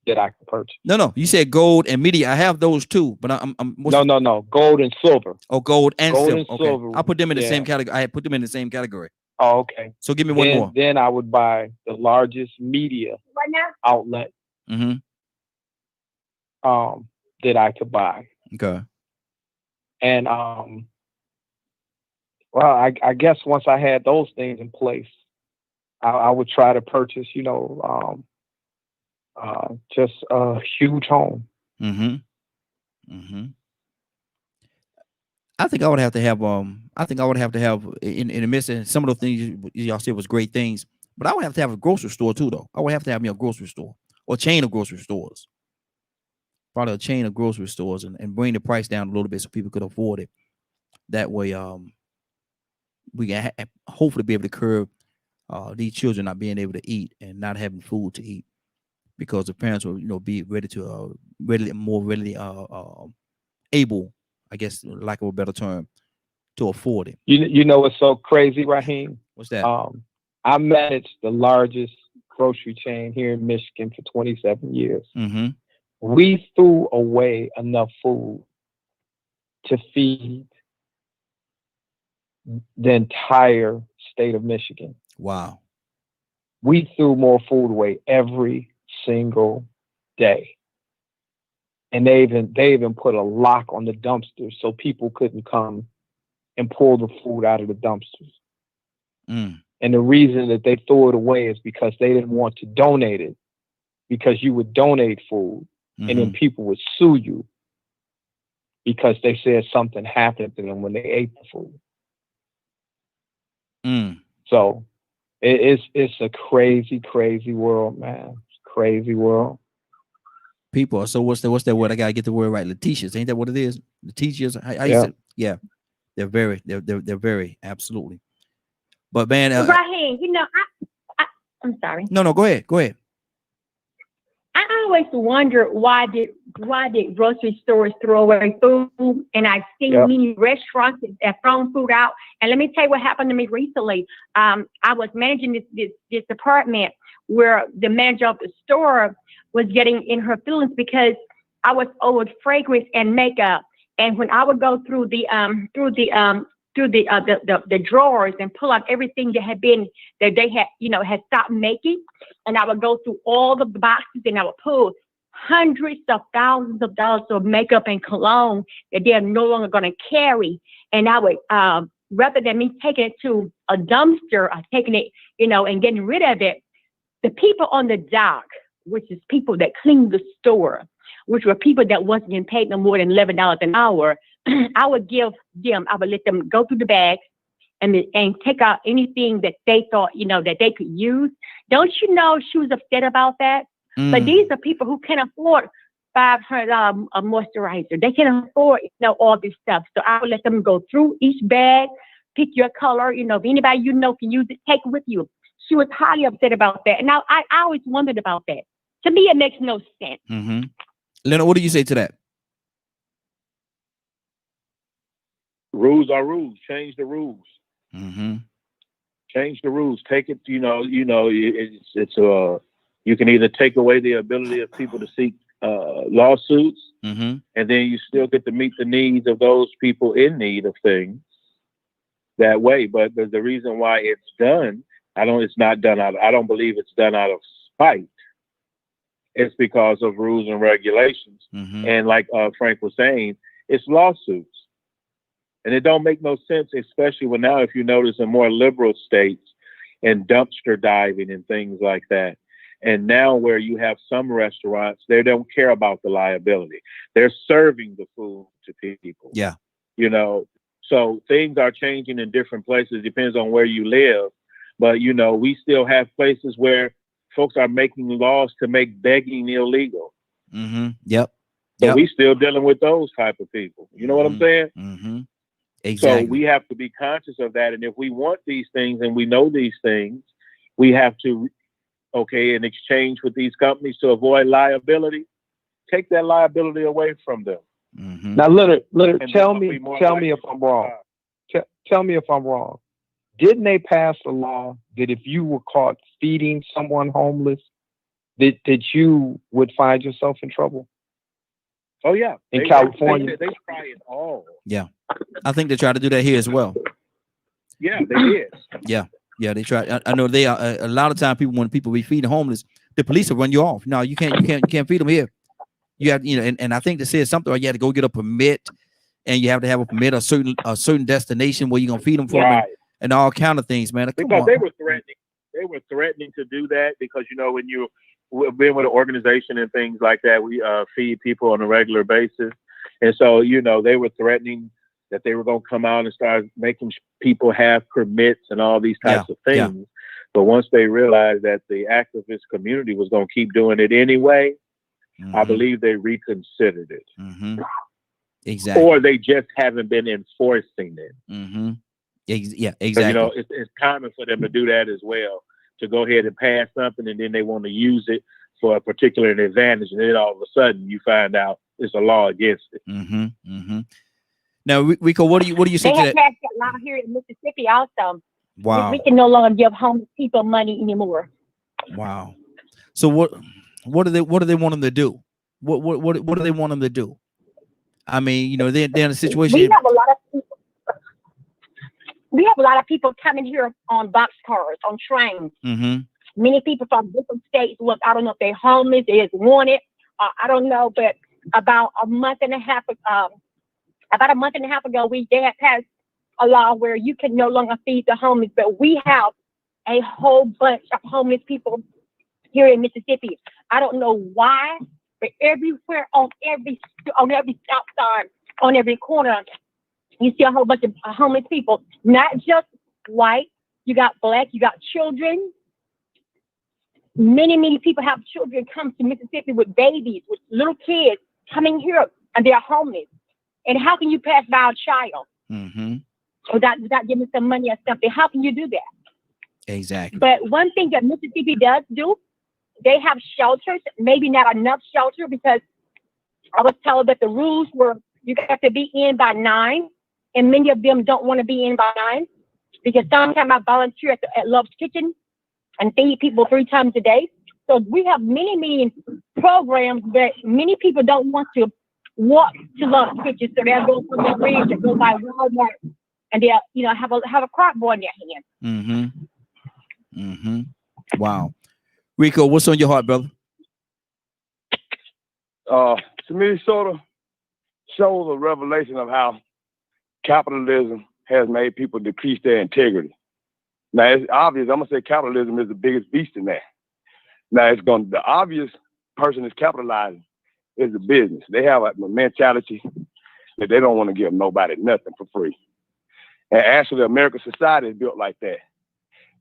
that I could purchase. No. You said gold and media. I have those too, but No. Gold and silver. Oh, gold and silver. And silver. I'll put them in the same category. I put them in the same category. Oh, okay. So give me one more. Then I would buy the largest media outlet that I could buy. Okay. And well, I guess once I had those things in place, I would try to purchase, just a huge home. I think I would have to have in the midst of some of the things y'all said was great things, but I would have to have a grocery store too, though. I would have to have me a grocery store or a chain of grocery stores. Probably a chain of grocery stores and bring the price down a little bit so people could afford it. That way, we can hopefully be able to curb these children not being able to eat and not having food to eat, because the parents will be more readily able, I guess, lack of a better term, to afford it. You know what's so crazy, Raheem? What's that? I managed the largest grocery chain here in Michigan for 27 years. We threw away enough food to feed the entire state of Michigan. Wow. We threw more food away every single day. And they even put a lock on the dumpsters so people couldn't come and pull the food out of the dumpsters. And the reason that they threw it away is because they didn't want to donate it, because you would donate food and then people would sue you because they said something happened to them when they ate the food. So it's a crazy, crazy world, man. It's a crazy world. People. So what's that word? I gotta get the word right. Letitious, ain't that what it is? Letitious. Yeah. They're very absolutely. But man, Raheem, I'm sorry. No, go ahead. I always wonder why did grocery stores throw away food, and I've seen many restaurants that have thrown food out. And let me tell you what happened to me recently. I was managing this department where the manager of the store was getting in her feelings because I was owed fragrance and makeup. And when I would go through the drawers and pull out everything that they had stopped making, and I would go through all the boxes and I would pull hundreds of thousands of dollars of makeup and cologne that they're no longer going to carry. And I would, rather than me taking it to a dumpster, taking it, and getting rid of it, the people on the dock, which is people that clean the store, which were people that wasn't getting paid no more than $11 an hour, I would let them go through the bags and take out anything that they thought, that they could use. Don't you know she was upset about that? But these are people who can afford $500 a moisturizer. They can afford, all this stuff. So I would let them go through each bag, pick your color. If anybody can use it, take it with you. She was highly upset about that. And now I always wondered about that. To me, it makes no sense. Mm-hmm. Leonard, what do you say to that? Rules are rules. Change the rules. Mm-hmm. Change the rules. Take it. It's you can either take away the ability of people to seek lawsuits, mm-hmm. and then you still get to meet the needs of those people in need of things that way. But the reason why it's done, I don't believe it's done out of spite. It's because of rules and regulations. Mm-hmm. And like Frank was saying, it's lawsuits. And it don't make no sense, especially when now, if you notice, in more liberal states and dumpster diving and things like that. And now where you have some restaurants, they don't care about the liability. They're serving the food to people. Yeah. So things are changing in different places. Depends on where you live. But, we still have places where folks are making laws to make begging illegal. Mm-hmm. Yep. So we still dealing with those type of people. You know what I'm saying? Mm-hmm. Exactly. So we have to be conscious of that. And if we want these things and we know these things, we have to, in exchange with these companies to avoid liability, take that liability away from them. Mm-hmm. Now, Leonard, tell me if I'm wrong. Tell me if I'm wrong. Didn't they pass a law that if you were caught feeding someone homeless, that you would find yourself in trouble? Oh yeah, in California, they try it all. Yeah, I think they try to do that here as well. Yeah, they did. Yeah, they try. I know they are a lot of time. When people be feeding homeless, the police will run you off. No, you can't feed them here. You have, and I think they said something like you had to go get a permit, and you have to have a permit a certain destination where you're gonna feed them from, right. and all kind of things, man. Because they were threatening. They were threatening to do that because when you been with an organization and things like that, we feed people on a regular basis. And so, they were threatening that they were going to come out and start making people have permits and all these types of things. Yeah. But once they realized that the activist community was going to keep doing it anyway, mm-hmm. I believe they reconsidered it. Mm-hmm. Exactly. Or they just haven't been enforcing it. Mm-hmm. Yeah, exactly. So, it's common for them to do that as well. To go ahead and pass something, and then they want to use it for a particular advantage, and then all of a sudden you find out it's a law against it. Mm-hmm. Mm-hmm. Now, Rico, what do you say to that? They have passed that law here in Mississippi also. Wow. We can no longer give homeless people money anymore. Wow. So what do they want them to do? What do they want them to do? I mean, they're in a situation. We have a lot of people coming here on boxcars, on trains. Mm-hmm. Many people from different states. Look, I don't know if they're homeless, they just wanted. I don't know, but about a month and a half ago, they had passed a law where you can no longer feed the homeless. But we have a whole bunch of homeless people here in Mississippi. I don't know why, but everywhere on every stop sign, on every corner, you see a whole bunch of homeless people, not just white. You got black, you got children. Many people have children come to Mississippi with babies, with little kids coming here, and they're homeless. And how can you pass by a child mm-hmm. without giving some money or something? How can you do that? Exactly. But one thing that Mississippi does do, they have shelters, maybe not enough shelter, because I was told that the rules were you have to be in by 9, and many of them don't want to be in by 9, because sometimes I volunteer at Love's Kitchen and feed people 3 times a day. So we have many programs that many people don't want to walk to Love's Kitchen, so they'll go from the bridge and go by Walmart, and they'll have a cart board in their hand. Wow. Rico, what's on your heart, brother? To me, sort of shows a revelation of how capitalism has made people decrease their integrity. Now, it's obvious. I'm gonna say capitalism is the biggest beast in that. Now, the obvious person is capitalizing is the business. They have a mentality that they don't want to give nobody nothing for free. And actually, American society is built like that.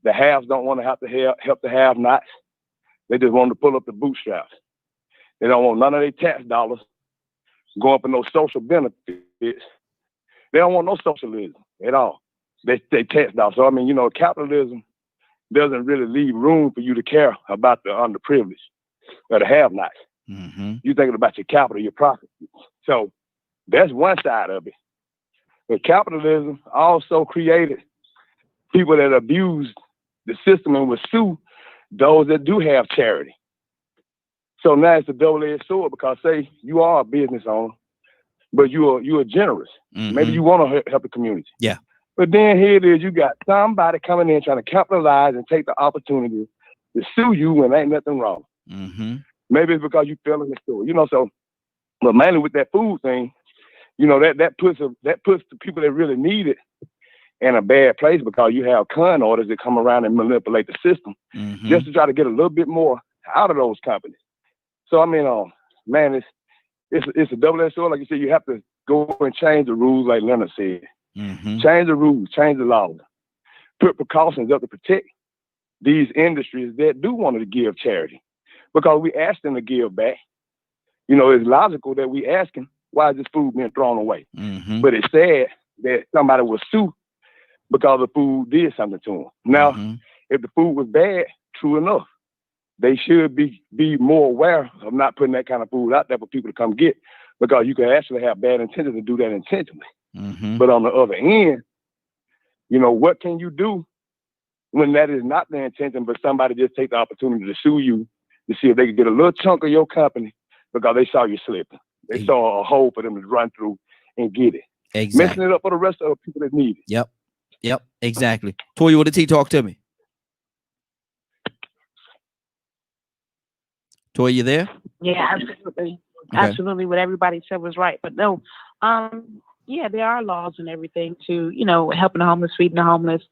The haves don't want to have to help the have-nots. They just want to pull up the bootstraps. They don't want none of their tax dollars going for no social benefits. They don't want no socialism at all. They tax dollars. So, I mean, capitalism doesn't really leave room for you to care about the underprivileged or the have-nots. You're thinking about your capital, your profit. So that's one side of it. But capitalism also created people that abused the system and would sue those that do have charity. So now it's a double-edged sword, because say you are a business owner, but you're generous. Maybe you want to help the community. Yeah. But then here it is, you got somebody coming in trying to capitalize and take the opportunity to sue you when ain't nothing wrong. Maybe it's because you fell in the store, so, but mainly with that food thing, that puts the people that really need it in a bad place, because you have con orders that come around and manipulate the system just to try to get a little bit more out of those companies. So, I mean, man, it's a double-edged sword. Like you said, you have to go and change the rules, like Leonard said. Change the rules, change the laws, put precautions up to protect these industries that do want to give charity, because we ask them to give back. It's logical that we ask them, why is this food being thrown away? But it's sad that somebody will sue because the food did something to them. Now, if the food was bad, true enough, they should be more aware of not putting that kind of food out there for people to come get, because you can actually have bad intentions to do that intentionally. But on the other end, what can you do when that is not the intention, but somebody just take the opportunity to sue you to see if they can get a little chunk of your company because they saw you slipping. They saw a hole for them to run through and get it. Exactly. Messing it up for the rest of the people that need it. Yep. Exactly. Toya with the T, talk to me. Toya, you there? Yeah, absolutely. Okay. Absolutely. What everybody said was right. But no, yeah, there are laws and everything to, helping the homeless, feeding the homeless,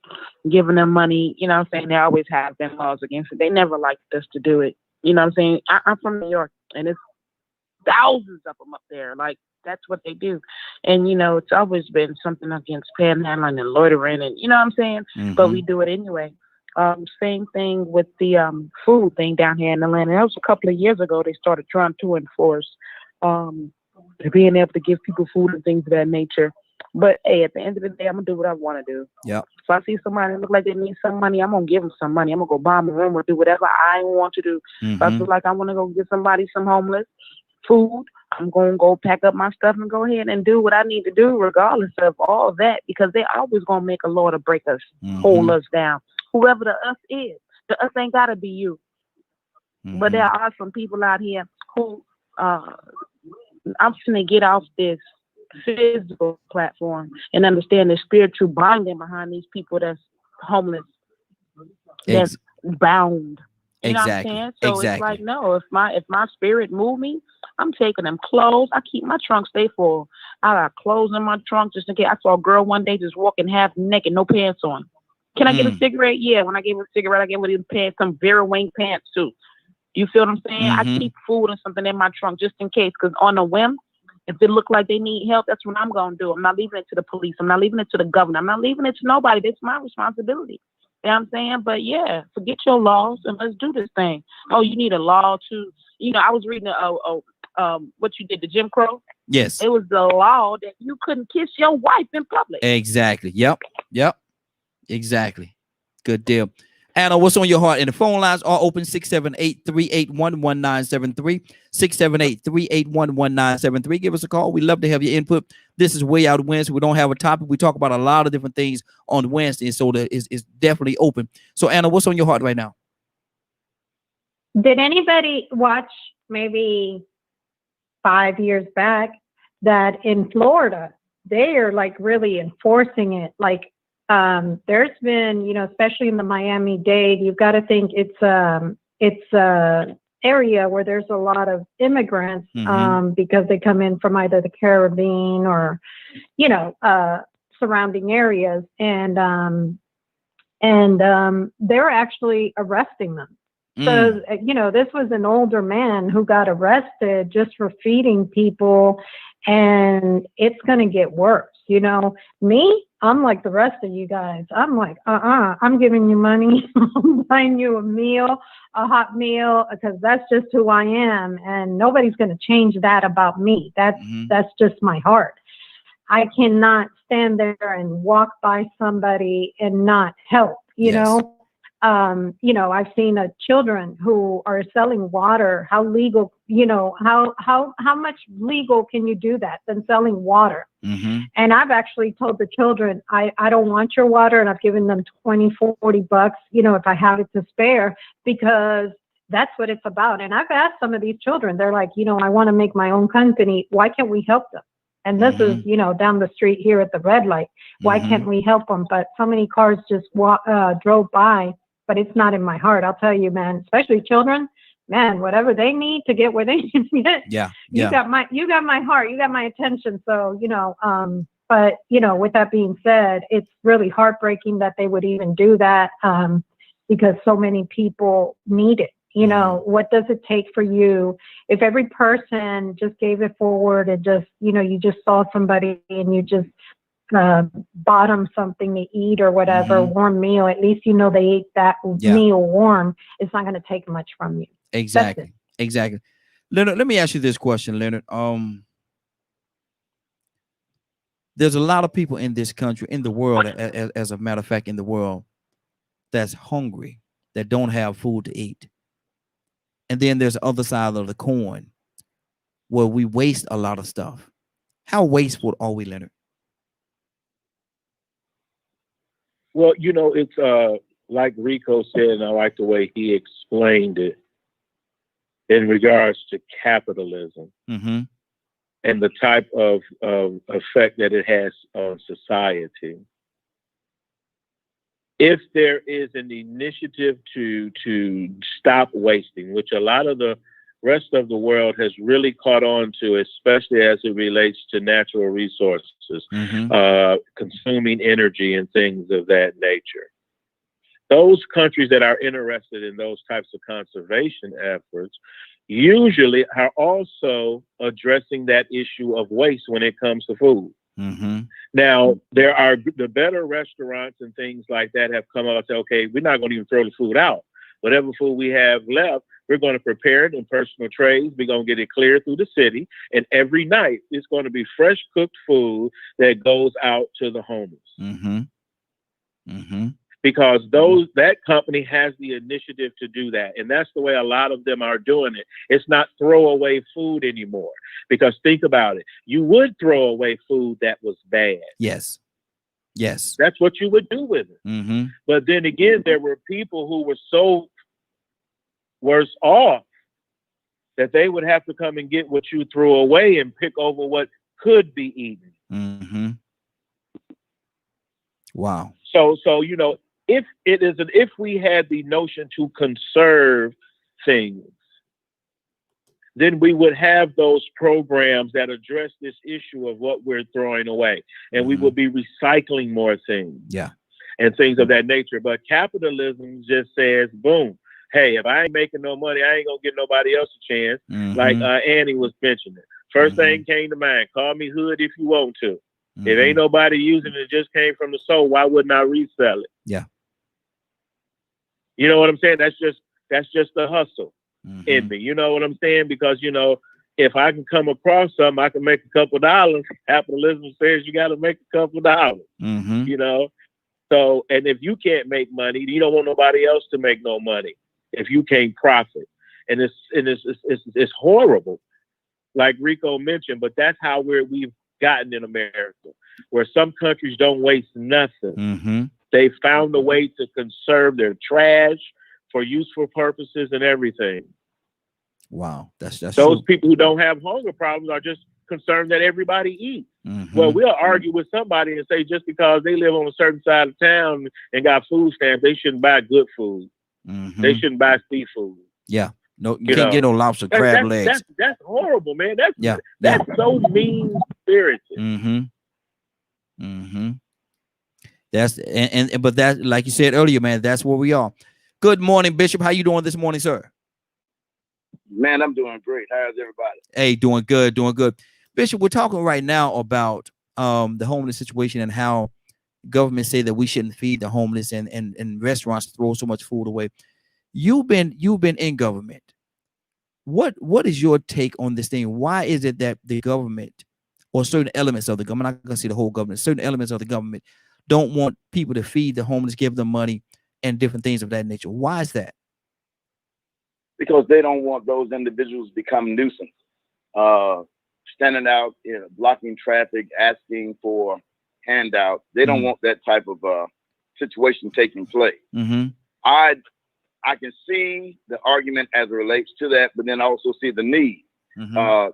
giving them money. I'm saying there always have been laws against it. They never liked us to do it. I'm saying? I'm from New York, and it's thousands of them up there. Like, that's what they do. And, it's always been something against panhandling and loitering, and what I'm saying? But we do it anyway. Same thing with the food thing down here in Atlanta. That was a couple of years ago. They started trying to enforce being able to give people food and things of that nature. But hey, at the end of the day, I'm gonna do what I want to do. Yep. So I see somebody that look like they need some money, I'm gonna give them some money. I'm gonna go buy them a room or do whatever I want to do. If I feel like I want to go get somebody some homeless food, I'm gonna go pack up my stuff and go ahead and do what I need to do, regardless of all that, because they always gonna make a law to break us, hold us down. Whoever the us is, the us ain't gotta be you. But there are some people out here who I'm just gonna get off this physical platform and understand the spiritual binding behind these people that's homeless, that's bound. You know what I'm saying? So it's like, no, if my spirit move me, I'm taking them clothes. I keep my trunk stay full. I got clothes in my trunk just in case. I saw a girl one day just walking half naked, no pants on. Can I get a cigarette? Yeah. When I gave her a cigarette, I gave her these pants, some Vera Wang pants too. You feel what I'm saying? I keep food and something in my trunk just in case, because on a whim, if it look like they need help, that's what I'm going to do. I'm not leaving it to the police. I'm not leaving it to the governor. I'm not leaving it to nobody. That's my responsibility. You know what I'm saying? But yeah, forget your laws and let's do this thing. Oh, you need a law to, I was reading what you did to Jim Crow. Yes. It was the law that you couldn't kiss your wife in public. Exactly. Yep. Exactly. Good deal. Anna, what's on your heart? And the phone lines are open 678-381-1973. 678-381-1973. Give us a call. We love to have your input. This is Way Out Wednesday. We don't have a topic. We talk about a lot of different things on Wednesday, so it's definitely open. So, Anna, what's on your heart right now? Did anybody watch maybe 5 years back that in Florida, they are like really enforcing it? Like, there's been, you know, especially in the Miami-Dade, you've got to think it's a area where there's a lot of immigrants, because they come in from either the Caribbean or, you know, surrounding areas, and they're actually arresting them. So, you know, this was an older man who got arrested just for feeding people, and it's going to get worse. You know, me, I'm like the rest of you guys. I'm like, I'm giving you money. I'm buying you a meal, a hot meal, because that's just who I am. And nobody's going to change that about me. That's just my heart. I cannot stand there and walk by somebody and not help, you know. You know, I've seen children who are selling water. How legal, you know, how much legal can you do that than selling water? And I've actually told the children, I don't want your water, and I've given them $20-$40, you know, if I have it to spare, because that's what it's about. And I've asked some of these children, they're like, you know, I want to make my own company. Why can't we help them? And this is, you know, down the street here at the red light. Why can't we help them? But so many cars just drove by. But it's not in my heart. I'll tell you, man, especially children, man, whatever they need to get where they need to get. You got my heart, you got my attention. So, you know, but, you know, with that being said, it's really heartbreaking that they would even do that, because so many people need it. You know, what does it take for you? If every person just gave it forward and just, you know, you just saw somebody and you just bought them something to eat or whatever, warm meal, at least you know they ate that meal warm. It's not going to take much from you. Exactly. Leonard, let me ask you this question, Leonard. There's a lot of people in this country, in the world, as a matter of fact, in the world, that's hungry, that don't have food to eat. And then there's the other side of the coin where we waste a lot of stuff. How wasteful are we, Leonard? Well, you know, it's like Rico said, and I like the way he explained it in regards to capitalism and the type of effect that it has on society. If there is an initiative to stop wasting, which a lot of the rest of the world has really caught on to, especially as it relates to natural resources, consuming energy and things of that nature. Those countries that are interested in those types of conservation efforts usually are also addressing that issue of waste when it comes to food. Now, there are the better restaurants and things like that have come out and said, okay, we're not going to even throw the food out. Whatever food we have left, we're going to prepare it in personal trays. We're going to get it cleared through the city. And every night, it's going to be fresh cooked food that goes out to the homeless. Because that company has the initiative to do that. And that's the way a lot of them are doing it. It's not throwaway food anymore. Because think about it. You would throw away food that was bad. Yes. That's what you would do with it. But then again, there were people who were so worse off that they would have to come and get what you threw away and pick over what could be eaten. Wow. So you know, if we had the notion to conserve things, then we would have those programs that address this issue of what we're throwing away, and we would be recycling more things. And things of that nature. But capitalism just says, boom, hey, if I ain't making no money, I ain't gonna give nobody else a chance. Like Annie was mentioning. First thing came to mind, call me hood if you want to. If ain't nobody using it, just came from the soul, why wouldn't I resell it? You know what I'm saying? That's just the hustle in me. You know what I'm saying? Because, you know, if I can come across something, I can make a couple dollars. Capitalism says you got to make a couple dollars, you know? So, and if you can't make money, you don't want nobody else to make no money if you can't profit. And it's horrible, like Rico mentioned, but that's how we've gotten in America, where some countries don't waste nothing. They found a way to conserve their trash for useful purposes and everything. Wow, that's those true. people who don't have hunger problems are just concerned that everybody eats. Well, we'll argue with somebody and say just because they live on a certain side of town and got food stamps, they shouldn't buy good food. They shouldn't buy seafood. Yeah, no, you can't get no lobster, crab legs. That's horrible, man. That's so mean spirited. That's but that, like you said earlier, man, that's where we are. Good morning, Bishop. How you doing this morning, sir? Man, I'm doing great. How's everybody? Hey, doing good, doing good. Bishop, we're talking right now about the homeless situation and how government say that we shouldn't feed the homeless and restaurants throw so much food away. You've been in government. What is your take on this thing? Why is it that the government or certain elements of the government, I'm not gonna say the whole government, certain elements of the government don't want people to feed the homeless, give them money and different things of that nature? Why is that? Because they don't want those individuals to become nuisance, standing out, blocking traffic, asking for handouts. They don't want that type of situation taking place. I can see the argument as it relates to that, but then I also see the need.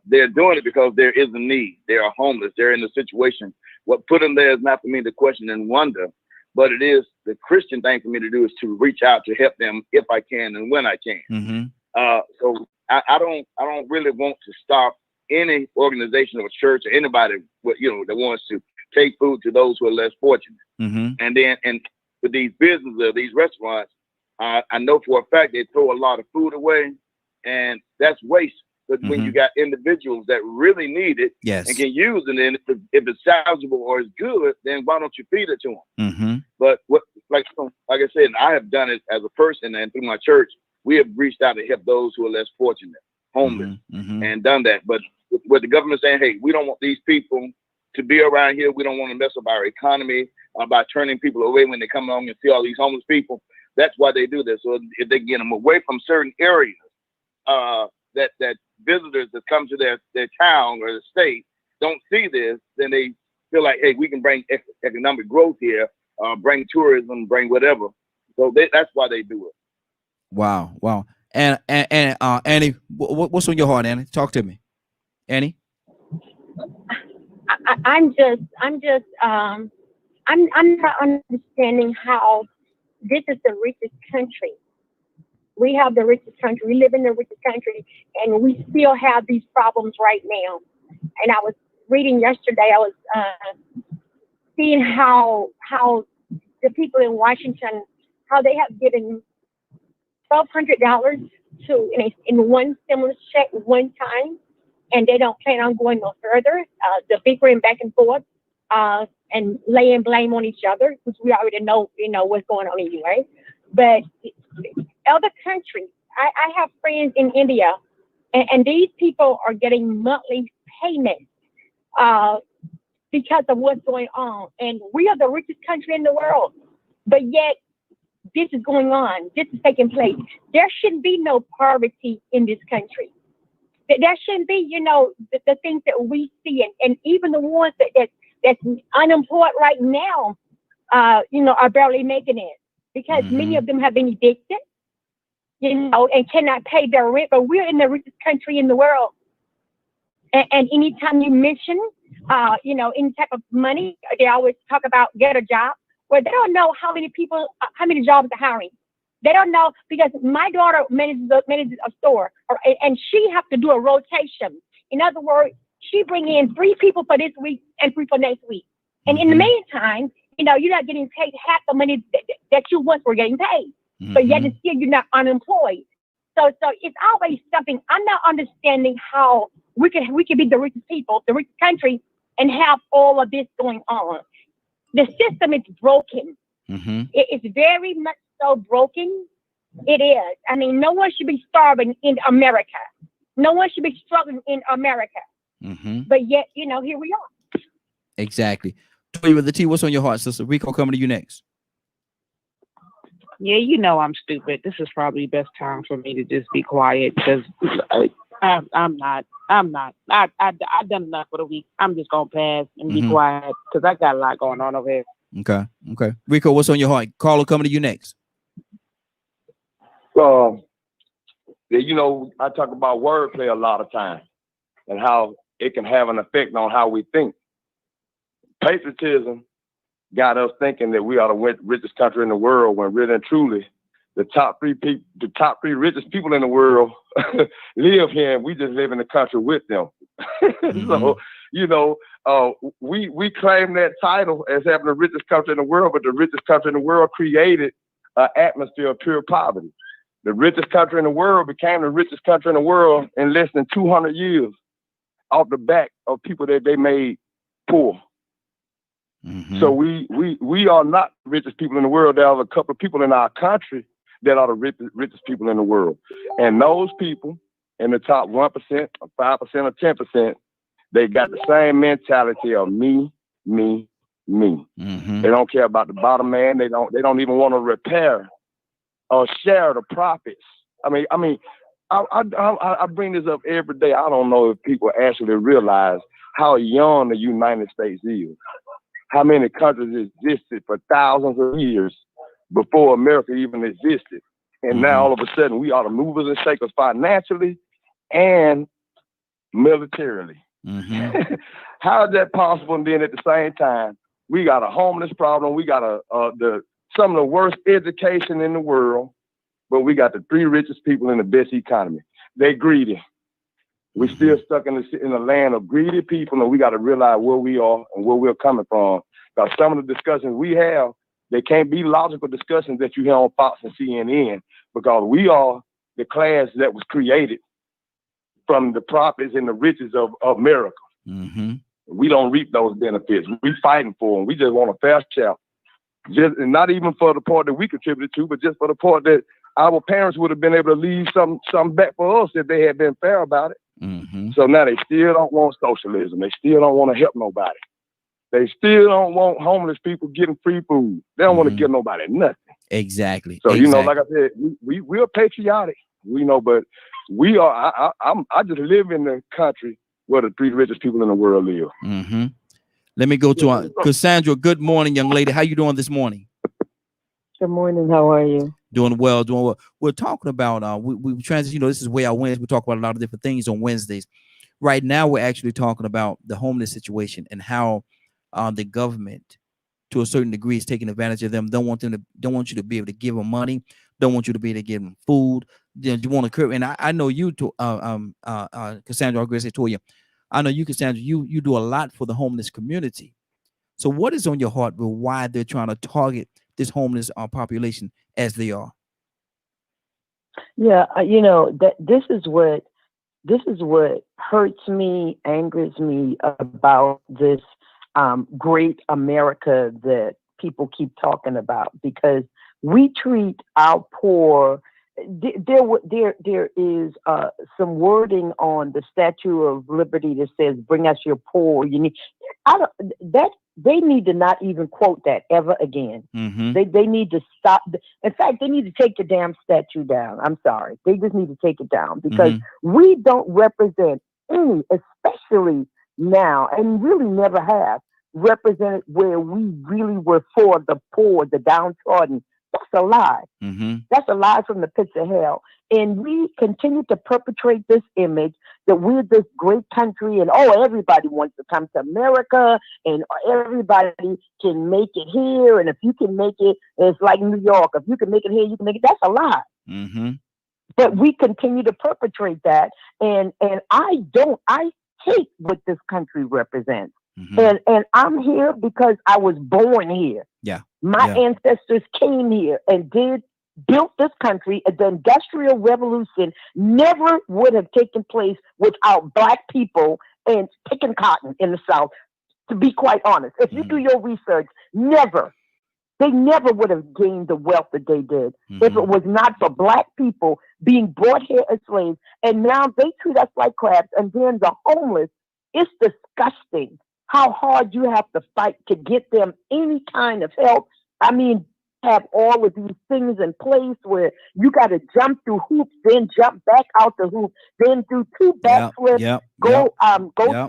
They're doing it because there is a need. They are homeless. They're in a situation. What put them there is not for me to question and wonder, but it is the Christian thing for me to do is to reach out to help them if I can and when I can. So I don't really want to stop any organization or church or anybody, that wants to take food to those who are less fortunate. And with these businesses, these restaurants, I know for a fact they throw a lot of food away, and that's waste. But when you got individuals that really need it and can use it, and if it's salvageable or it's good, then why don't you feed it to them? But like I said, I have done it as a person, and through my church, we have reached out to help those who are less fortunate, homeless, and done that. But with the government saying, hey, we don't want these people to be around here. We don't want to mess up our economy by turning people away when they come along and see all these homeless people. That's why they do this. So if they get them away from certain areas, that visitors that come to their town or the state don't see this, then they feel like, hey, we can bring economic growth here, bring tourism, bring whatever. So that's why they do it. Wow. And Annie, what's on your heart, Annie? Talk to me, Annie. I'm not understanding how this is the richest country. We have the richest country. We live in the richest country, and we still have these problems right now. And I was reading yesterday. I was seeing how the people in Washington, how they have given $1,200 in one stimulus check one time, and they don't plan on going no further. The bickering back and forth and laying blame on each other, which we already know, what's going on anyway. But other countries, I have friends in India, and these people are getting monthly payments because of what's going on. And we are the richest country in the world, but yet this is going on. This is taking place. There shouldn't be no poverty in this country. There shouldn't be, the things that we see, and even the ones that's unemployed right now, are barely making it because many of them have been evicted, and cannot pay their rent. But we're in the richest country in the world, and anytime you mention, any type of money, they always talk about get a job. Well, they don't know how many people, how many jobs they're hiring. They don't know, because my daughter manages a store, and she has to do a rotation. In other words, she bring in 3 people for this week and 3 for next week. And in the meantime, you're not getting paid half the money that you once were getting paid. So yet and still you're not unemployed. So it's always something. I'm not understanding how we can be the richest people, the richest country, and have all of this going on. The system is broken. It's very much so broken. It is. I mean, no one should be starving in America. No one should be struggling in America. But yet, here we are. Exactly. Toya with the T, what's on your heart, sister? Rico, coming to you next. Yeah, you know I'm stupid. This is probably the best time for me to just be quiet because I'm not. I done enough for the week. I'm just gonna pass and be quiet because I got a lot going on over here. Okay. Rico, what's on your heart? Carla, coming to you next. You know, I talk about wordplay a lot of times and how it can have an effect on how we think. Patriotism got us thinking that we are the richest country in the world when really and truly the top three richest people in the world live here, and we just live in the country with them. So, you know, we claim that title as having the richest country in the world, but the richest country in the world created an atmosphere of pure poverty. The richest country in the world became the richest country in the world in less than 200 years off the back of people that they made poor. So we are not the richest people in the world. There are a couple of people in our country that are the richest people in the world. And those people in the top 1%, or 5%, or 10%, they got the same mentality of me. They don't care about the bottom man. They don't even want to repair or share the profits. I bring this up every day. I don't know if people actually realize how young the United States is. How many countries existed for thousands of years before America even existed. And now all of a sudden we are the movers and shakers financially and militarily. How is that possible? And then at the same time, we got a homeless problem. We got some of the worst education in the world, but we got the three richest people in the best economy. They greedy. We're still stuck in the land of greedy people, and we got to realize where we are and where we're coming from. Because some of the discussions we have, they can't be logical discussions that you hear on Fox and CNN, because we are the class that was created from the profits and the riches of America. We don't reap those benefits. We fighting for them. We just want a fair share. And not even for the part that we contributed to, but just for the part that our parents would have been able to leave some back for us if they had been fair about it. So now they still don't want socialism. They still don't want to help nobody. They still don't want homeless people getting free food. They don't want to give nobody nothing. Exactly. So, you know, like I said, we're patriotic, you know, but we are, I just live in the country where the three richest people in the world live. Let me go to Cassandra. Good morning, young lady. How you doing this morning? Good morning. How are you? Doing well. We're talking about we transition. You know, this is where our Wednesdays. We talk about a lot of different things on Wednesdays. Right now, we're actually talking about the homeless situation and how the government, to a certain degree, is taking advantage of them. Don't want you to be able to give them money. Don't want you to be able to give them food. You want to curb. And I know you, Cassandra. I'm going to say to you, I know you, Cassandra. You do a lot for the homeless community. So, what is on your heart with why they're trying to target this homeless population as they are? Yeah, you know, that this is what hurts me, angers me about this great America that people keep talking about, because we treat our poor. There is some wording on the Statue of Liberty that says, "Bring us your poor." They need to not even quote that ever again. They need to stop. In fact, they need to take the damn statue down. I'm sorry. They just need to take it down, because we don't represent any, especially now, and really never have represented where we really were for the poor, the downtrodden. That's a lie. That's a lie from the pits of hell. And we continue to perpetrate this image that we're this great country and everybody wants to come to America and everybody can make it here. And if you can make it, it's like New York. If you can make it here, you can make it. That's a lie. But we continue to perpetrate that. And I hate what this country represents. And I'm here because I was born here. My ancestors came here and built this country. And the Industrial Revolution never would have taken place without Black people and picking cotton in the South. To be quite honest, if you do your research, they never would have gained the wealth that they did if it was not for Black people being brought here as slaves. And now they treat us like crabs. And then the homeless, it's disgusting how hard you have to fight to get them any kind of help. I mean, have all of these things in place where you got to jump through hoops, then jump back out the hoop, then do 2 backflips, go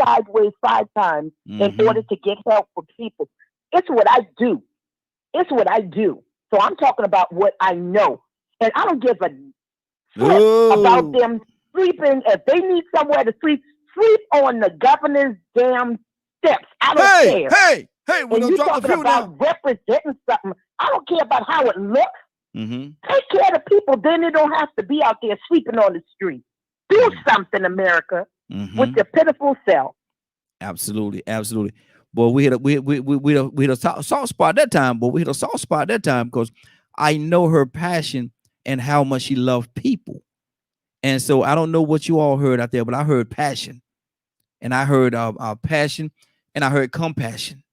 sideways 5 times in order to get help for people. It's what I do. It's what I do. So I'm talking about what I know. And I don't give a flip about them sleeping. If they need somewhere to sleep on the governor's damn steps. I don't care. Hey, we're going to drop a few now. Representing something. I don't care about how it looks. Take care of the people. Then they don't have to be out there sleeping on the street. Do something, America, with your pitiful self. Absolutely. Well, we hit a soft spot that time, but we hit a soft spot that time because I know her passion and how much she loved people. And so I don't know what you all heard out there, but I heard passion, and I heard passion, and I heard compassion.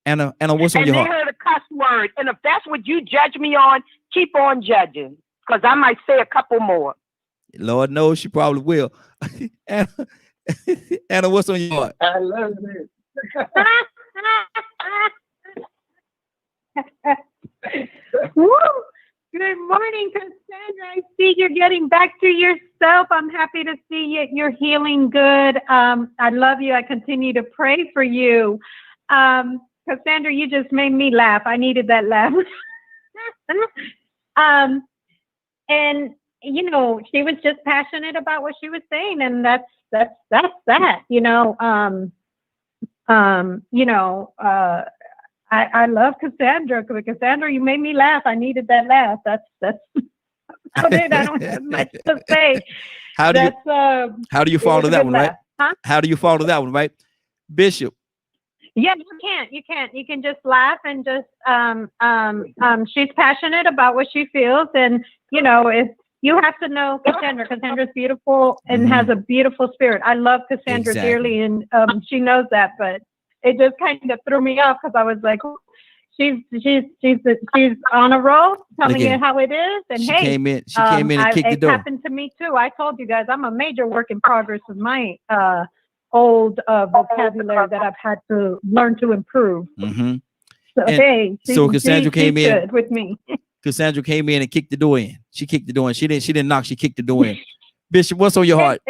Anna, what's on your heart? And they heard a cuss word, and if that's what you judge me on, keep on judging, because I might say a couple more. Lord knows she probably will. Anna, what's on your heart? I love it. Woo! Good morning, Cassandra. I see you're getting back to yourself. I'm happy to see you. You're healing good. I love you. I continue to pray for you. Cassandra, you just made me laugh. I needed that laugh. And you know, she was just passionate about what she was saying, and that's that. I love Cassandra. Cassandra, you made me laugh. I needed that laugh. That's about it. I don't have much to say. How do you follow that one, right? Huh? How do you follow that one, right? Bishop. Yeah, you can't. You can just laugh and just she's passionate about what she feels, and if you have to know Cassandra. Cassandra's beautiful and has a beautiful spirit. I love Cassandra dearly, and she knows that, but it just kind of threw me off because I was like, she's on a roll, telling you how it is. And she came in and kicked the door. It happened to me too. I told you guys I'm a major work in progress with my old vocabulary that I've had to learn to improve. So Cassandra came in with me. Cassandra came in and kicked the door in. She kicked the door in. She didn't knock. She kicked the door in. Bishop, what's on your heart?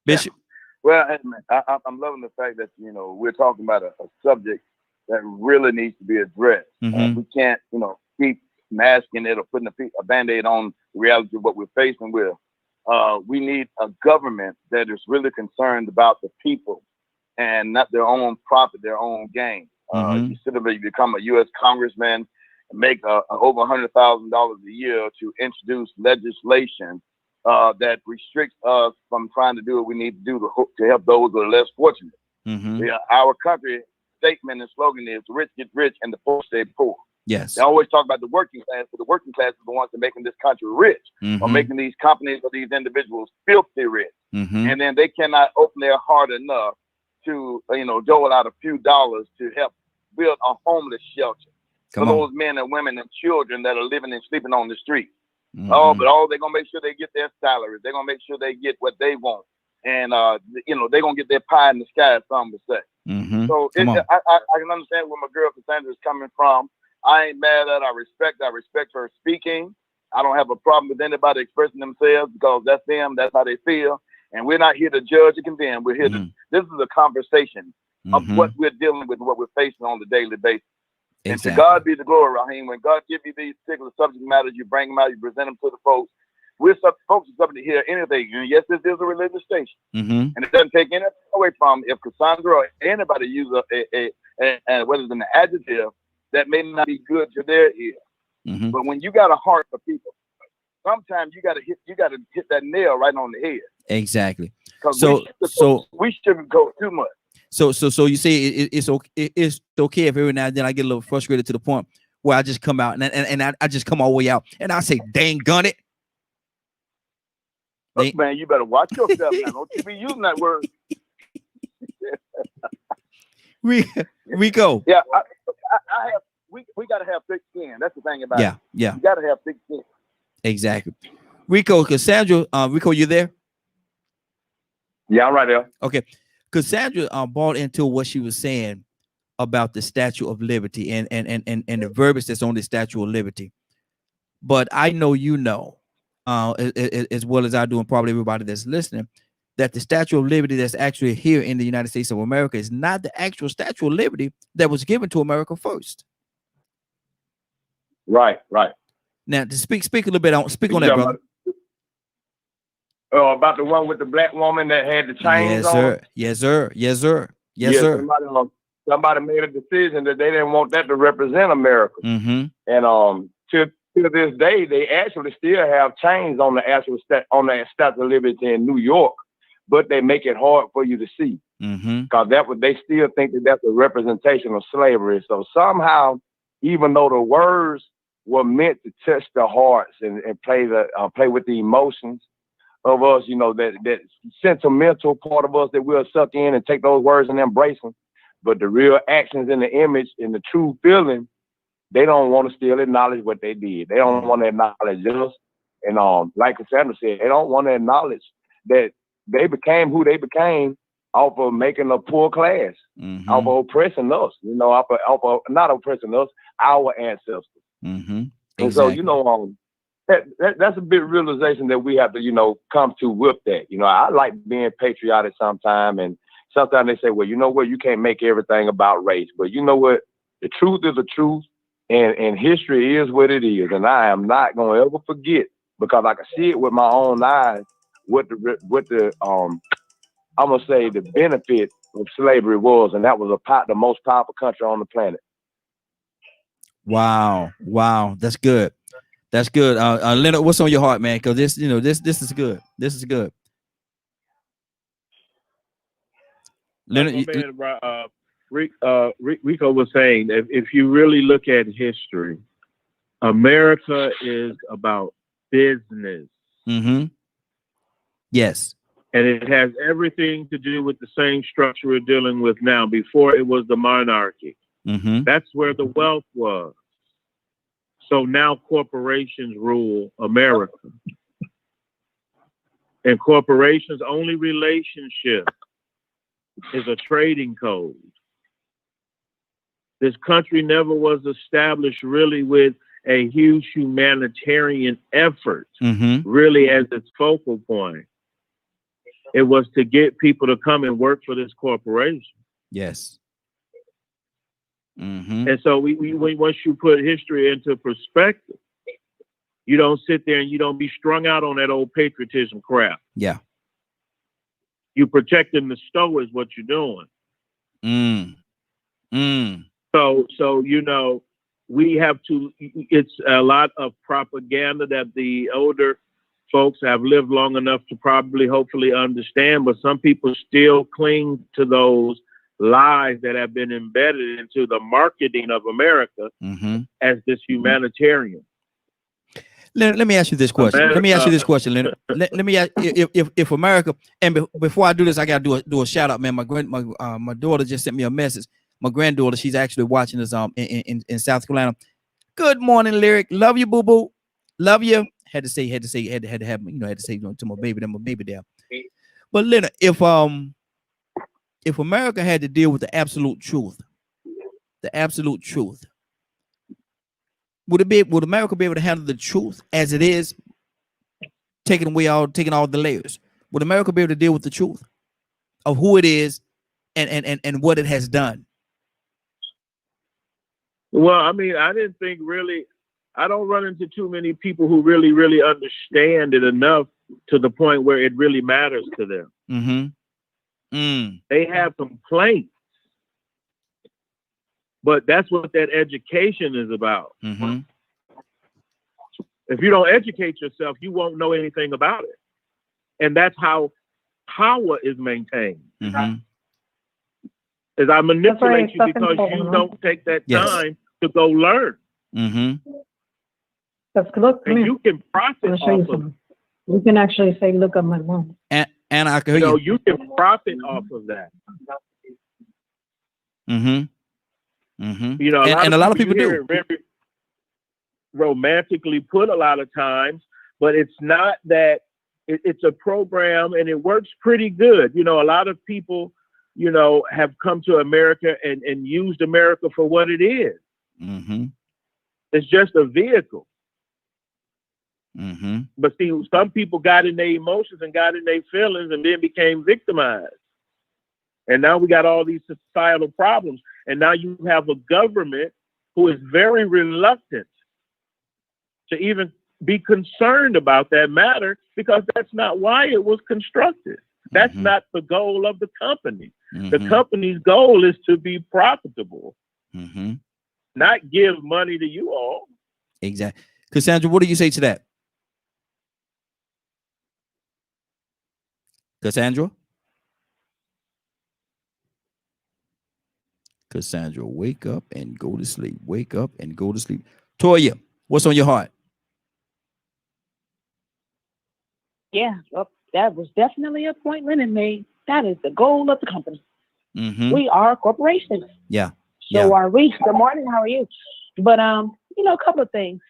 Bishop. Well, I'm loving the fact that we're talking about a subject that really needs to be addressed. We can't keep masking it or putting a Band-Aid on the reality of what we're facing with. We need a government that is really concerned about the people and not their own profit, their own gain. You become a U.S. congressman and make over $100,000 a year to introduce legislation that restricts us from trying to do what we need to do to help those who are less fortunate. Our country statement and slogan is "Rich get rich and the poor stay poor." Yes. They always talk about the working class, but the working class is the ones that are making this country rich or making these companies or these individuals filthy rich. And then they cannot open their heart enough to dole out a few dollars to help build a homeless shelter for those men and women and children that are living and sleeping on the street. But they're gonna make sure they get their salaries. They're gonna make sure they get what they want, and they're gonna get their pie in the sky, as some would say. So I can understand where my girl Cassandra is coming from. I ain't mad at her. I respect her speaking. I don't have a problem with anybody expressing themselves because that's them. That's how they feel. And we're not here to judge or condemn. We're here to. This is a conversation of what we're dealing with and what we're facing on the daily basis. And to God be the glory, Raheem. When God gives you these particular subject matters, you bring them out, you present them to the folks. Folks are something to hear anything. And yes, this is a religious station. And it doesn't take anything away from if Cassandra or anybody uses whether it's an adjective that may not be good to their ear. But when you got a heart for people, sometimes you gotta hit that nail right on the head. Exactly. So we shouldn't go too much. So you say it's okay if every now and then I get a little frustrated to the point where I just come out and I just come all the way out and I say, "Dang gun it." Look, man, you better watch yourself now. Don't you be using that word. Rico. Yeah, we gotta have thick skin. That's the thing about it. Yeah. You gotta have thick skin. Exactly. Rico, Cassandra, Rico, you there? Yeah, I'm right there. Okay. Cassandra bought into what she was saying about the Statue of Liberty and the verbiage that's on the Statue of Liberty. But I know you know, as well as I do, and probably everybody that's listening, that the Statue of Liberty that's actually here in the United States of America is not the actual Statue of Liberty that was given to America first. Right. Now, to speak a little bit on that, brother. About the one with the black woman that had the chains on. Yes, sir. Somebody made a decision that they didn't want that to represent America. Mm-hmm. And to this day, they actually still have chains on the actual on the Statue of Liberty in New York, but they make it hard for you to see because they still think that that's a representation of slavery. So somehow, even though the words were meant to touch the hearts and play with the emotions of us, you know, that sentimental part of us that we'll suck in and take those words and embrace them. But the real actions in the image and the true feeling, they don't want to still acknowledge what they did. They don't want to acknowledge us. And like Cassandra said, they don't want to acknowledge that they became who they became off of making a poor class, off of oppressing us, you know, off of not oppressing us, our ancestors. Exactly. And so, you know, that's a big realization that we have to, you know, come to with that. You know, I like being patriotic sometimes, and sometimes they say, well, you know what, you can't make everything about race. But you know what? The truth is the truth, and history is what it is. And I am not going to ever forget, because I can see it with my own eyes, what the I'm going to say the benefit of slavery was. And that was the most powerful country on the planet. Wow. That's good. Leonard, what's on your heart, man? Because this is good. This is good. Leonard, Rico was saying, if you really look at history, America is about business. Yes. And it has everything to do with the same structure we're dealing with now. Before, it was the monarchy. That's where the wealth was. So now corporations rule America. And corporations' only relationship is a trading code. This country never was established really with a huge humanitarian effort, really as its focal point. It was to get people to come and work for this corporation. Yes. And so we once you put history into perspective, you don't sit there and you don't be strung out on that old patriotism crap. Yeah. You protecting the store is what you're doing. So you know, we have to, it's a lot of propaganda that the older folks have lived long enough to probably hopefully understand, but some people still cling to those lies that have been embedded into the marketing of America as this humanitarian. Let me ask you this question. Leonard. Let me ask, if America, and before I do this, I gotta do a shout out, man. My daughter just sent me a message. My granddaughter, she's actually watching us in South Carolina. Good morning, Lyric. Love you, boo boo. Love you. Had to say to my baby there. But Leonard, if America had to deal with the absolute truth, would America be able to handle the truth as it is, taking all the layers? Would America be able to deal with the truth of who it is and what it has done? Well, I mean, I didn't think really, I don't run into too many people who really, really understand it enough to the point where it really matters to them. They have complaints, but that's what that education is about. If you don't educate yourself, you won't know anything about it. And that's how power is maintained. Is I manipulate you because you don't take that time to go learn. Look, and you can profit off of it. You can actually say, look at my mom. And I can hear you. You can profit off of that. You know, and a lot of people do. Very romantically put a lot of times, but it's not that. It's a program and it works pretty good. You know, a lot of people you know, have come to America and used America for what it is. Mm-hmm. It's just a vehicle. Mm-hmm. But see, some people got in their emotions and got in their feelings and then became victimized. And now we got all these societal problems. And now you have a government who is very reluctant to even be concerned about that matter, because that's not why it was constructed. That's not the goal of the company. The company's goal is to be profitable, not give money to you all. Exactly. Cassandra, what do you say to that? Cassandra? Cassandra, wake up and go to sleep. Wake up and go to sleep. Toya, what's on your heart? Yeah, well, that was definitely a point Lennon made. That is the goal of the company. We are a corporation. Yeah. So are we. Good morning. How are you? But you know, a couple of things.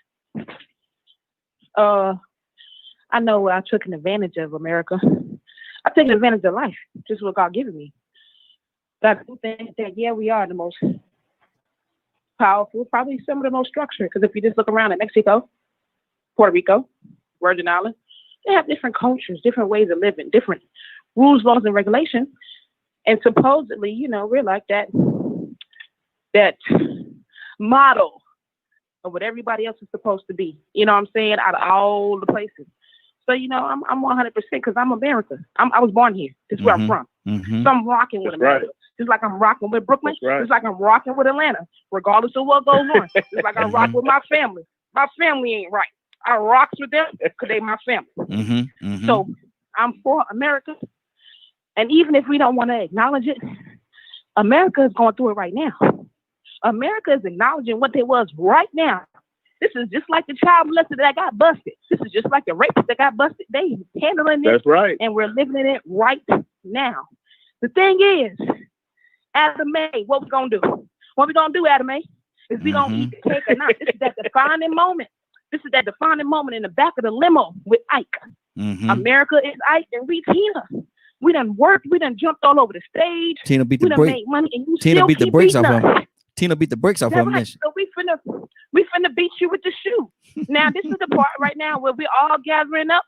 I know I took an advantage of America. I've taken advantage of life, just what God given me. But I do think that, yeah, we are the most powerful, probably some of the most structured. Because if you just look around at Mexico, Puerto Rico, Virgin Islands, they have different cultures, different ways of living, different rules, laws, and regulations. And supposedly, you know, we're like that model of what everybody else is supposed to be. You know what I'm saying? Out of all the places. So, you know, I'm 100% because I'm America. I was born here. This is where I'm from. So I'm rocking with America. Right. Just like I'm rocking with Brooklyn. Just like I'm rocking with Atlanta, regardless of what goes on. Just like I rock with my family. My family ain't right. I rocks with them because they my family. So I'm for America. And even if we don't want to acknowledge it, America is going through it right now. America is acknowledging what they was right now. This is just like the child molester that got busted. This is just like the rapist that got busted. They handling it. That's right. And we're living in it right now. The thing is, Adam May, what we gonna do? What we gonna do, Adam May? Is we gonna eat the cake or not? This is that defining moment. This is that defining moment in the back of the limo with Ike. America is Ike and we Tina. We done worked. We done jumped all over the stage. Tina beat we the done break. made money, and you Tina still beat the keep brakes beating off us. him. Tina beat the brakes off him. Right. So we finna beat you with the shoe. Now this is the part right now where we all gathering up.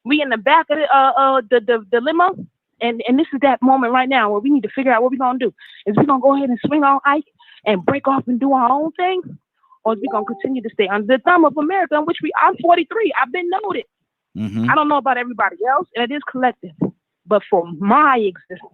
We in the back of the limo, and this is that moment right now where we need to figure out what we gonna do. Is we gonna go ahead and swing on Ike and break off and do our own thing, or is we gonna continue to stay under the thumb of America, in which I'm 43. I've been noted. I don't know about everybody else, and it is collective, but for my existence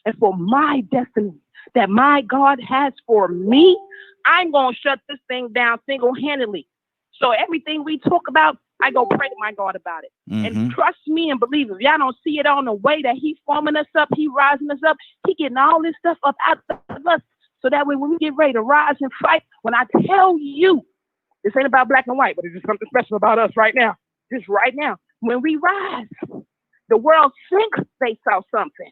and for my destiny that my God has for me, I'm going to shut this thing down single-handedly. So everything we talk about, I go pray to my God about it. And trust me and believe, if y'all don't see it on the way that he's forming us up, he rising us up, he getting all this stuff up out of us. So that way when we get ready to rise and fight, when I tell you, this ain't about black and white, but it's just something special about us right now. Just right now. When we rise, the world thinks they saw something.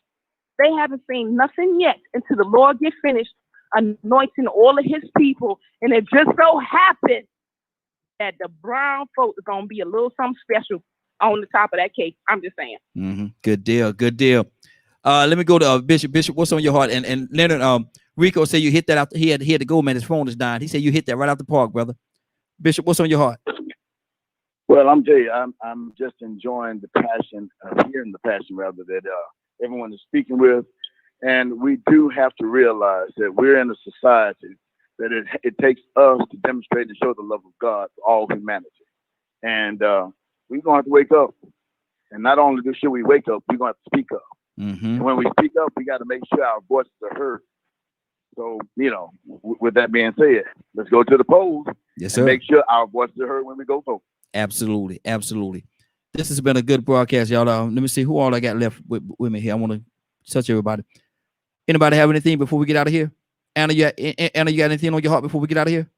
They haven't seen nothing yet until the Lord get finished anointing all of his people. And it just so happened that the brown folks are going to be a little something special on the top of that cake. I'm just saying. Good deal. Good deal. Let me go to Bishop. Bishop, what's on your heart? And Leonard, Rico said you hit that out. He had to go, man. His phone is dying. He said you hit that right out the park, brother. Bishop, what's on your heart? Well, I'm Jay. I'm just enjoying the passion, hearing the passion rather that everyone is speaking with, and we do have to realize that we're in a society that it takes us to demonstrate and show the love of God to all humanity, and we're going to have to wake up. And not only should we wake up, we're going to have to speak up. And when we speak up, we got to make sure our voices are heard. So, you know, with that being said, let's go to the polls. Yes, sir. And make sure our voices are heard when we go vote. Absolutely. Absolutely. This has been a good broadcast, y'all. Let me see who all I got left with me here. I want to touch everybody. Anybody have anything before we get out of here? Anna, you got anything on your heart before we get out of here?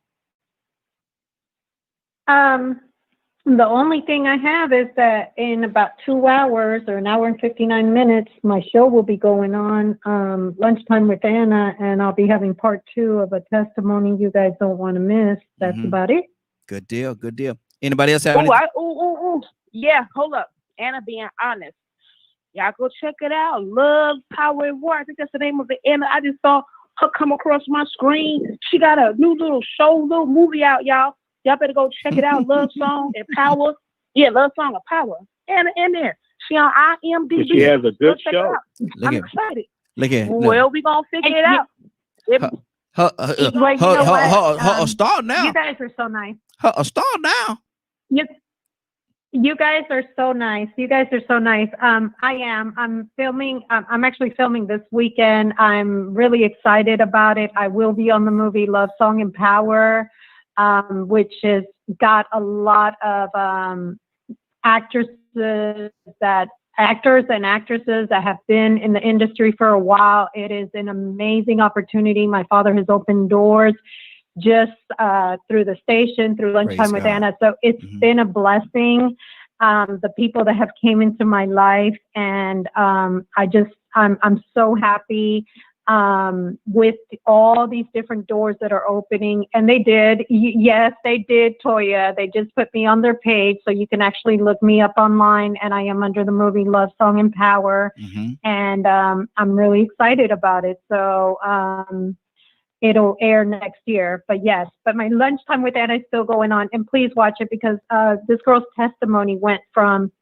The only thing I have is that in about 2 hours or an hour and 59 minutes, my show will be going on, Lunchtime with Anna, and I'll be having part 2 of a testimony you guys don't want to miss. That's about it. Good deal. Good deal. Anybody else have anything? Yeah, hold up. Anna being honest. Y'all go check it out. Love, Power, and War. I think that's the name of it. And I just saw her come across my screen. She got a new little movie out, y'all. Y'all better go check it out. Love Song and Power. Yeah, Love Song and Power. And in there. She on IMDb. She has a good show. I'm excited. Look at well, we gonna figure it out. Her a star now. You guys are so nice. Her a star now. You guys are so nice. You guys are so nice. I'm filming. I'm actually filming this weekend. I'm really excited about it. I will be on the movie Love Song and Power, which has got a lot of actors and actresses that have been in the industry for a while. It is an amazing opportunity. My father has opened doors just through the station, through Lunchtime with Anna. So it's been a blessing. The people that have came into my life, and I'm so happy with all these different doors that are opening. And they did, yes, they did, Toya. They just put me on their page, so you can actually look me up online, and I am under the movie Love Song and Power. And I'm really excited about it. So it'll air next year. But yes, but my Lunchtime with Anna is still going on, and please watch it, because this girl's testimony went from,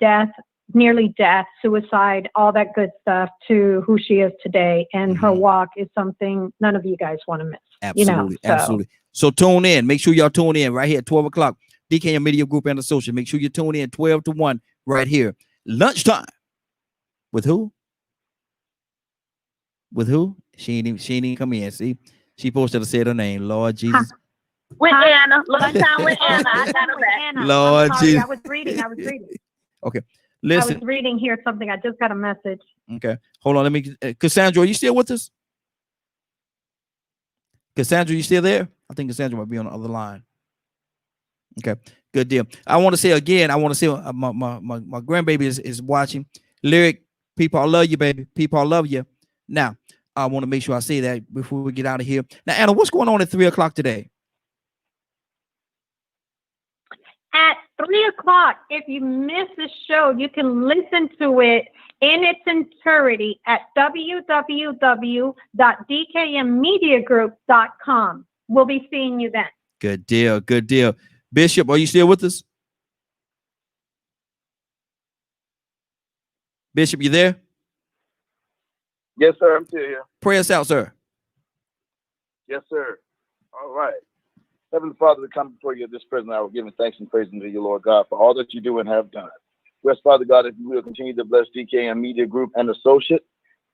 death, nearly death, suicide, all that good stuff, to who she is today. And her walk is something none of you guys want to miss. Absolutely. Absolutely. So tune in. Make sure y'all tune in right here at 12 o'clock. DKM Media Group and Associates. Make sure you tune in 12 to 1 right here. Lunchtime. With who? With who? She ain't even come in. See, she supposed to have said her name. Lord Jesus. With Anna. Lunchtime with Anna. I got her back. Lord Jesus. I was reading. Okay. Listen. I was reading here something. I just got a message. Okay. Hold on. Let me. Cassandra, are you still with us? Cassandra, you still there? I think Cassandra might be on the other line. Okay. Good deal. I want to say again, my grandbaby is watching. Lyric, people, I love you, baby. People, I love you. Now, I want to make sure I say that before we get out of here. Now, Anna, what's going on at 3 o'clock today? At 3 o'clock, if you miss the show, you can listen to it in its entirety at www.dkmmediagroup.com. We'll be seeing you then. Good deal. Good deal. Bishop, are you still with us? Bishop, you there? Yes, sir. I'm still here. Pray us out, sir. Yes, sir. All right. Heavenly Father, we come before you at this present hour, giving thanks and praise to you, Lord God, for all that you do and have done. Bless, Father God, if you will continue to bless DKM Media Group and Associates.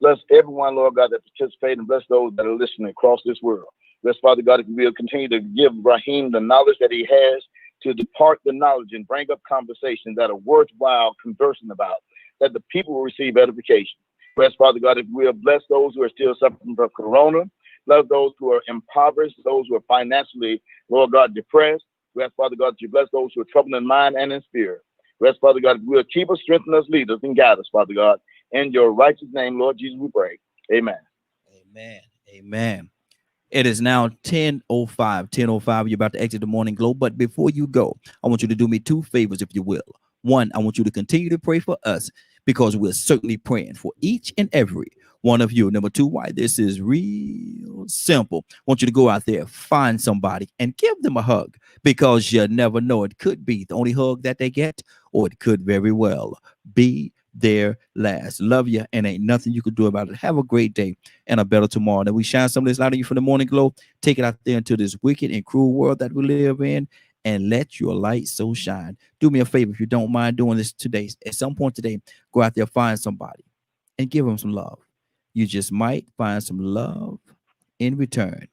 Bless everyone, Lord God, that participated, and bless those that are listening across this world. Bless, Father God, if you will continue to give Raheem the knowledge that he has to depart the knowledge and bring up conversations that are worthwhile conversing about, that the people will receive edification. Bless, Father God, if we will bless those who are still suffering from corona. Bless those who are impoverished, those who are financially, Lord God, depressed. Bless, Father God, that you bless those who are troubled in mind and in spirit. Bless, Father God, we will keep us, strengthen us, lead us, and guide us, Father God. In your righteous name, Lord Jesus, we pray. Amen. Amen. Amen. It is now 10:05. 10:05. You're about to exit the Morning Glow. But before you go, I want you to do me two favors, if you will. One, I want you to continue to pray for us, because we're certainly praying for each and every one of you. Number two, why this is real simple. I want you to go out there, find somebody, and give them a hug, because you never know. It could be the only hug that they get, or it could very well be their last. Love you, and ain't nothing you could do about it. Have a great day and a better tomorrow. And we shine some of this light on you from the Morning Glow. Take it out there into this wicked and cruel world that we live in, and let your light so shine. Do me a favor, if you don't mind doing this today. At some point today, go out there, find somebody, and give them some love. You just might find some love in return.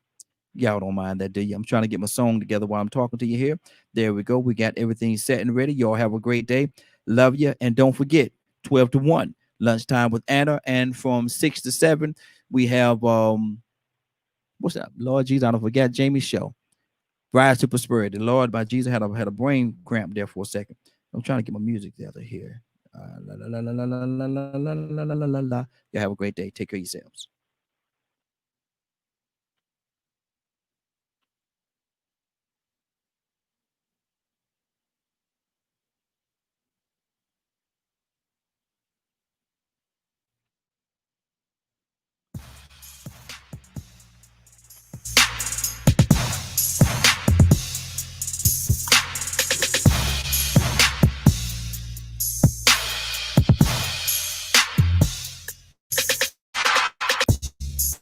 Y'all don't mind that, do you? I'm trying to get my song together while I'm talking to you here. There we go. We got everything set and ready. Y'all have a great day. Love you. And don't forget, 12 to 1, Lunchtime with Anna. And from 6 to 7, we have, what's that? Lord Jesus, I don't forget Jamie's show. Rise to Prosperity. Lord, by Jesus, had a brain cramp there for a second. I'm trying to get my music together here. Y'all have a great day. Take care of yourselves.